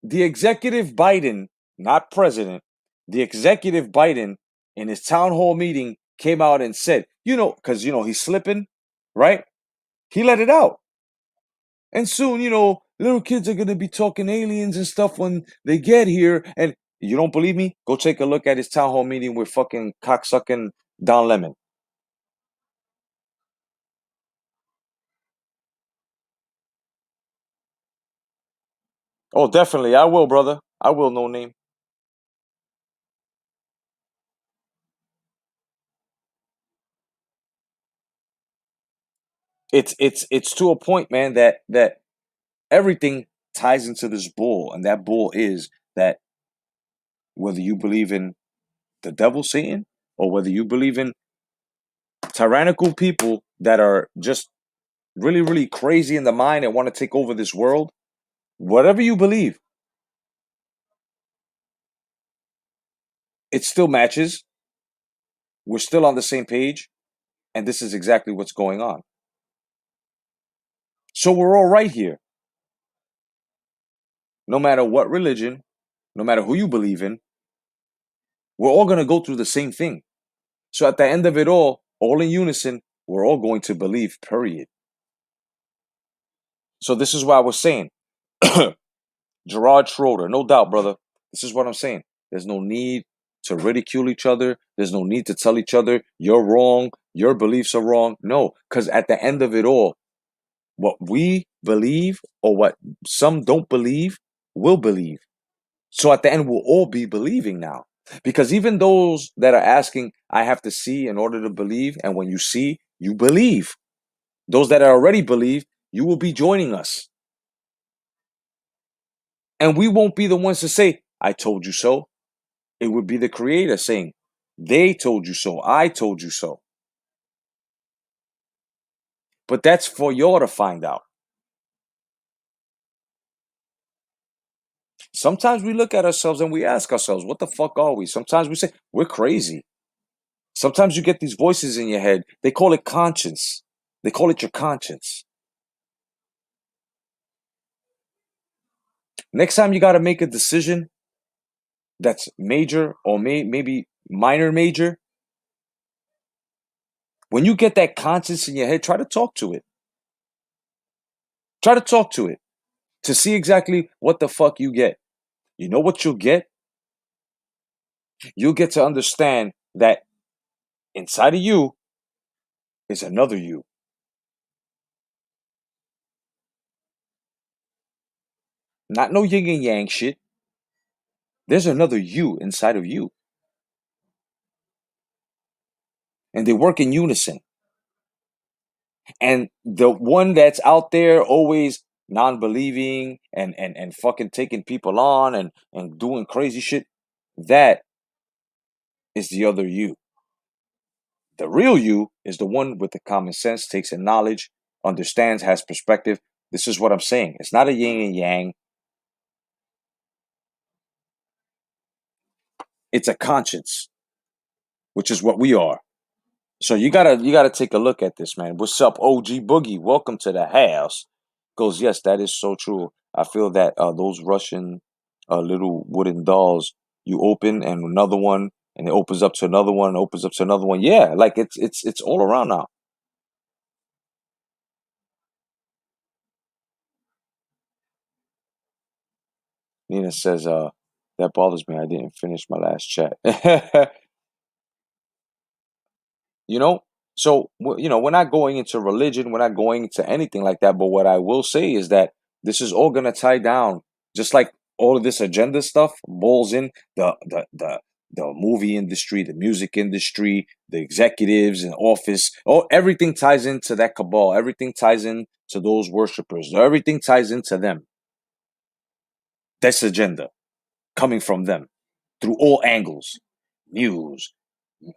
The executive Biden, not president, the executive Biden in his town hall meeting came out and said, because, he's slipping, right? He let it out. And soon, little kids are going to be talking aliens and stuff when they get here. And you don't believe me? Go take a look at his town hall meeting with fucking cocksucking Don Lemon. Oh, definitely. I will, brother. I will, no name. It's to a point, man, that everything ties into this bull, and that bull is that whether you believe in the devil, Satan, or whether you believe in tyrannical people that are just really, really crazy in the mind and want to take over this world, whatever you believe, it still matches. We're still on the same page, and this is exactly what's going on. So we're all right here. No matter what religion, no matter who you believe in, we're all going to go through the same thing. So at the end of it all in unison, we're all going to believe, period. So this is what I was saying. Gerard Schroeder, no doubt, brother. This is what I'm saying. There's no need to ridicule each other. There's no need to tell each other, you're wrong, your beliefs are wrong. No, because at the end of it all, what we believe or what some don't believe will believe. So at the end, we'll all be believing now. Because even those that are asking, I have to see in order to believe, and when you see, you believe. Those that are already believe, you will be joining us. And we won't be the ones to say, I told you so. It would be the creator saying, they told you so. I told you so. But that's for y'all to find out. Sometimes we look at ourselves and we ask ourselves, what the fuck are we? Sometimes we say, we're crazy. Sometimes you get these voices in your head. They call it conscience. They call it your conscience. Next time you got to make a decision that's major or maybe minor major, When you get that conscience in your head, try to talk to it. Try to talk to it to see exactly what the fuck you get. You know what you'll get? You'll get to understand that inside of you is another you. Not no yin and yang shit. There's another you inside of you. And they work in unison. And the one that's out there always non-believing and fucking taking people on and doing crazy shit, that is the other you. The real you is the one with the common sense, takes in knowledge, understands, has perspective. This is what I'm saying. It's not a yin and yang. It's a conscience, which is what we are. So you gotta take a look at this, man. What's up, OG Boogie? Welcome to the house. Goes, yes, that is so true. I feel that those Russian little wooden dolls, you open and another one, and it opens up to another one, opens up to another one. Yeah, like it's all around now. Nina says, that bothers me. I didn't finish my last chat. You know, so we're not going into religion, we're not going into anything like that, but what I will say is that this is all going to tie down, just like all of this agenda stuff balls in the movie industry, the music industry, the executives in office. Everything ties into that cabal. Everything ties in to those worshipers. Everything ties into them. This agenda coming from them through all angles: news,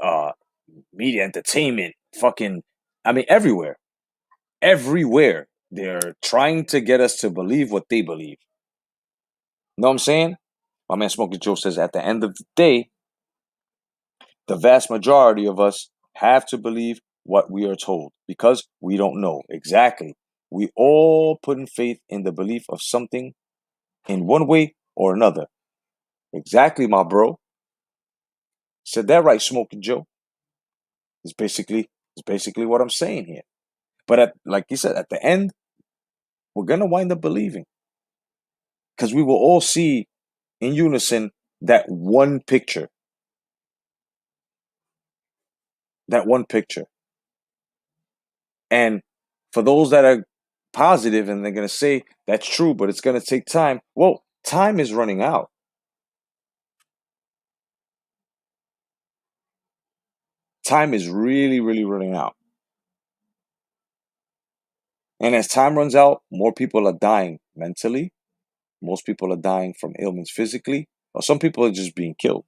uh media, entertainment, fucking, I mean, everywhere. Everywhere. They're trying to get us to believe what they believe. Know what I'm saying? My man Smokey Joe says, at the end of the day, the vast majority of us have to believe what we are told because we don't know. Exactly. We all put in faith in the belief of something in one way or another. Exactly, my bro. Said that right, Smokey Joe. It's basically what I'm saying here. But like you said, at the end, we're gonna wind up believing because we will all see in unison that one picture. That one picture. And for those that are positive and they're gonna say that's true, but it's gonna take time. Well, time is running out. Time is really, really running out. And as time runs out, more people are dying mentally. Most people are dying from ailments physically, or some people are just being killed.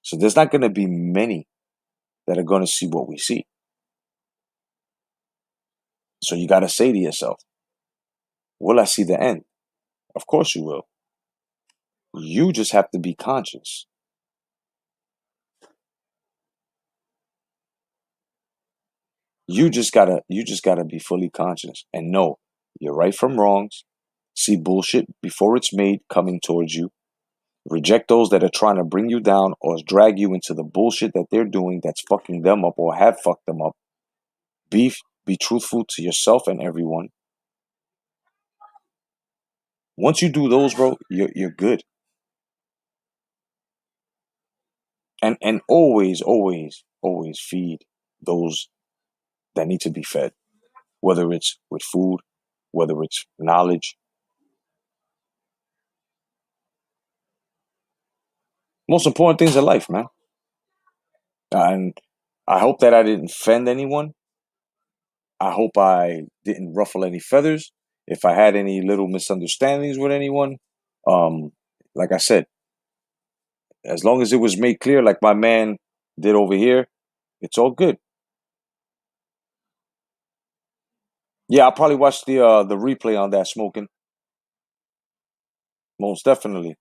So there's not going to be many that are going to see what we see. So you got to say to yourself, will I see the end? Of course you will. You just have to be conscious. You just gotta be fully conscious and know you're right from wrongs. See bullshit before it's made coming towards you. Reject those that are trying to bring you down or drag you into the bullshit that they're doing that's fucking them up or have fucked them up. Be truthful to yourself and everyone. Once you do those, bro, you're good. And always, always, always feed those that need to be fed. Whether it's with food, whether it's knowledge. Most important things in life, man. And I hope that I didn't offend anyone. I hope I didn't ruffle any feathers. If I had any little misunderstandings with anyone, um, like I said, as long as it was made clear, like my man did over here, it's all good. Yeah, I'll probably watch the replay on that smoking. Most definitely.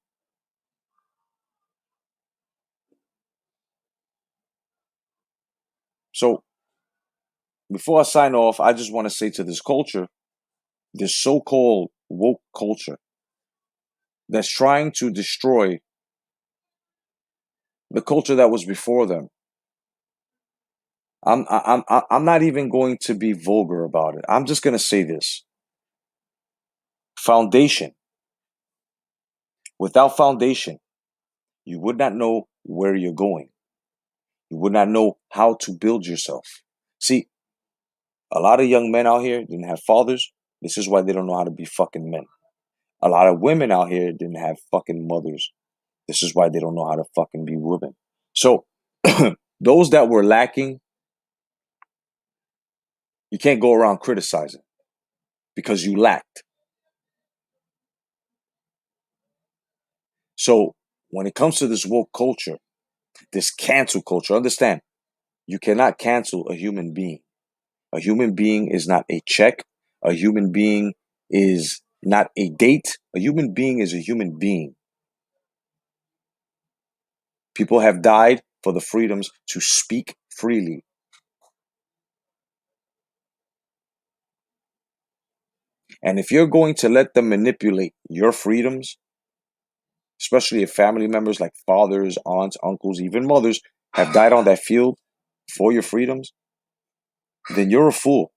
So before I sign off, I just want to say to this culture, this so-called woke culture that's trying to destroy the culture that was before them. I'm not even going to be vulgar about it. I'm just gonna say this. Foundation. Without foundation, you would not know where you're going. You would not know how to build yourself. See, a lot of young men out here didn't have fathers. This is why they don't know how to be fucking men. A lot of women out here didn't have fucking mothers. This is why they don't know how to fucking be women. So, those that were lacking, you can't go around criticizing because you lacked. So, when it comes to this woke culture, this cancel culture, understand, you cannot cancel a human being. A human being is not a check. A human being is not a date. A human being is a human being. People have died for the freedoms to speak freely. And if you're going to let them manipulate your freedoms, especially if family members like fathers, aunts, uncles, even mothers have died on that field for your freedoms, then you're a fool.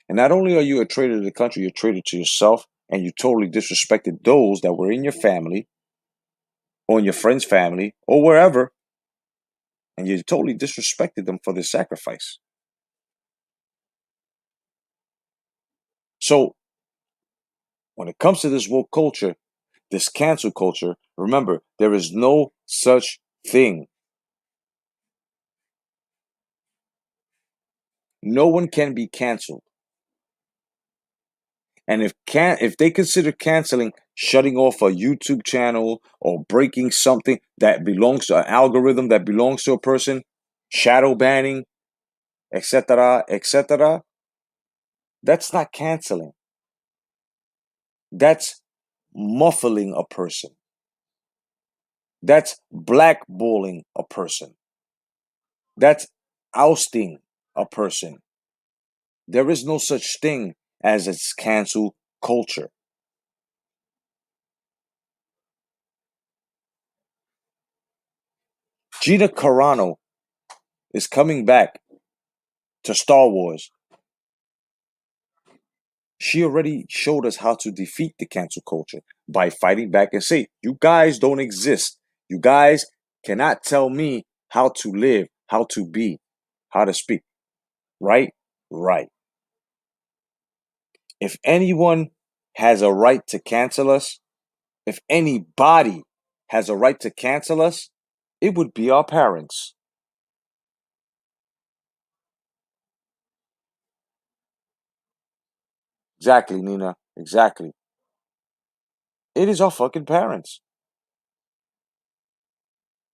And not only are you a traitor to the country, you're a traitor to yourself, and you totally disrespected those that were in your family or in your friend's family or wherever, and you totally disrespected them for their sacrifice. So, when it comes to this woke culture, this cancel culture, remember, there is no such thing. No one can be canceled. And if they consider canceling shutting off a YouTube channel or breaking something that belongs to an algorithm that belongs to a person, shadow banning, etc., etc., that's not canceling. That's muffling a person. That's blackballing a person. That's ousting a person. There is no such thing as its cancel culture. Gina Carano is coming back to Star Wars. She already showed us how to defeat the cancel culture by fighting back and say, you guys don't exist. You guys cannot tell me how to live, how to be, how to speak. Right? Right. If anyone has a right to cancel us, if anybody has a right to cancel us, it would be our parents. Exactly, Nina. Exactly. It is our fucking parents.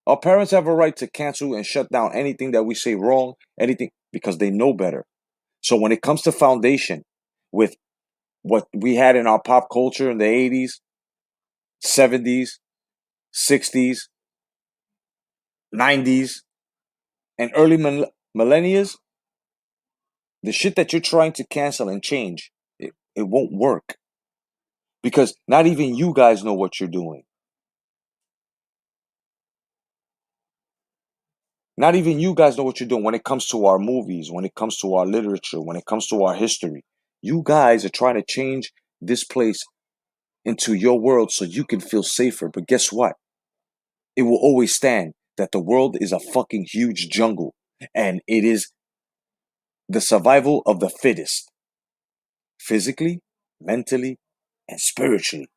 Our parents have a right to cancel and shut down anything that we say wrong, anything, because they know better. So when it comes to foundation, with what we had in our pop culture in the 80s, 70s, 60s, 90s, and early millennials, the shit that you're trying to cancel and change, it won't work. Because not even you guys know what you're doing. Not even you guys know what you're doing when it comes to our movies, when it comes to our literature, when it comes to our history. You guys are trying to change this place into your world so you can feel safer. But guess what? It will always stand that the world is a fucking huge jungle and it is the survival of the fittest, physically, mentally, and spiritually.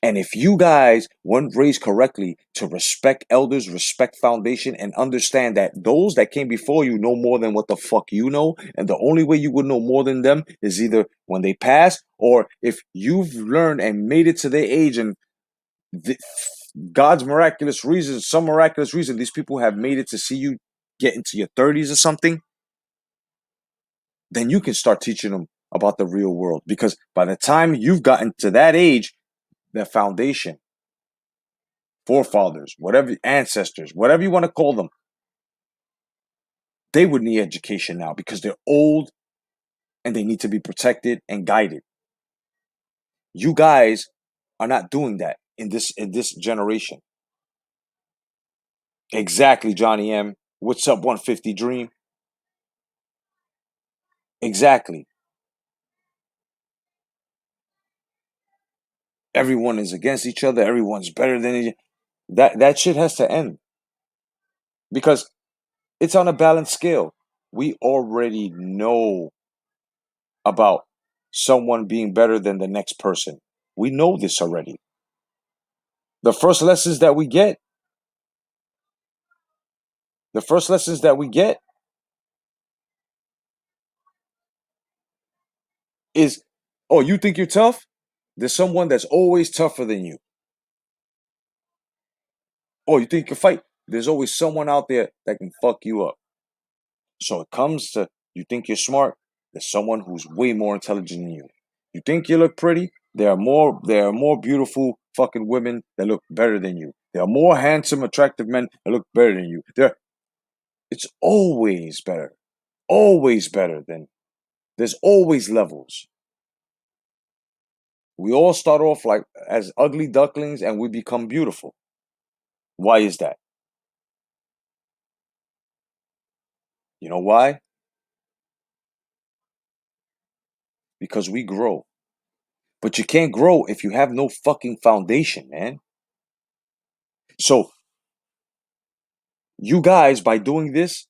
And if you guys weren't raised correctly to respect elders, respect foundation, and understand that those that came before you know more than what the fuck you know, and the only way you would know more than them is either when they pass or if you've learned and made it to their age and God's miraculous reason, some miraculous reason, these people have made it to see you get into your 30s or something, then you can start teaching them about the real world. Because by the time you've gotten to that age, the foundation, forefathers, whatever, ancestors, whatever you want to call them, they would need education now because they're old and they need to be protected and guided. You guys are not doing that in this generation. Exactly, Johnny M. What's up, 150 Dream? Exactly. Everyone is against each other. Everyone's better than each other. That shit has to end because it's on a balanced scale. We already know about someone being better than the next person. We know this already. The first lessons that we get, the first lessons that we get is, oh, you think you're tough? There's someone that's always tougher than you. Oh, you think you can fight? There's always someone out there that can fuck you up. So it comes to, you think you're smart? There's someone who's way more intelligent than you. You think you look pretty? There are more beautiful fucking women that look better than you. There are more handsome, attractive men that look better than you. It's always better. Always better than, there's always levels. We all start off like as ugly ducklings and we become beautiful. Why is that? You know why? Because we grow. But you can't grow if you have no fucking foundation, man. So you guys, by doing this,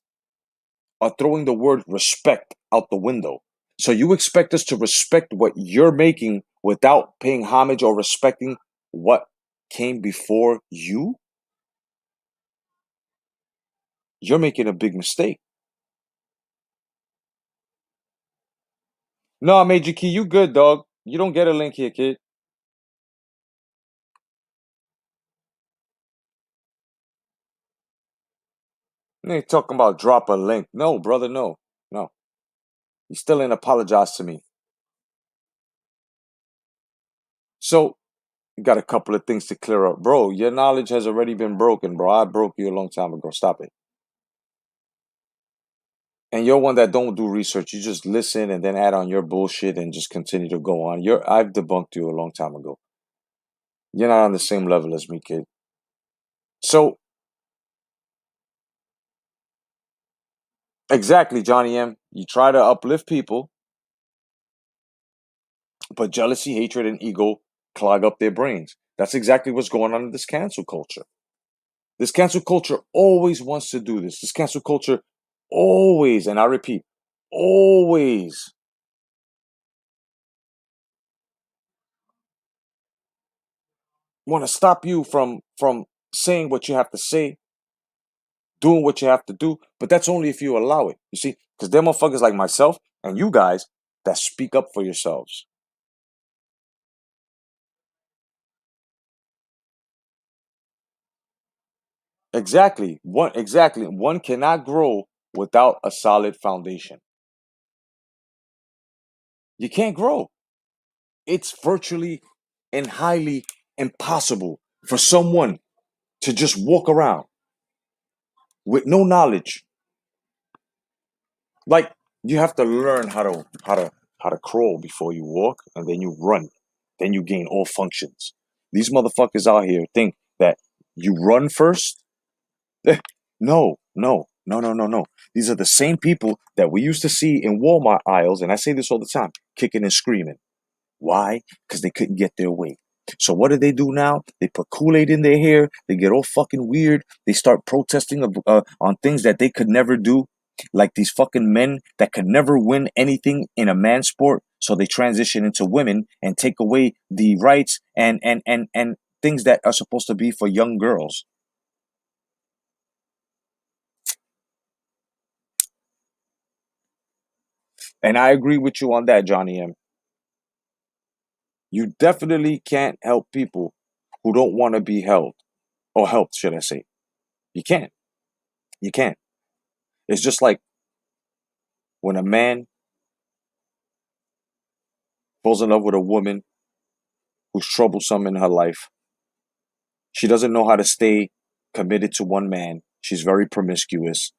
are throwing the word respect out the window. So you expect us to respect what you're making without paying homage or respecting what came before you? You're making a big mistake. No, Major Key, you good, dog. You don't get a link here, kid. They ain't talking about drop a link. No, brother, no. No. You still ain't apologize to me. So, you got a couple of things to clear up. Bro, your knowledge has already been broken, bro. I broke you a long time ago. Stop it. And you're one that don't do research. You just listen and then add on your bullshit and just continue to go on. I've debunked you a long time ago. You're not on the same level as me, kid. So, exactly, Johnny M. You try to uplift people, but jealousy, hatred, and ego clog up their brains. That's exactly what's going on in this cancel culture. This cancel culture always wants to do this. This cancel culture always, and I repeat, always want to stop you from saying what you have to say, doing what you have to do, but that's only if you allow it. You see, because there are motherfuckers like myself and you guys that speak up for yourselves. Exactly. One cannot grow without a solid foundation. You can't grow. It's virtually and highly impossible for someone to just walk around with no knowledge. Like you have to learn how to crawl before you walk, and then you run. Then you gain all functions. These motherfuckers out here think that you run first. No, no, no, no, no, no. These are the same people that we used to see in Walmart aisles, and I say this all the time, kicking and screaming. Why? Because they couldn't get their way. So what do they do now? They put Kool-Aid in their hair. They get all fucking weird. They start protesting on things that they could never do. Like these fucking men that could never win anything in a man sport. So they transition into women and take away the rights and things that are supposed to be for young girls. And I agree with you on that, Johnny M. You definitely can't help people who don't want to be held. Or helped, should I say. You can't. You can't. It's just like when a man falls in love with a woman who's troublesome in her life. She doesn't know how to stay committed to one man. She's very promiscuous.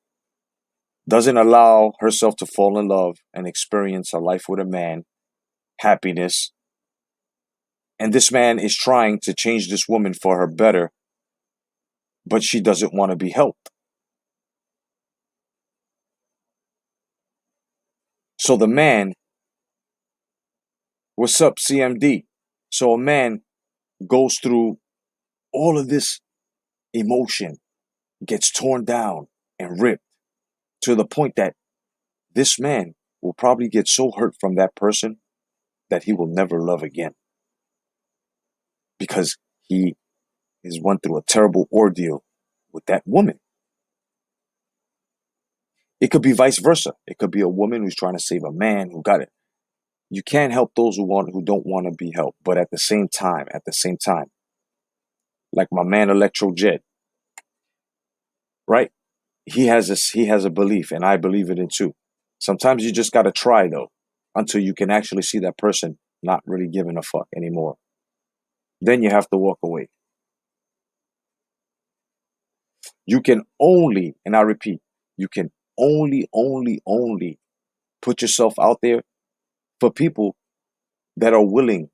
Doesn't allow herself to fall in love and experience a life with a man, happiness. And this man is trying to change this woman for her better, but she doesn't want to be helped. So the man, what's up, CMD? So a man goes through all of this emotion, gets torn down and ripped to the point that this man will probably get so hurt from that person that he will never love again because he has went through a terrible ordeal with that woman. It could be vice versa. It could be a woman who's trying to save a man who got it. You can't help those who don't want to be helped. But at the same time, like my man Electro Jet, right? He has a belief, and I believe it in too. Sometimes you just gotta try though, until you can actually see that person not really giving a fuck anymore. Then you have to walk away. You can only, and I repeat, you can only put yourself out there for people that are willing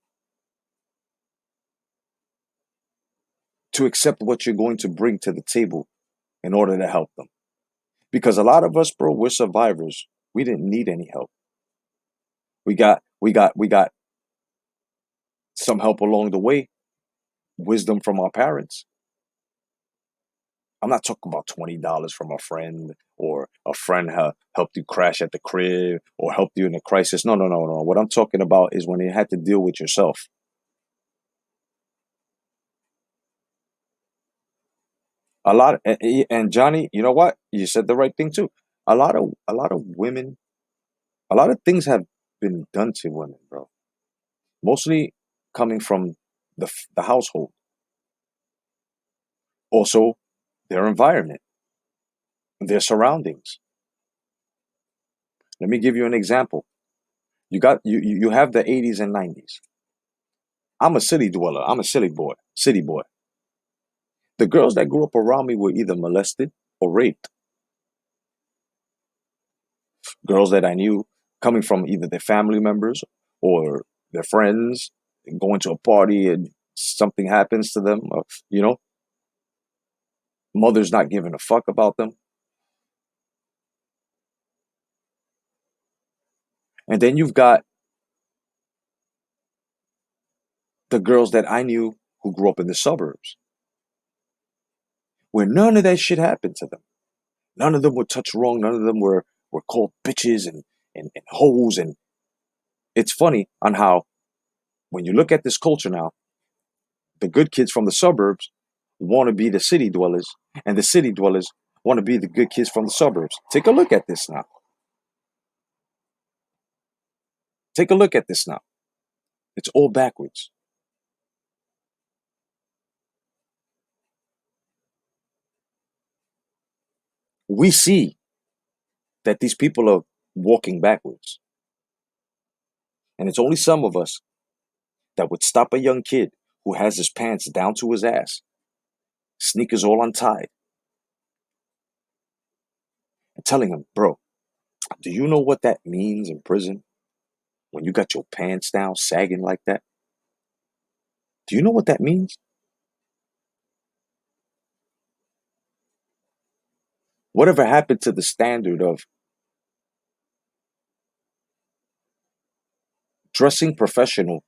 to accept what you're going to bring to the table in order to help them. Because a lot of us, bro, we're survivors. We didn't need any help. We got some help along the way, wisdom from our parents. I'm not talking about $20 from a friend or a friend helped you crash at the crib or helped you in a crisis. No, no, no, no. What I'm talking about is when you had to deal with yourself. A lot, and Johnny, you know what? You said the right thing too. A lot of women, a lot of things have been done to women, bro. Mostly coming from the household, also their environment, their surroundings. Let me give you an example. You have the 80s and 90s. I'm a city dweller. I'm a city boy. The girls that grew up around me were either molested or raped. Girls that I knew coming from either their family members or their friends, going to a party and something happens to them, or, mother's not giving a fuck about them. And then you've got the girls that I knew who grew up in the suburbs, where none of that shit happened to them. None of them were touched wrong. None of them were called bitches and hoes. And it's funny on how when you look at this culture now, the good kids from the suburbs want to be the city dwellers, and the city dwellers want to be the good kids from the suburbs. Take a look at this now. Take a look at this now. It's all backwards. We see that these people are walking backwards. And it's only some of us that would stop a young kid who has his pants down to his ass, sneakers all untied, and telling him, bro, do you know what that means in prison when you got your pants down sagging like that? Do you know what that means? Whatever happened to the standard of dressing professional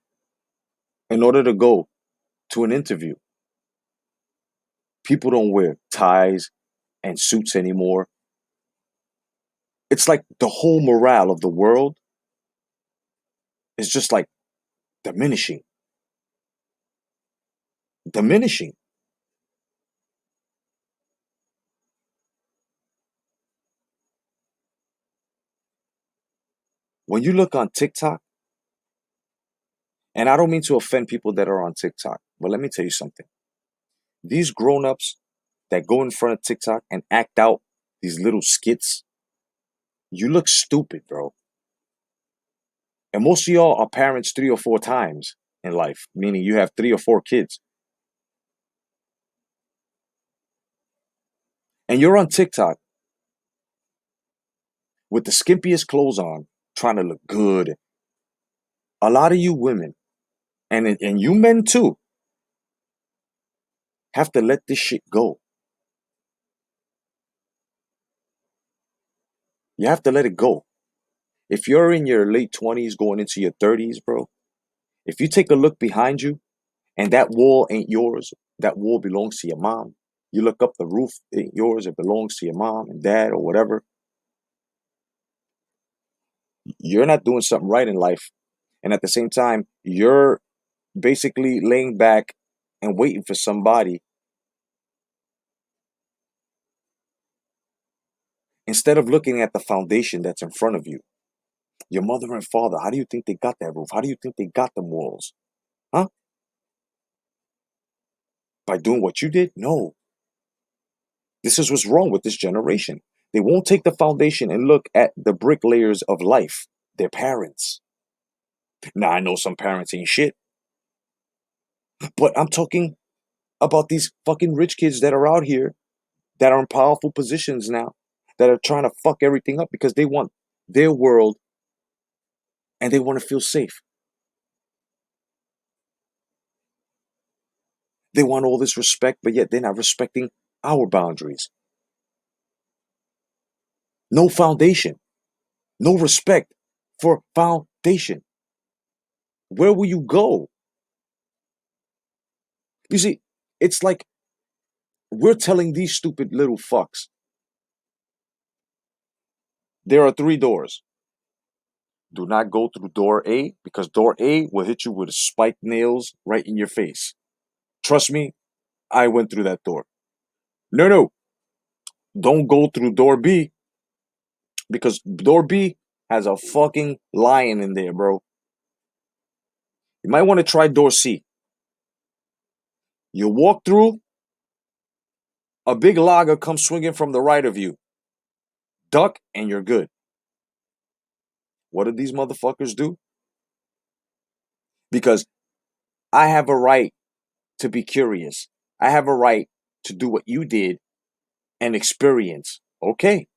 in order to go to an interview? People don't wear ties and suits anymore. It's like the whole morale of the world is just like diminishing. Diminishing. When you look on TikTok, and I don't mean to offend people that are on TikTok, but let me tell you something. These grown-ups that go in front of TikTok and act out these little skits, you look stupid, bro. And most of y'all are parents 3 or 4 times in life, meaning you have 3 or 4 kids. And you're on TikTok with the skimpiest clothes on, trying to look good. A lot of you women, and you men too, have to let this shit go. You have to let it go. If you're in your late 20s going into your 30s, bro, if you take a look behind you and that wall ain't yours, that wall belongs to your mom. You look up, the roof ain't yours, it belongs to your mom and dad or whatever. You're not doing something right in life. And at the same time, you're basically laying back and waiting for somebody instead of looking at the foundation that's in front of you. Your mother and father, how do you think they got that roof? How do you think they got them walls? Huh? By doing what you did? No. This is what's wrong with this generation. They won't take the foundation and look at the bricklayers of life, their parents. Now, I know some parents ain't shit, but I'm talking about these fucking rich kids that are out here that are in powerful positions now, that are trying to fuck everything up because they want their world and they want to feel safe. They want all this respect, but yet they're not respecting our boundaries. No foundation, no respect for foundation. Where will you go? You see, it's like we're telling these stupid little fucks there are 3 doors. Do not go through door A because door A will hit you with spiked nails right in your face. Trust me, I went through that door. No, don't go through door B because door B has a fucking lion in there, bro. You might want to try door C. You walk through, a big logger comes swinging from the right of you. Duck, and you're good. What did these motherfuckers do? Because I have a right to be curious. I have a right to do what you did and experience. Okay.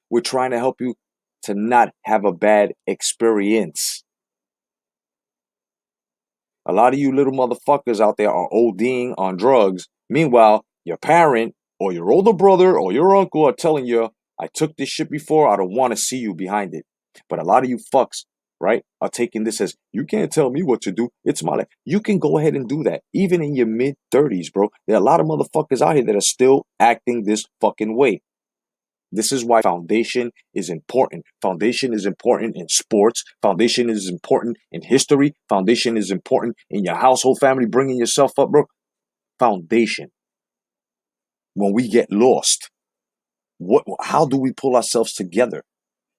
We're trying to help you to not have a bad experience. A lot of you little motherfuckers out there are ODing on drugs. Meanwhile, your parent or your older brother or your uncle are telling you, I took this shit before, I don't want to see you behind it. But a lot of you fucks, right, are taking this as, you can't tell me what to do. It's my life. You can go ahead and do that. Even in your mid-30s, bro. There are a lot of motherfuckers out here that are still acting this fucking way. This is why foundation is important. Foundation is important in sports. Foundation is important in history. Foundation is important in your household, family, bringing yourself up, bro. Foundation. When we get lost, how do we pull ourselves together?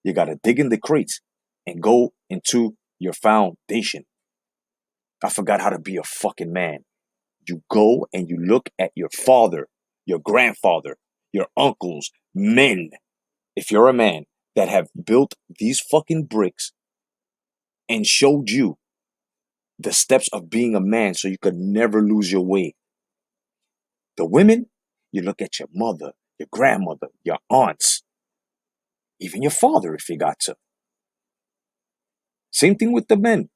You got to dig in the crates and go into your foundation. I forgot how to be a fucking man. You go and you look at your father, your grandfather, your uncles, men. If you're a man that have built these fucking bricks and showed you the steps of being a man so you could never lose your way. The women, you look at your mother, your grandmother, your aunts, even your father if you got to. Same thing with the men.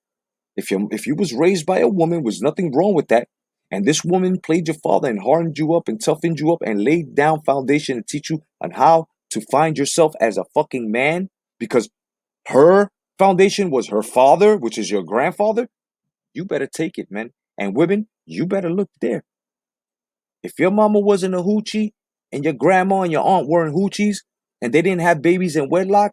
If you was raised by a woman, was nothing wrong with that. And this woman played your father and hardened you up and toughened you up and laid down foundation and teach you on how to find yourself as a fucking man because her foundation was her father, which is your grandfather. You better take it, man. And women, you better look there. If your mama wasn't a hoochie and your grandma and your aunt weren't hoochies and they didn't have babies in wedlock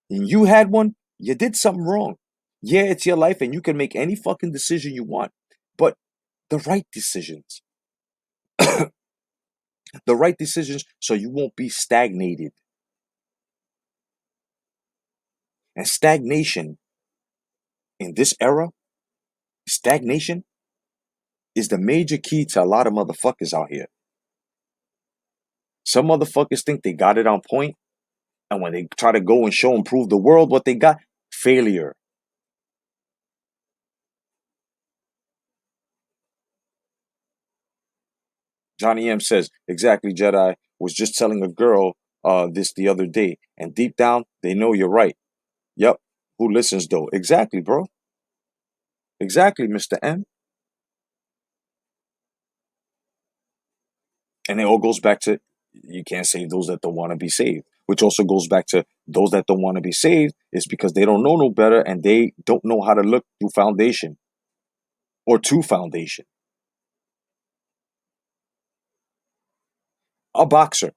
and you had one, you did something wrong. Yeah, it's your life and you can make any fucking decision you want. But the right decisions. The right decisions so you won't be stagnated. And stagnation in this era, stagnation is the major key to a lot of motherfuckers out here. Some motherfuckers think they got it on point, and when they try to go and show and prove the world what they got, failure. Johnny M says, exactly, Jedi. Was just telling a girl this the other day, and deep down, they know you're right. Yep. Who listens, though? Exactly, bro. Exactly, Mr. M. And it all goes back to, you can't save those that don't want to be saved. which also goes back to those that don't want to be saved, is because they don't know no better and they don't know how to look through foundation or to foundation. A boxer,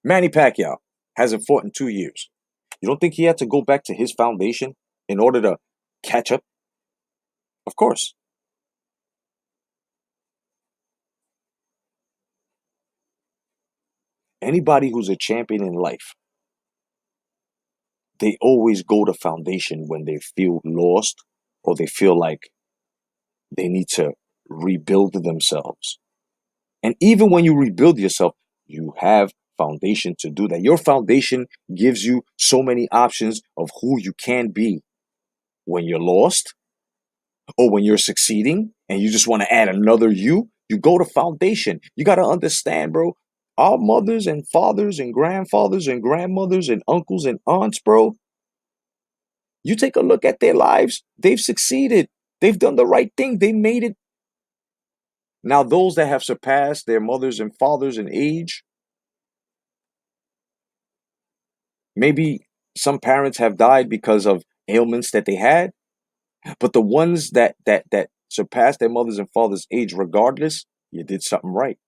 Manny Pacquiao, hasn't fought in 2 years. You don't think he had to go back to his foundation in order to catch up? Of course. Anybody who's a champion in life, they always go to foundation when they feel lost or they feel like they need to rebuild themselves. And even when you rebuild yourself, you have foundation to do that. Your foundation gives you so many options of who you can be when you're lost or when you're succeeding and you just want to add another you go to foundation. You got to understand, bro. Our mothers and fathers and grandfathers and grandmothers and uncles and aunts, bro, you take a look at their lives. They've succeeded. They've done the right thing. They made it. Now, those that have surpassed their mothers and fathers in age, maybe some parents have died because of ailments that they had, but the ones that surpassed their mothers and fathers' age, regardless, you did something right.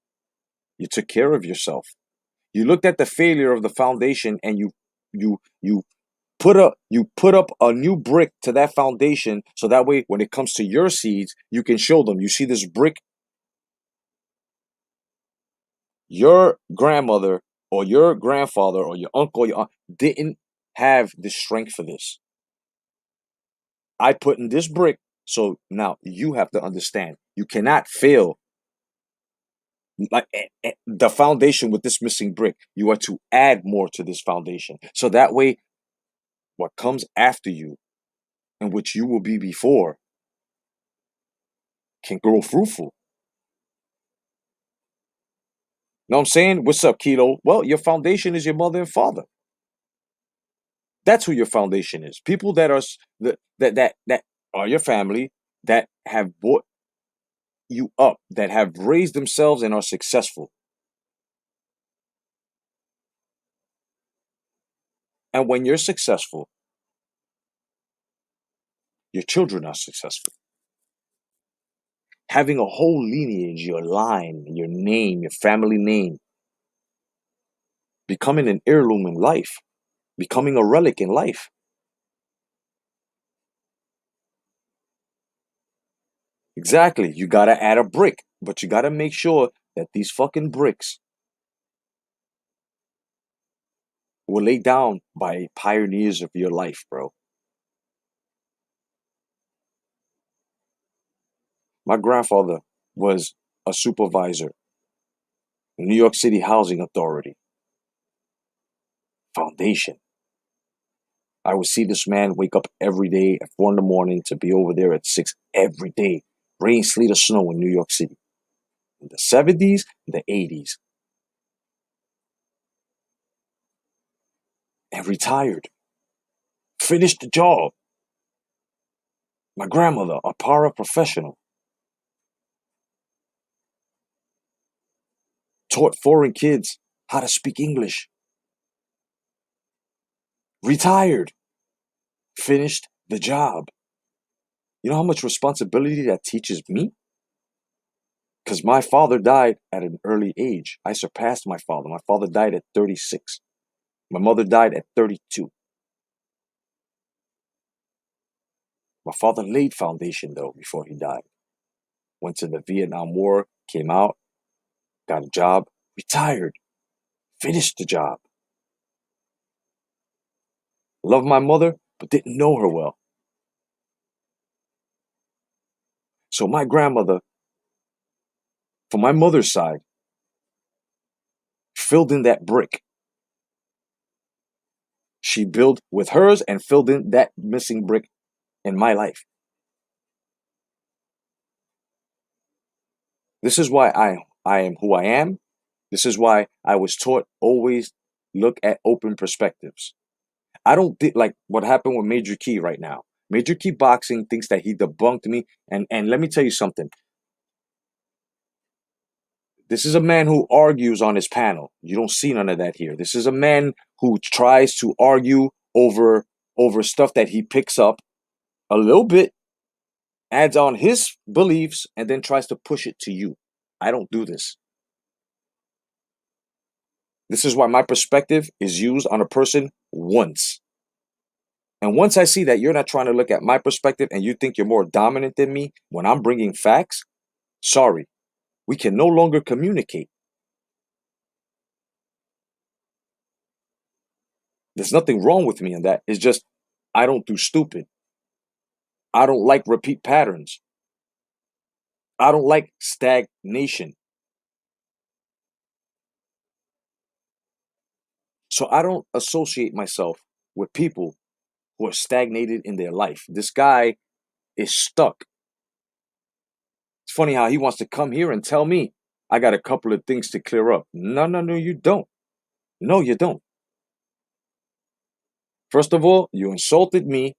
You took care of yourself. You looked at the failure of the foundation and you put up a new brick to that foundation, so that way when it comes to your seeds, you can show them. You see this brick? Your grandmother or your grandfather or your uncle or your aunt didn't have the strength for this. I put in this brick, so now you have to understand. You cannot fail like the foundation with this missing brick. You are to add more to this foundation. So that way, what comes after you and which you will be before can grow fruitful. Know what I'm saying? What's up, Keto? Well, your foundation is your mother and father. That's who your foundation is. People that are that are your family, that have brought you up, that have raised themselves and are successful. And when you're successful, your children are successful. Having a whole lineage, your line, your name, your family name, becoming an heirloom in life, becoming a relic in life. Exactly. You got to add a brick, but you got to make sure that these fucking bricks were laid down by pioneers of your life, bro. My grandfather was a supervisor in New York City Housing Authority. Foundation. I would see this man wake up every day at 4 in the morning to be over there at 6 every day. Rain, sleet, or snow in New York City. In the 70s, the 80s. And retired. Finished the job. My grandmother, a paraprofessional. Taught foreign kids how to speak English. Retired. Finished the job. You know how much responsibility that teaches me? Because my father died at an early age. I surpassed my father. My father died at 36. My mother died at 32. My father laid foundation, though, before he died. Went to the Vietnam War, came out, got a job, retired, finished the job. Loved my mother, but didn't know her well. So my grandmother, from my mother's side, filled in that brick. She built with hers and filled in that missing brick in my life. This is why I am who I am. This is why I was taught always look at open perspectives. I don't think like what happened with Major Key right now. Major Key Boxing thinks that he debunked me. And let me tell you something. This is a man who argues on his panel. You don't see none of that here. This is a man who tries to argue over stuff that he picks up a little bit, adds on his beliefs, and then tries to push it to you. I don't do this. This is why my perspective is used on a person once. And once I see that you're not trying to look at my perspective and you think you're more dominant than me when I'm bringing facts, sorry, we can no longer communicate. There's nothing wrong with me in that. It's just I don't do stupid. I don't like repeat patterns. I don't like stagnation. So I don't associate myself with people who are stagnated in their life. This guy is stuck. It's funny how he wants to come here and tell me I got a couple of things to clear up. No, you don't. No, you don't. First of all, you insulted me.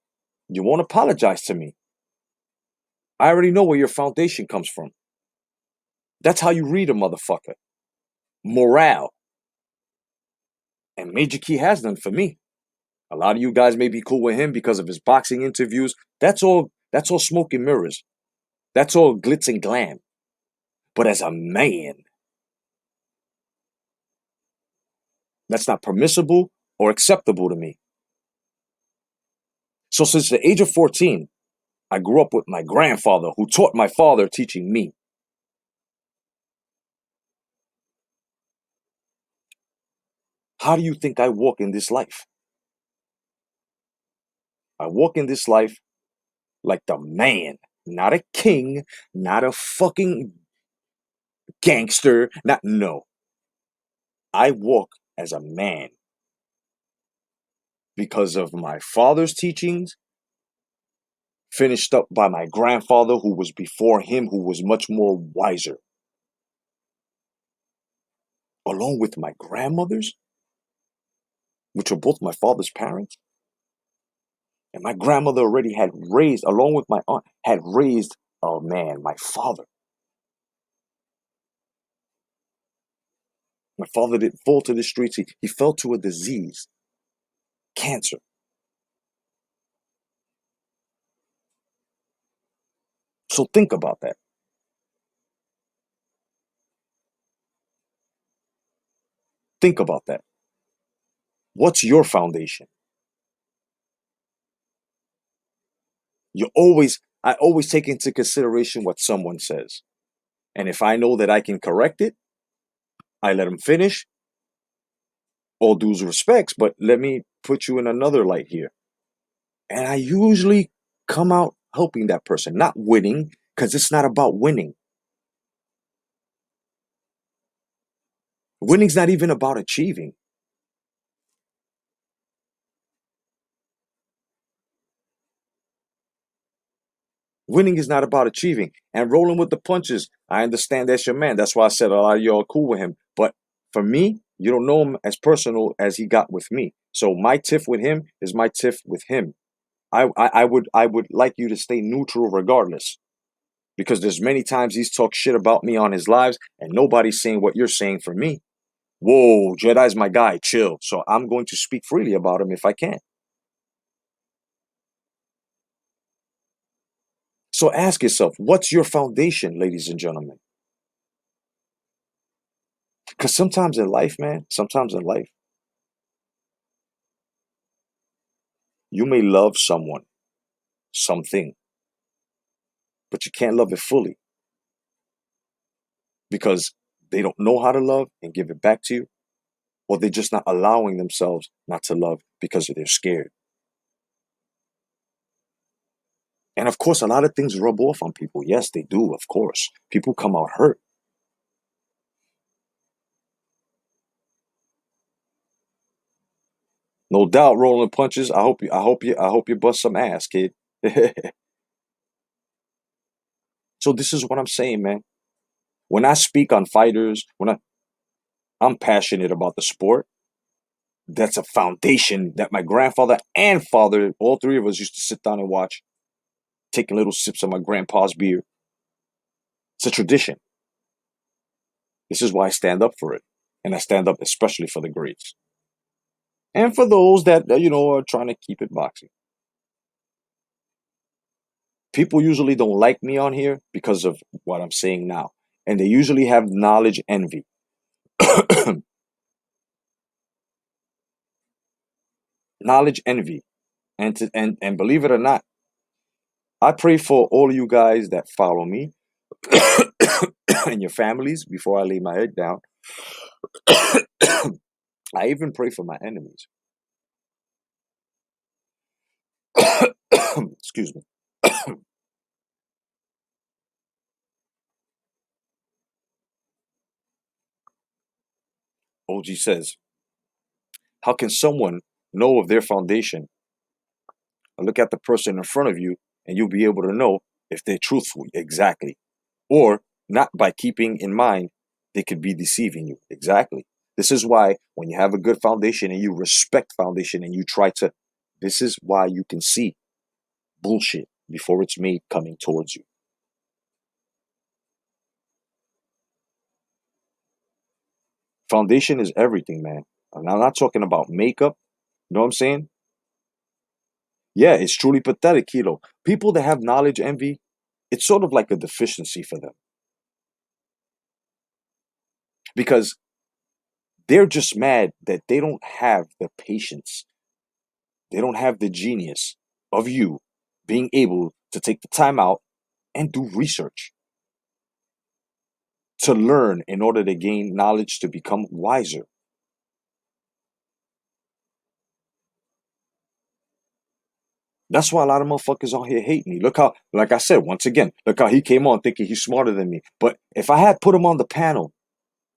You won't apologize to me. I already know where your foundation comes from. That's how you read a motherfucker. Morale. And Major Key has none for me. A lot of you guys may be cool with him because of his boxing interviews. That's all smoke and mirrors. That's all glitz and glam. But as a man, that's not permissible or acceptable to me. So since the age of 14, I grew up with my grandfather who taught my father teaching me. How do you think I walk in this life? I walk in this life like the man, not a king, not a fucking gangster, no. I walk as a man because of my father's teachings, finished up by my grandfather who was before him, who was much more wiser. Along with my grandmothers, which were both my father's parents. And my grandmother already had raised, along with my aunt, had raised a man, my father. My father didn't fall to the streets. He fell to a disease, cancer. So think about that. Think about that. What's your foundation? I always take into consideration what someone says. And if I know that I can correct it, I let them finish. All due respects, but let me put you in another light here. And I usually come out helping that person, not winning, because it's not about winning. Winning's not even about achieving. Winning is not about achieving. And rolling with the punches, I understand that's your man. That's why I said a lot of y'all are cool with him. But for me, you don't know him as personal as he got with me. So my tiff with him is my tiff with him. I would like you to stay neutral regardless. Because there's many times he's talked shit about me on his lives and nobody's saying what you're saying for me. Whoa, Jedi's my guy, chill. So I'm going to speak freely about him if I can. So ask yourself, what's your foundation, ladies and gentlemen? Because sometimes in life, man, you may love someone, something, but you can't love it fully because they don't know how to love and give it back to you, or they're just not allowing themselves not to love because they're scared. And of course, a lot of things rub off on people. Yes, they do, of course. People come out hurt. No doubt, rolling punches. I hope you bust some ass, kid. So this is what I'm saying, man. When I speak on fighters, I'm passionate about the sport. That's a foundation that my grandfather and father, all three of us, used to sit down and watch, taking little sips of my grandpa's beer. It's a tradition. This is why I stand up for it. And I stand up especially for the greats. And for those that, are trying to keep it boxing. People usually don't like me on here because of what I'm saying now. And they usually have knowledge envy. Knowledge envy. And believe it or not, I pray for all of you guys that follow me and your families before I lay my head down. I even pray for my enemies. Excuse me. OG says, how can someone know of their foundation? Look at the person in front of you and you'll be able to know if they're truthful. Exactly. Or not, by keeping in mind they could be deceiving you. Exactly. This is why when you have a good foundation and you respect foundation and you try to, this is why you can see bullshit before it's made coming towards you. Foundation is everything, man. And I'm not talking about makeup. You know what I'm saying? Yeah, it's truly pathetic, Kilo. People that have knowledge envy, it's sort of like a deficiency for them. Because they're just mad that they don't have the patience. They don't have the genius of you being able to take the time out and do research. To learn in order to gain knowledge to become wiser. That's why a lot of motherfuckers on here hate me. Look how, like I said, once again, look how he came on thinking he's smarter than me. But if I had put him on the panel,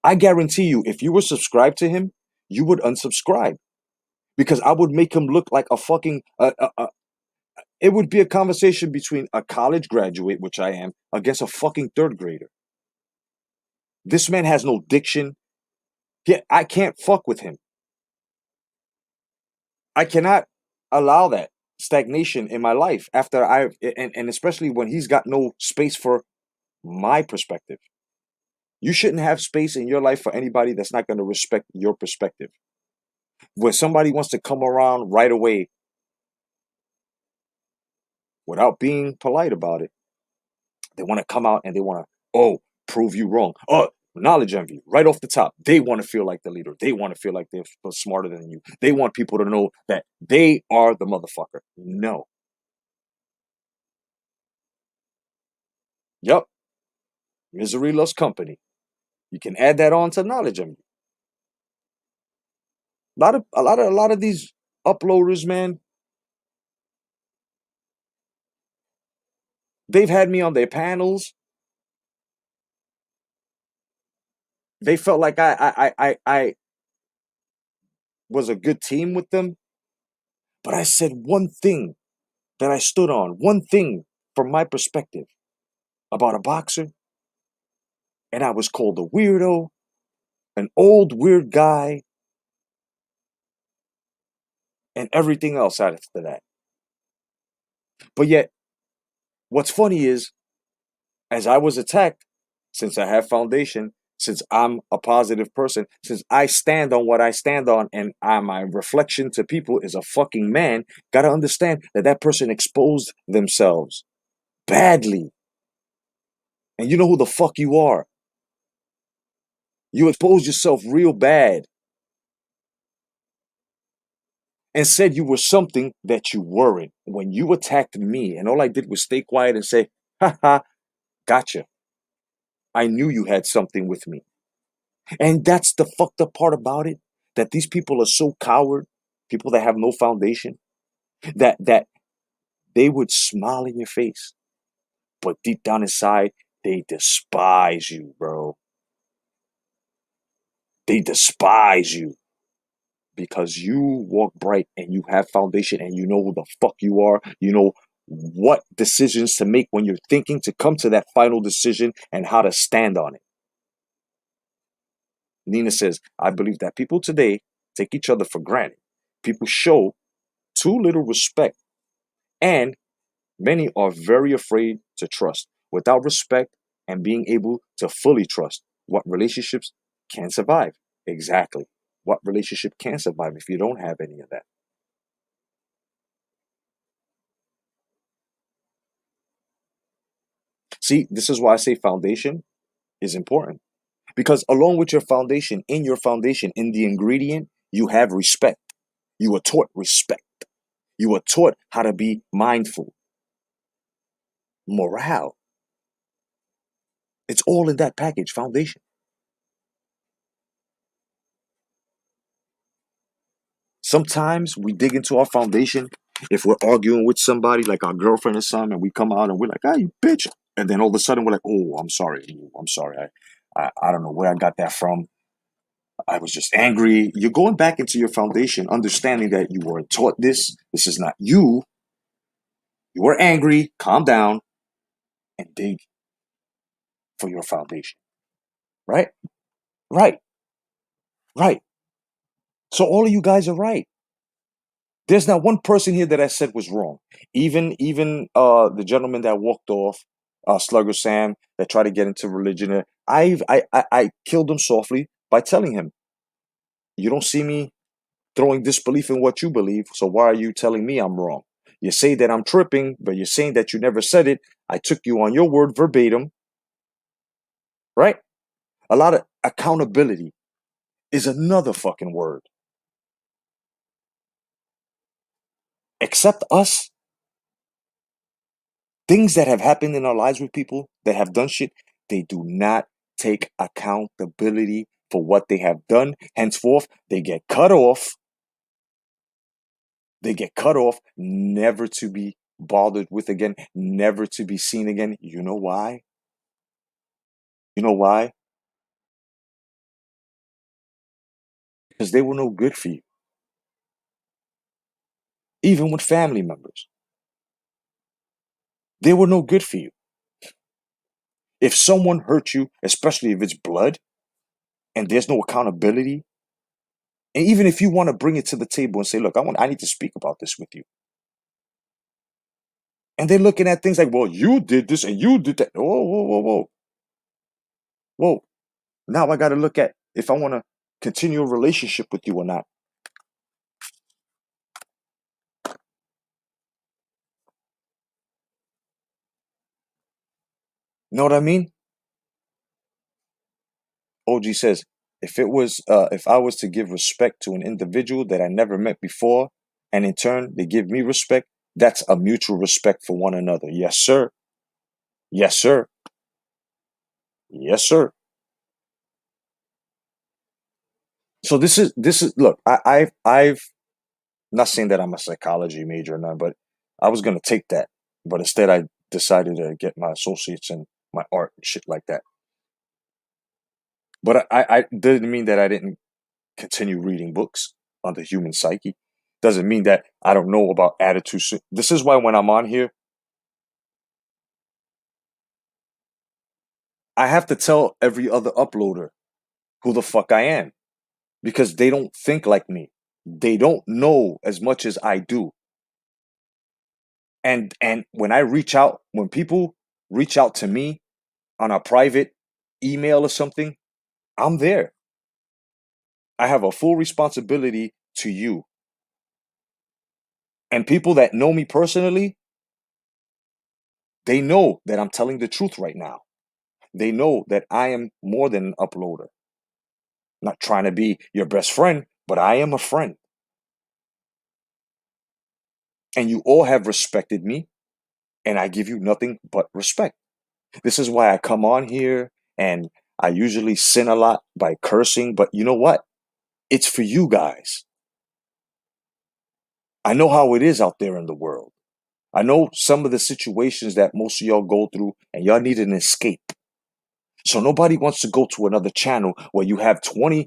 I guarantee you, if you were subscribed to him, you would unsubscribe. Because I would make him look like a fucking, it would be a conversation between a college graduate, which I am, against a fucking third grader. This man has no diction. Yeah, I can't fuck with him. I cannot allow that stagnation in my life after and especially when he's got no space for my perspective. You shouldn't have space in your life for anybody that's not going to respect your perspective. When somebody wants to come around right away without being polite about it, they want to come out and they want to, prove you wrong. Oh, knowledge envy right off the top. They want to feel like the leader. They want to feel like they're smarter than you. They want people to know that they are the motherfucker. No. Yup. Misery loves company. You can add that on to knowledge envy. A lot of these uploaders, man, they've had me on their panels. They felt like I was a good team with them. But I said one thing that I stood on, one thing from my perspective about a boxer, and I was called a weirdo, an old weird guy, and everything else after that. But yet, what's funny is, as I was attacked, since I have foundation, since I'm a positive person, since I stand on what I stand on, and my reflection to people is a fucking man, gotta understand that that person exposed themselves badly. And you know who the fuck you are. You exposed yourself real bad. And said you were something that you weren't. When you attacked me, and all I did was stay quiet and say, haha, gotcha. I knew you had something with me. And that's the fucked up part about it, that these people are so coward, people that have no foundation, that they would smile in your face. But deep down inside, they despise you, bro. They despise you. Because you walk bright and you have foundation and you know who the fuck you are. You know what decisions to make when you're thinking to come to that final decision and how to stand on it. Nina says, I believe that people today take each other for granted. People show too little respect, and many are very afraid to trust. Without respect and being able to fully trust, What relationships can survive? Exactly. What relationship can survive if you don't have any of that? See, this is why I say foundation is important. Because along with your foundation, in the ingredient, you have respect. You were taught respect. You were taught how to be mindful. Morale. It's all in that package, foundation. Sometimes we dig into our foundation if we're arguing with somebody, like our girlfriend or something, and we come out and we're like, ah, you bitch. And then all of a sudden we're like, oh, I'm sorry. I'm sorry. I don't know where I got that from. I was just angry. You're going back into your foundation, understanding that you were taught this. This is not you. You were angry. Calm down and dig for your foundation. Right? Right. Right. So all of you guys are right. There's not one person here that I said was wrong. Even the gentleman that walked off, Slugger Sam, that tried to get into religion. I killed him softly by telling him, you don't see me throwing disbelief in what you believe, so why are you telling me I'm wrong? You say that I'm tripping, but you're saying that you never said it. I took you on your word verbatim, right? A lot of accountability is another fucking word. Except us, things that have happened in our lives with people that have done shit, they do not take accountability for what they have done. Henceforth, they get cut off. They get cut off, never to be bothered with again, never to be seen again. You know why? You know why? Because they were no good for you. Even with family members, they were no good for you. If someone hurt you, especially if it's blood, and there's no accountability, and even if you want to bring it to the table and say, look, I need to speak about this with you. And they're looking at things like, well, you did this and you did that. Whoa, whoa, whoa, whoa. Whoa. Now I got to look at if I want to continue a relationship with you or not. Know what I mean? OG says, if I was to give respect to an individual that I never met before, and in turn they give me respect, that's a mutual respect for one another. Yes, sir. Yes, sir. Yes, sir. So this is look, I've not saying that I'm a psychology major or none, but I was gonna take that. But instead I decided to get my associates in my art and shit like that. But I didn't mean that I didn't continue reading books on the human psyche. Doesn't mean that I don't know about attitudes. This is why when I'm on here, I have to tell every other uploader who the fuck I am because they don't think like me. They don't know as much as I do. And when people reach out to me on a private email or something, I'm there. I have a full responsibility to you. And people that know me personally, they know that I'm telling the truth right now. They know that I am more than an uploader. Not trying to be your best friend, but I am a friend. And you all have respected me, and I give you nothing but respect. This is why I come on here and I usually sin a lot by cursing, but you know what? It's for you guys. I know how it is out there in the world. I know some of the situations that most of y'all go through, and y'all need an escape. So nobody wants to go to another channel where you have 20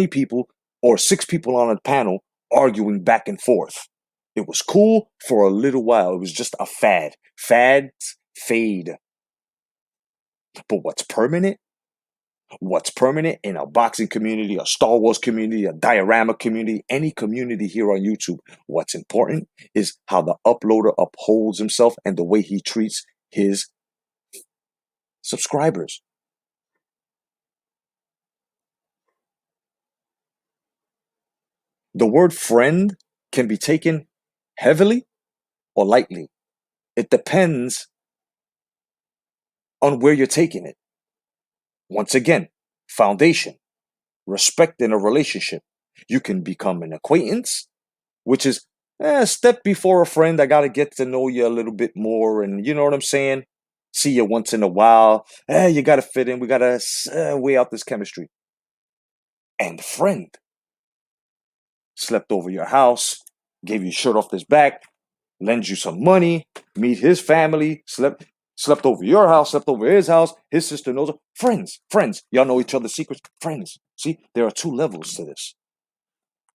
people or 6 people on a panel arguing back and forth. It was cool for a little while. It was just a fad. Fads fade. But what's permanent? What's permanent in a boxing community, a Star Wars community, a diorama community, any community here on YouTube, what's important is how the uploader upholds himself and the way he treats his subscribers. The word friend can be taken heavily or lightly. It depends on where you're taking it. Once again, foundation, respect in a relationship. You can become an acquaintance, which is a step before a friend. I got to get to know you a little bit more. And you know what I'm saying? See you once in a while. You got to fit in. We got to weigh out this chemistry. And friend slept over your house, gave you shirt off his back, lends you some money, meet his family, slept over your house, slept over his house, his sister knows her. Friends. Y'all know each other's secrets. Friends. See, there are two levels to this.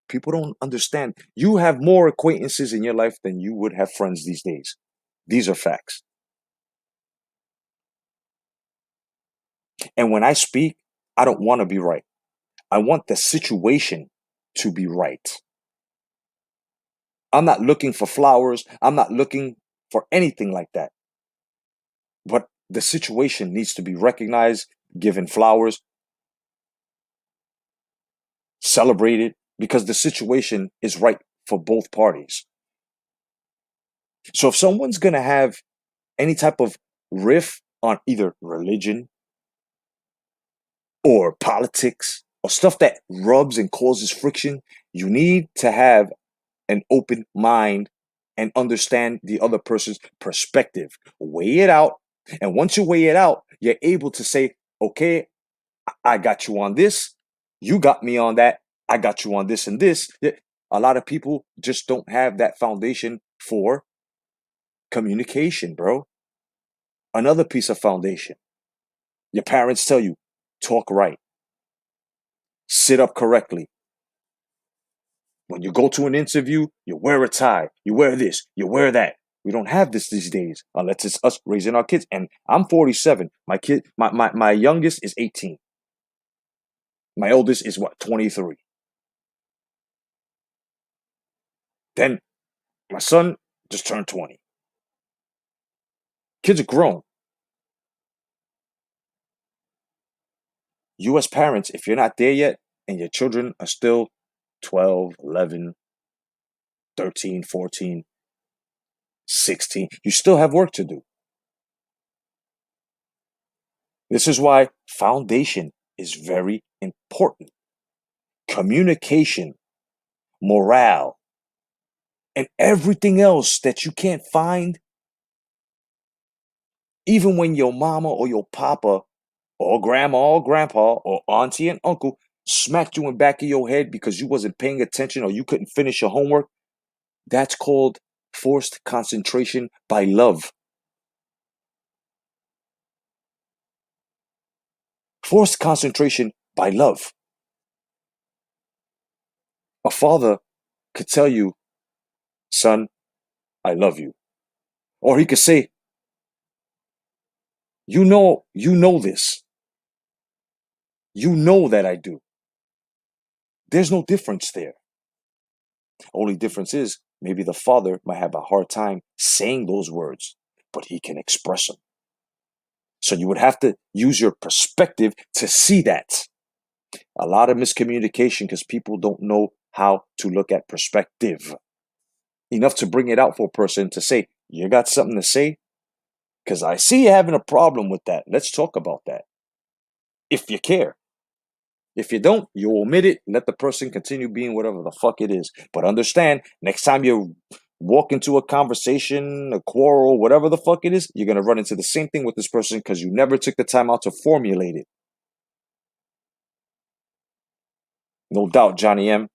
People don't understand. You have more acquaintances in your life than you would have friends these days. These are facts. And when I speak, I don't want to be right. I want the situation to be right. I'm not looking for flowers. I'm not looking for anything like that. But the situation needs to be recognized, given flowers, celebrated, because the situation is right for both parties. So if someone's going to have any type of riff on either religion or politics or stuff that rubs and causes friction, you need to have an open mind and understand the other person's perspective. Weigh it out. And once you weigh it out, you're able to say, okay, I got you on this. You got me on that. I got you on this and this. A lot of people just don't have that foundation for communication, bro. Another piece of foundation. Your parents tell you, talk right. Sit up correctly. When you go to an interview, you wear a tie. You wear this. You wear that. We don't have this these days, unless it's us raising our kids. And I'm 47. My youngest is 18. My oldest is 23. Then my son just turned 20. Kids are grown. You as parents, if you're not there yet and your children are still 12, 11, 13, 14, 16, you still have work to do. This is why foundation is very important. Communication, morale, and everything else that you can't find, even when your mama or your papa or grandma or grandpa or auntie and uncle smacked you in the back of your head because you wasn't paying attention or you couldn't finish your homework, that's called forced concentration by love. Forced concentration by love. A father could tell you, son, I love you. Or he could say, you know this. You know that I do. There's no difference there. Only difference is maybe the father might have a hard time saying those words, but he can express them. So you would have to use your perspective to see that. A lot of miscommunication because people don't know how to look at perspective. Enough to bring it out for a person to say, you got something to say? Because I see you having a problem with that. Let's talk about that. If you care. If you don't, you omit it, let the person continue being whatever the fuck it is. But understand, next time you walk into a conversation, a quarrel, whatever the fuck it is, you're going to run into the same thing with this person because you never took the time out to formulate it. No doubt, Johnny M.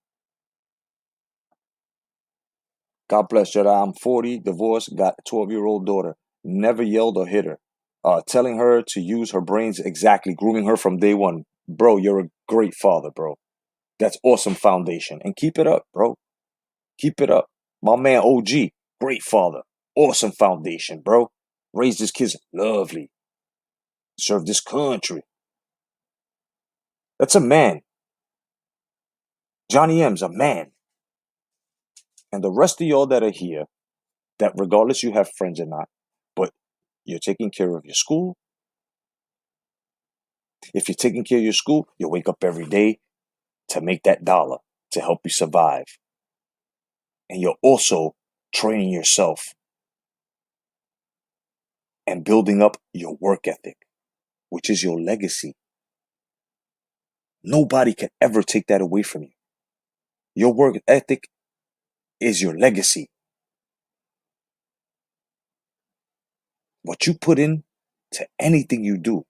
God bless Jedi. I'm 40, divorced, got a 12-year-old daughter. Never yelled or hit her. Telling her to use her brains exactly, grooming her from day one. Bro, you're a great father, bro. That's awesome foundation. And keep it up, bro. Keep it up. My man OG, great father. Awesome foundation, bro. Raised his kids lovely. Served this country. That's a man. Johnny M's a man. And the rest of y'all that are here, that regardless you have friends or not, but you're taking care of your school. If you're taking care of your school, you wake up every day to make that dollar, to help you survive. And you're also training yourself and building up your work ethic, which is your legacy. Nobody can ever take that away from you. Your work ethic is your legacy. What you put in to anything you do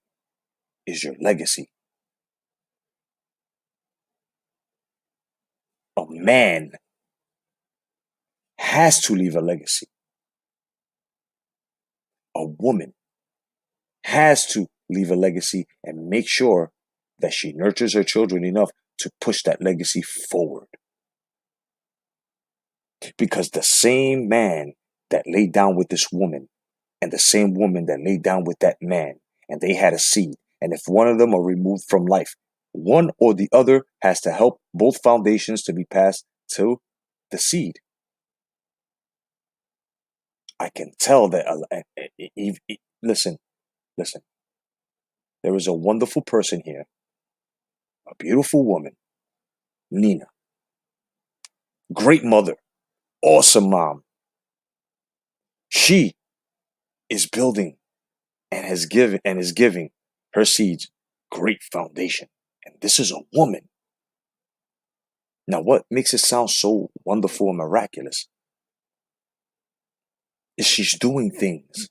is your legacy. A man has to leave a legacy. A woman has to leave a legacy and make sure that she nurtures her children enough to push that legacy forward. Because the same man that laid down with this woman and the same woman that laid down with that man, and they had a seed, and if one of them are removed from life, one or the other has to help both foundations to be passed to the seed. I can tell that. Listen. There is a wonderful person here, a beautiful woman, Nina. Great mother, awesome mom. She is building and is giving her seeds great foundation. And this is a woman. Now, what makes it sound so wonderful and miraculous is she's doing things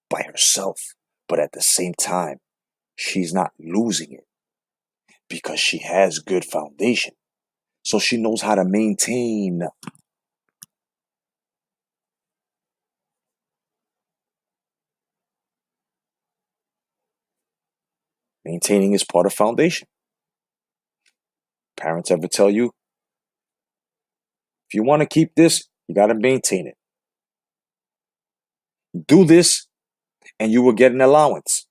by herself, but at the same time, she's not losing it because she has good foundation. So she knows how to maintain. Maintaining is part of foundation. Parents ever tell you, if you want to keep this, you got to maintain it. Do this and you will get an allowance.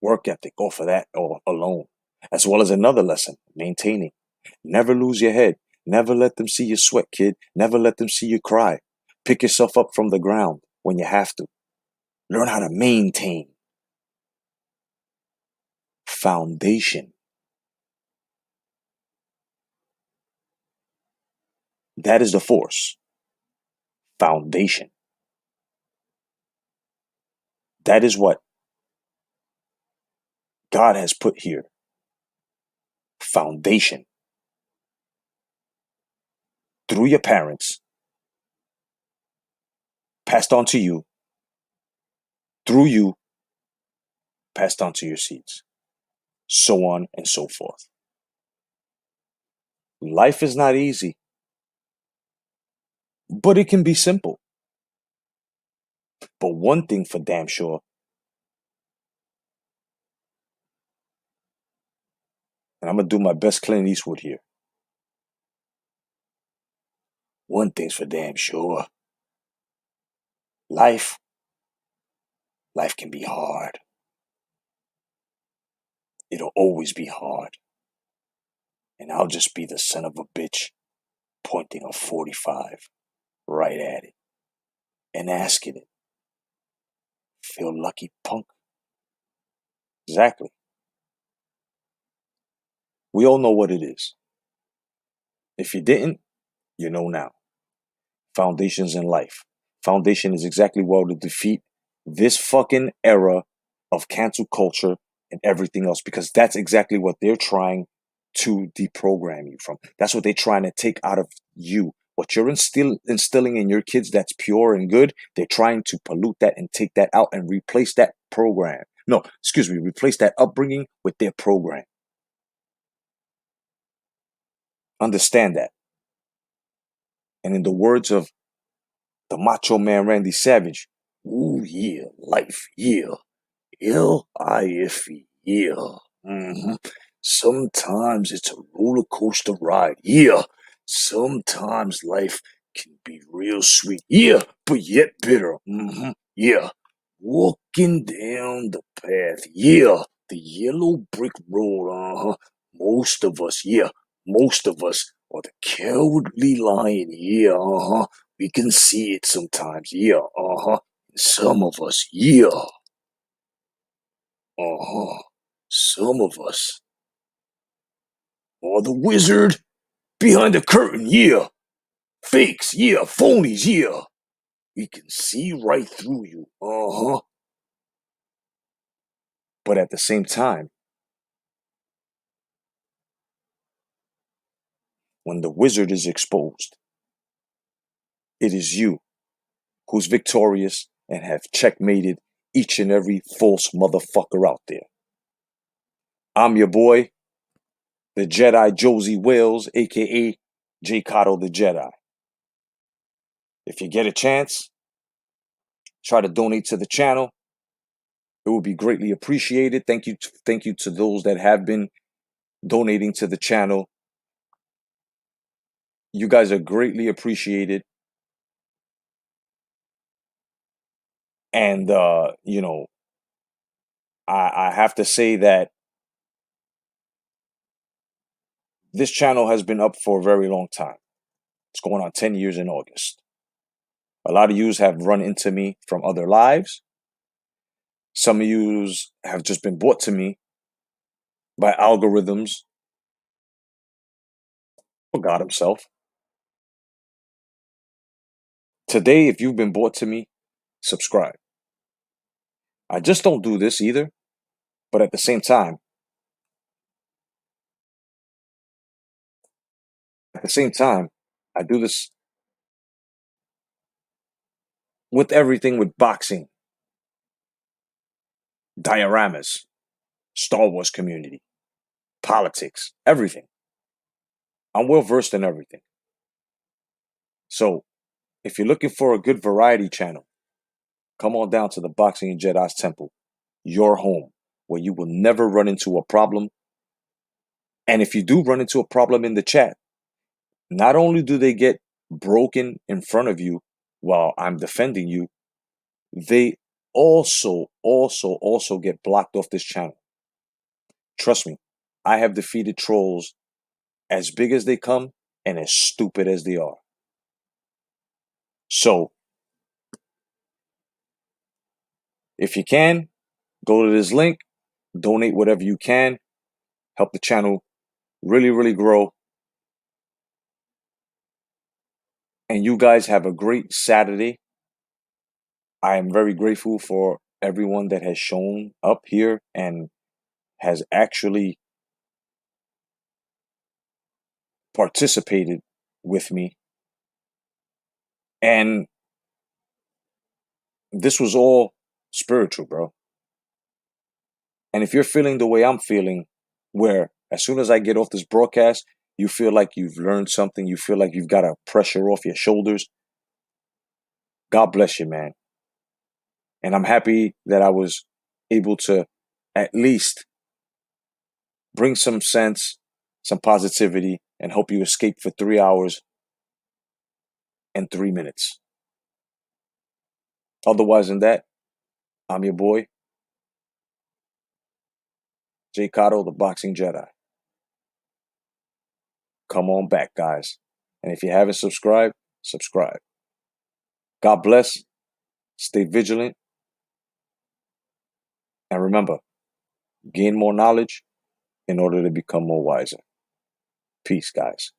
Work ethic, go for that alone. As well as another lesson, maintaining. Never lose your head. Never let them see you sweat, kid. Never let them see you cry. Pick yourself up from the ground when you have to. Learn how to maintain. Foundation. That is the force. Foundation. That is what God has put here. Foundation. Through your parents, passed on to you, through you, passed on to your seeds, so on and so forth. Life is not easy, but it can be simple. But one thing for damn sure, and I'm going to do my best Clint Eastwood here. One thing's for damn sure. Life can be hard. It'll always be hard. And I'll just be the son of a bitch pointing a 45 right at it and asking it, feel lucky, punk? Exactly. We all know what it is. If you didn't, you know now. Foundations in life. Foundation is exactly what to defeat this fucking era of cancel culture and everything else, because that's exactly what they're trying to deprogram you from. That's what they're trying to take out of you. What you're instilling in your kids that's pure and good, they're trying to pollute that and take that out and replace that program. No, excuse me, replace that upbringing with their program. Understand that. And in the words of the Macho Man Randy Savage, ooh yeah, life, yeah. L-I-F-E, yeah. Sometimes it's a roller coaster ride, yeah. Sometimes life can be real sweet, yeah, but yet bitter, yeah. Walking down the path, yeah. The yellow brick road, Most of us, yeah, most of us are the cowardly lion, yeah, We can see it sometimes, yeah, Some of us, yeah. Some of us are the wizard behind the curtain, yeah. Fakes, yeah. Phonies, yeah. We can see right through you. Uh-huh. But at the same time, when the wizard is exposed, it is you who's victorious and have checkmated each and every false motherfucker out there. I'm your boy, the Jedi Jossie Wales, aka J. Cotto the Jedi. If you get a chance, try to donate to the channel. It would be greatly appreciated. Thank you to those that have been donating to the channel. You guys are greatly appreciated. And you know, I have to say that this channel has been up for a very long time. It's going on 10 years in August. A lot of yous have run into me from other lives. Some of yous have just been brought to me by algorithms or God himself. Today, if you've been brought to me, subscribe. I just don't do this either, but at the same time, I do this with everything with boxing, dioramas, Star Wars community, politics, everything. I'm well versed in everything. So, if you're looking for a good variety channel, come on down to the Boxing and Jedi's Temple, your home, where you will never run into a problem. And if you do run into a problem in the chat, not only do they get broken in front of you while I'm defending you, they also get blocked off this channel. Trust me, I have defeated trolls as big as they come and as stupid as they are. So, if you can, go to this link, donate whatever you can, help the channel really grow. And you guys have a great Saturday. I am very grateful for everyone that has shown up here and has actually participated with me. And this was all spiritual, bro. And if you're feeling the way I'm feeling, where as soon as I get off this broadcast, you feel like you've learned something, you feel like you've got a pressure off your shoulders, God bless you, man. And I'm happy that I was able to at least bring some sense, some positivity, and help you escape for 3 hours and 3 minutes. Otherwise than that, I'm your boy, J. Cotto, the Boxing Jedi. Come on back, guys. And if you haven't subscribed, subscribe. God bless. Stay vigilant. And remember, gain more knowledge in order to become more wiser. Peace, guys.